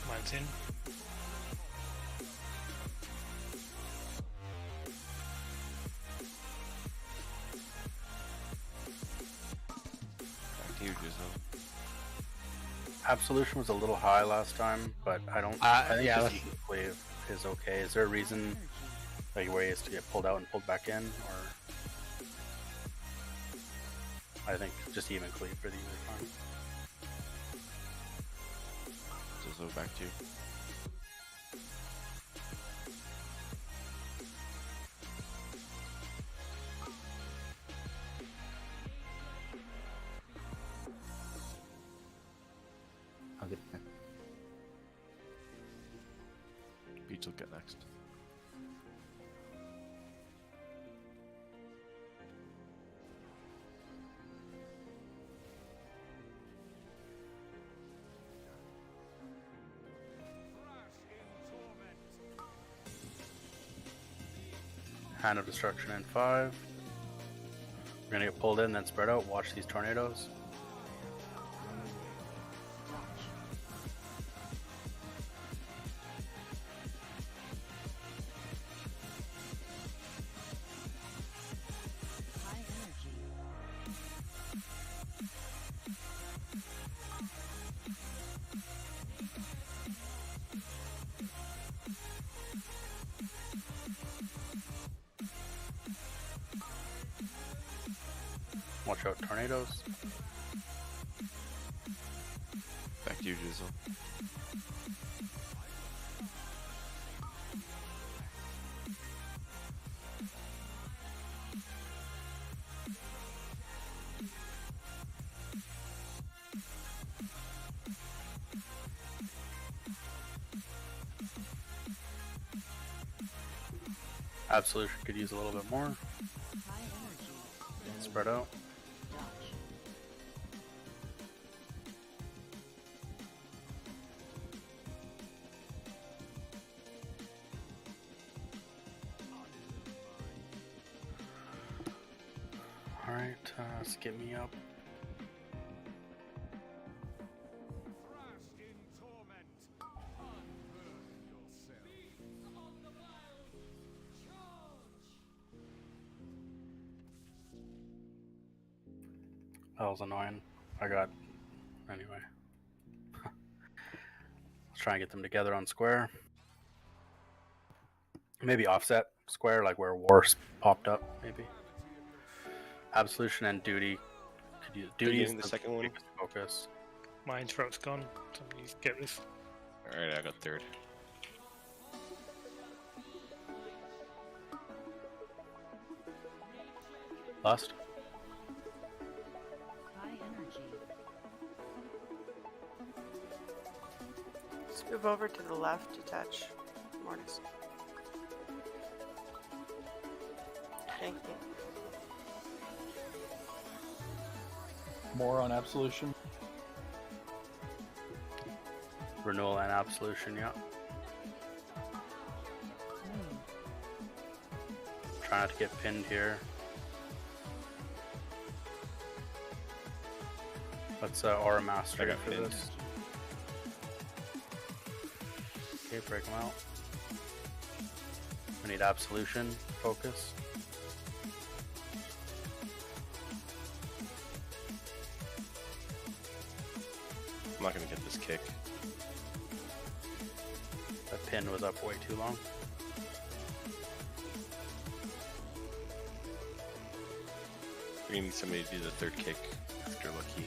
Mine's in. Back to you, Jizzo. Absolution was a little high last time, but I don't. I think just equally is okay. Is there a reason, like, where he has to get pulled out and pulled back in, or I think just even cleave for these are fine. Jizzo, back to you. I'll get that. Beach will get next. Hand of Destruction in 5. We're gonna get pulled in, then spread out. Watch these tornadoes. High energy. Watch out, tornadoes. Back to you, Jizzo. Absolution could use a little bit more. High energy. Spread out. Dodge. Alright, skip me up. That was annoying. I got... Anyway. Let's try and get them together on square. Maybe offset square, like where Wars popped up, maybe. Absolution and Duty. Could use Duty is the second one. Focus. My interrupt's gone. Somebody get this. Alright, I got third. Lust. High energy. Let's move over to the left to touch Mortis. Thank you. More on Absolution. Renewal and Absolution, yeah. Try not to get pinned here. Let's Aura Mastery for pinned. this. Okay, break them out. We need Absolution, Focus. I'm not gonna get this kick. That pin was up way too long. We're gonna need somebody to do the third kick after Lucky.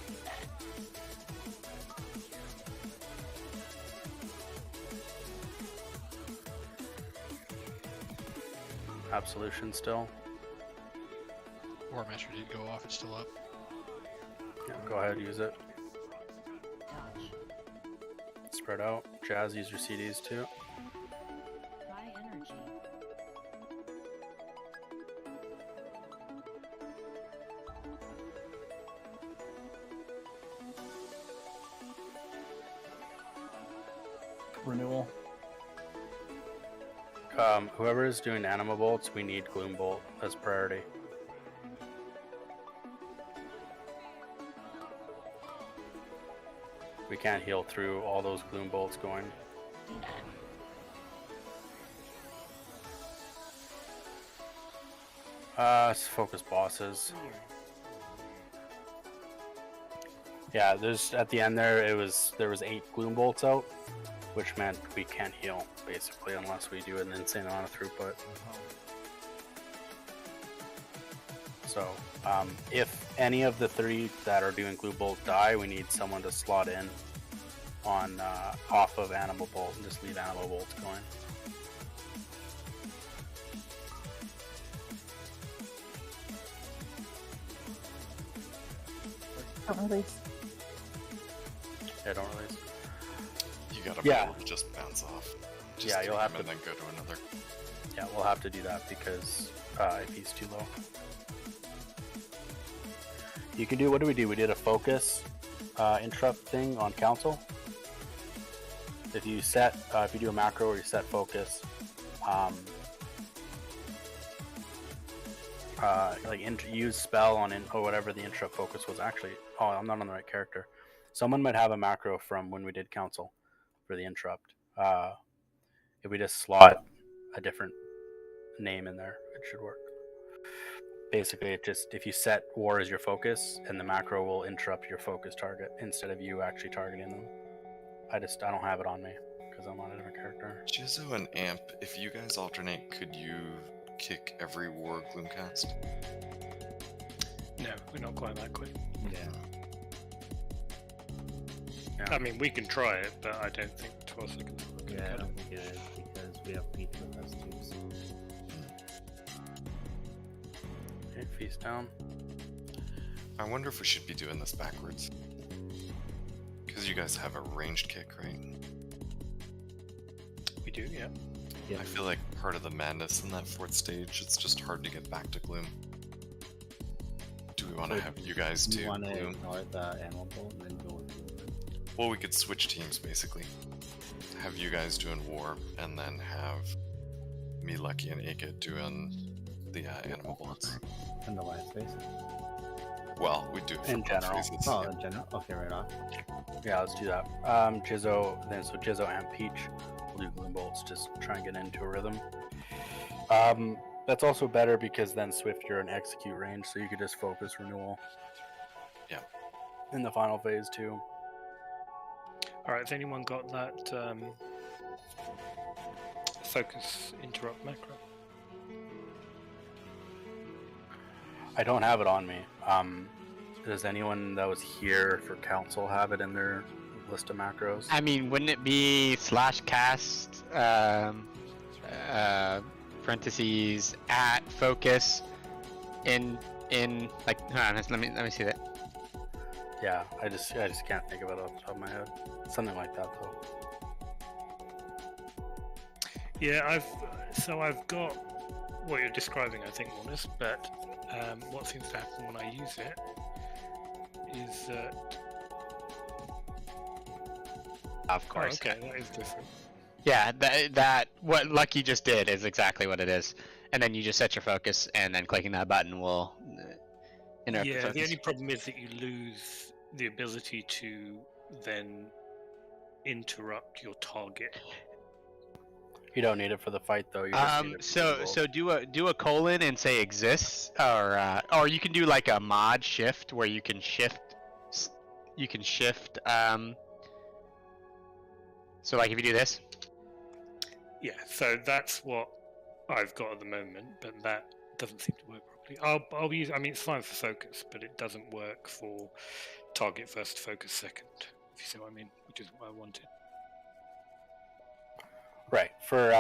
Absolution still. War Master did go off, it's still up. Yeah, go ahead, use it. Spread out. Jazz, use your CDs too. High energy. Renewal. Whoever is doing Anima Bolts, we need Gloom Bolt as priority. We can't heal through all those Gloom Bolts going. Let's focus bosses. Yeah, there's at the end there there was 8 Gloom Bolts out, which meant we can't heal basically unless we do an insane amount of throughput. So if any of the 3 that are doing Gloom Bolt die, we need someone to slot in on off of Animal Bolt and just leave Animal Bolts going. Don't release. Yeah, don't release. You gotta be able to just bounce off. Just Yeah, you'll have to. and then go to another. Yeah, we'll have to do that because if he's too low. You can do, what do? We did a focus interrupt thing on council. If you set, if you do a macro or you set focus, use spell on or whatever the interrupt focus was. Actually, oh, I'm not on the right character. Someone might have a macro from when we did council for the interrupt. If we just slot a different name in there, it should work. Basically, it just, if you set war as your focus, and the macro will interrupt your focus target instead of you actually targeting them. I don't have it on me because I'm on a different character. Jizzo and Amp, if you guys alternate, could you kick every war Gloomcast? No, we're not quite that quick. Yeah. I mean, we can try it, but I don't think 12 seconds will work. Yeah, I don't think it is because we have Pete with us too. So. Okay, feast down. I wonder if we should be doing this backwards. Because you guys have a ranged kick, right? We do, yeah. I feel like part of the madness in that 4th stage, it's just hard to get back to Gloom. Do we want to have you guys do want to Gloom? ignore the Animal Bolt and then go with Gloom? Well, we could switch teams, basically. Have you guys doing War, and then have me, Lucky, and Aka doing the Animal Bolts. In the last phase? Well, we do it for In both general. phases. Oh, in general? Okay, right off. Yeah, let's do that. Jizzo and Peach will do Gloom Bolts, just try and get into a rhythm. That's also better because then Swift, you're in execute range, so you could just focus renewal. Yeah. In the final phase too. Alright, has anyone got that focus interrupt macro? I don't have it on me. Does anyone that was here for council have it in their list of macros? I mean, wouldn't it be /cast parentheses at focus in like? Hold on, let me see that. Yeah, I just can't think of it off the top of my head. Something like that though. Yeah, I've got what you're describing, I think, Warners, but what seems to happen when I use it is that... Of course. Oh, okay, that is different. Yeah, that what Lucky just did is exactly what it is, and then you just set your focus, and then clicking that button will interrupt the Yeah, focus. the only problem is that you lose the ability to then interrupt your target. You don't need it for the fight though. You just need it for So do a colon and say exists, or you can do like a mod shift where you can shift. So like if you do this. Yeah, so that's what I've got at the moment, but that doesn't seem to work properly. I'll use. I mean, it's fine for focus, but it doesn't work for target first, focus second. If you see what I mean, which is what I wanted. Right. For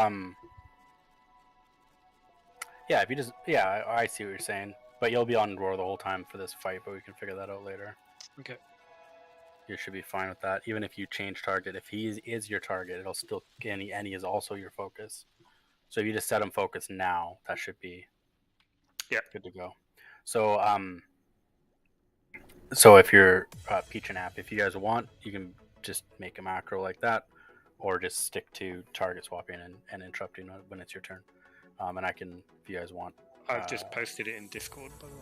yeah, if you just I see what you're saying, but you'll be on roar the whole time for this fight, but we can figure that out later. Okay. You should be fine with that. Even if you change target, if he is your target, it'll still and he is also your focus. So if you just set him focus now, that should be good to go. So so if you're Peach and App, if you guys want, you can just make a macro like that, or just stick to target swapping and interrupting when it's your turn. And I can, if you guys want. I've just posted it in Discord, by the way.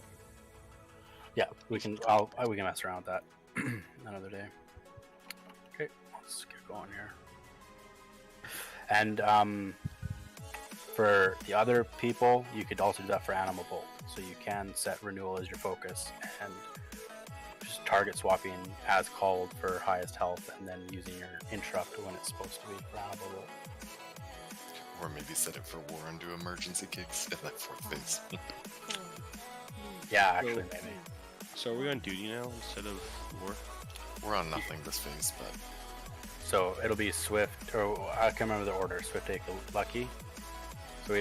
Yeah, we can mess around with that another day. Okay, let's get going here. And for the other people, you could also do that for Animal Bolt. So you can set renewal as your focus and just target swapping as called for highest health, and then using your interrupt when it's supposed to be for Animal Bolt. Or maybe set it for war and do emergency kicks in that fourth phase. Yeah, actually, maybe. So are we on duty now instead of war? We're on nothing this phase, but... So it'll be Swift, or I can't remember the order. Swift, take Lucky. So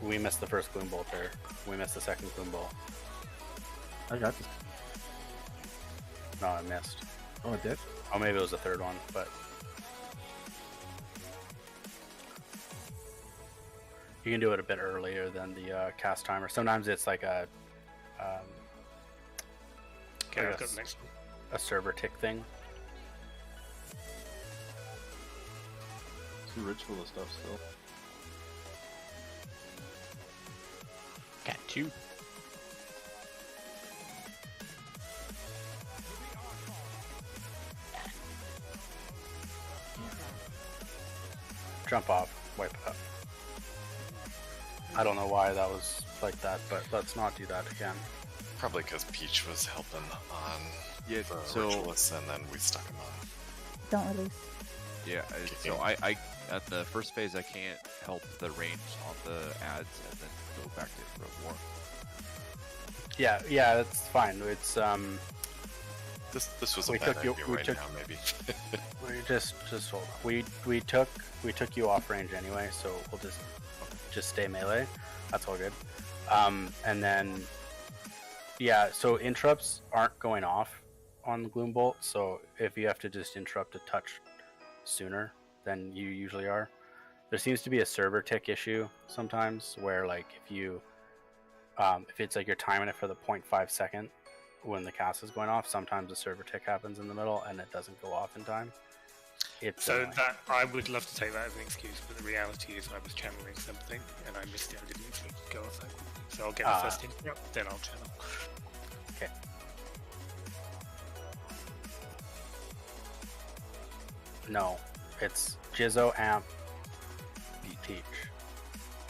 we missed the first Gloom Bolt there. We missed the second Gloom Bolt. I got this. No, I missed. Oh, I did? Oh, maybe it was the third one, but... You can do it a bit earlier than the cast timer. Sometimes it's like a... Okay, I've got the next one. A server tick thing. Too rich full of stuff still. Got two. Jump off, wipe it up. I don't know why that was like that, but let's not do that again. Probably because Peach was helping on the Ritualists, and then we stuck him on. Don't release. Yeah, so I at the first phase I can't help the range on the ads and then go back to the war. Yeah, that's fine. It's This was a bad idea right now, maybe. we just hold on. We took you off range anyway, so we'll just stay melee. That's all good. And then so interrupts aren't going off on the Gloom Bolt, so if you have to just interrupt a touch sooner than you usually are, there seems to be a server tick issue sometimes where like if it's like you're timing it for the 0.5 second when the cast is going off, sometimes a server tick happens in the middle and it doesn't go off in time. So that I would love to take that as an excuse, but the reality is I was channeling something and I missed it. I didn't think it go off that quickly. So I'll get the first interrupt, then I'll channel. Okay. No, it's Jizzo, Amp, Peach,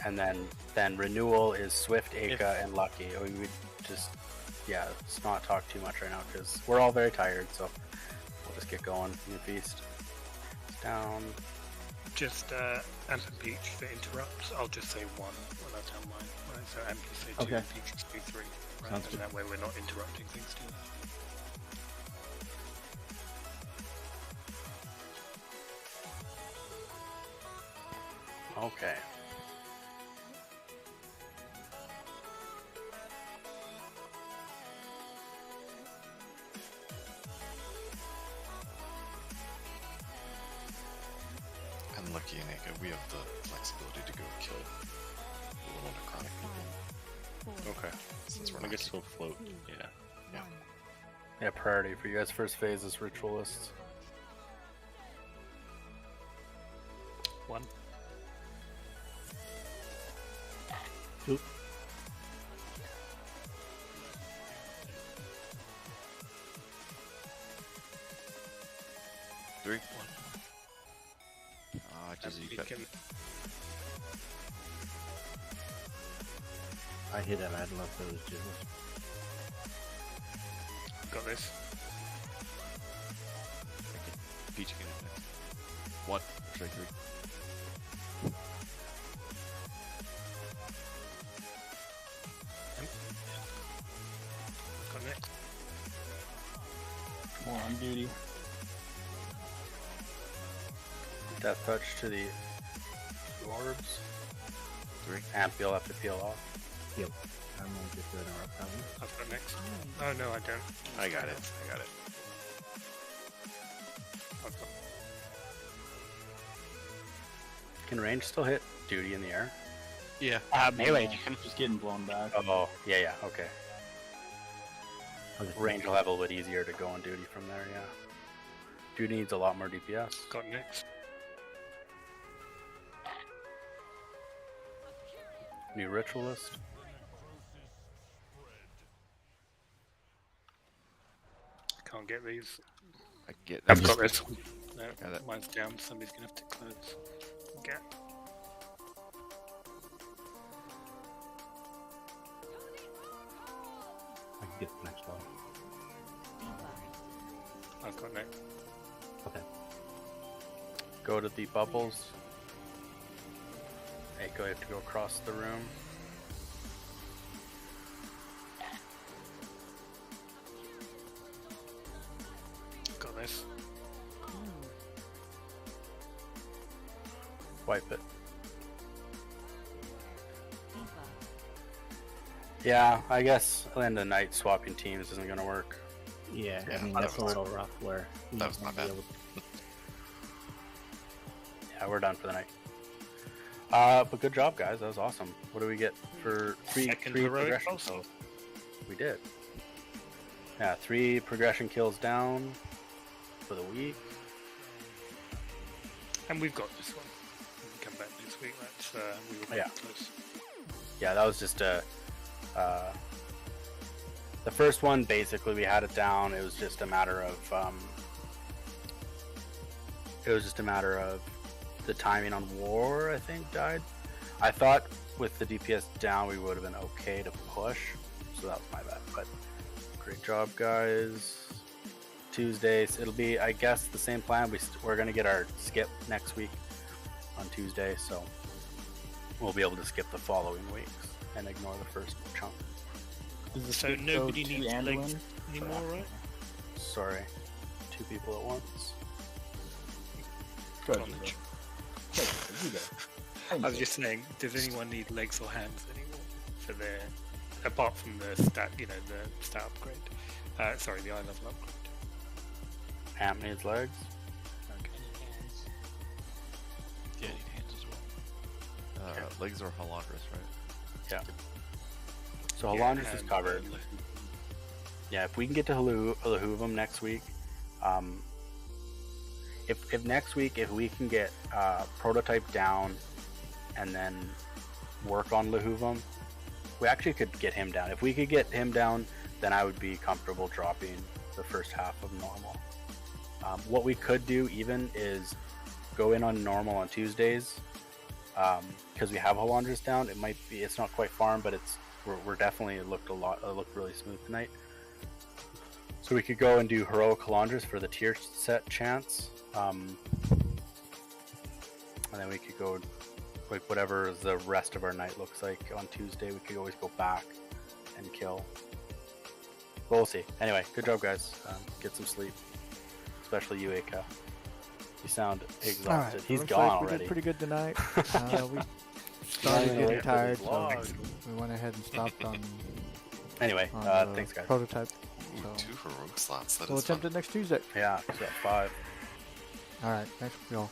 and then renewal is Swift, Aka, and Lucky. We would just let's not talk too much right now because we're all very tired. So we'll just get going from the feast. Down. just Amp and Peach for interrupts. I'll just say 1 when I tell mine. Right, so Amp say 2, Okay. Peach say 3. Right, Sounds and good. that way we're not interrupting things too much. Okay. And lucky Aneka, we have the flexibility to go kill the little necrotic people. Okay. Since we're I not guess we'll float. Yeah. Yeah. Yeah, priority for you guys. First phase is ritualists. 1. 2. Three. Just you got I hit him. I'd love those jiggles. Got this. Peach can hit next. 1. Strike 3. Got next. More on duty. Death touch to the orbs. 3. Amp, you'll have to peel off. Yep. I'm gonna just interrupt that one. I've got next. Oh no, I don't. I got it. I got it. I've got. Can range still hit duty in the air? Yeah. Melee Yeah, can. just getting blown back. Oh, yeah, okay. Okay. Range will have a little bit easier to go on duty from there, yeah. Duty needs a lot more DPS. Got next. New ritualist. Can't get these. I get I've got this. No, Got it. mine's down. Somebody's gonna have to close. Get. I can get the next one. I've got next. Okay. Go to the bubbles. Echo, you have to go across the room. Got this. Wipe it. Yeah, I guess in the night swapping teams isn't gonna work. Yeah, Yeah, I mean that that's a was- little rough. Where he's that was gonna not be bad. able Yeah, we're done for the night. But good job, guys. That was awesome. What do we get for three Second three heroic progression also. kills? We did. Yeah, 3 progression kills down for the week. And we've got this one. We can come back next week. That's we were pretty Yeah. close. Yeah, that was just a. The first one, basically, we had it down. It was just a matter of. It was just a matter of the timing on war, I think, died. I thought with the DPS down, we would have been okay to push. So that was my bad. But great job, guys. Tuesdays, it'll be, I guess, the same plan. We're going to get our skip next week on Tuesday. So we'll be able to skip the following weeks and ignore the first chunk. Does the So skip go nobody to needs Anduin? legs anymore, right? Sorry, 2 people at once. Good. On the ch- You go. I was just saying, does anyone need legs or hands anymore for their, apart from the stat, the stat upgrade? Sorry, the eye level upgrade. Amp needs legs. Yeah, I need hands as well. Legs or Halondrous, right? Yeah. So Yeah, Halondrous is and, covered. Yeah, if we can get to Lahuvum next week, if next week if we can get prototype down and then work on Lahuvum, we actually could get him down. If we could get him down, then I would be comfortable dropping the first half of normal. What we could do even is go in on normal on Tuesdays, because we have Halondrous down. It's not quite farm, but we're definitely looked really smooth tonight. So we could go and do heroic Halondrous for the tier set chance. and then we could go like whatever the rest of our night looks like on Tuesday. We could always go back and kill. But we'll see. Anyway, good job, guys. Get some sleep, especially you, Aka. You sound exhausted. All right, He's looks gone like we already. did pretty good tonight. We started getting tired, so we went ahead and stopped on. Anyway, on thanks, guys. Prototype. Ooh, So 2 heroic slots. That we'll is fun. attempt it next Tuesday. Yeah, 5. All right, thanks, y'all.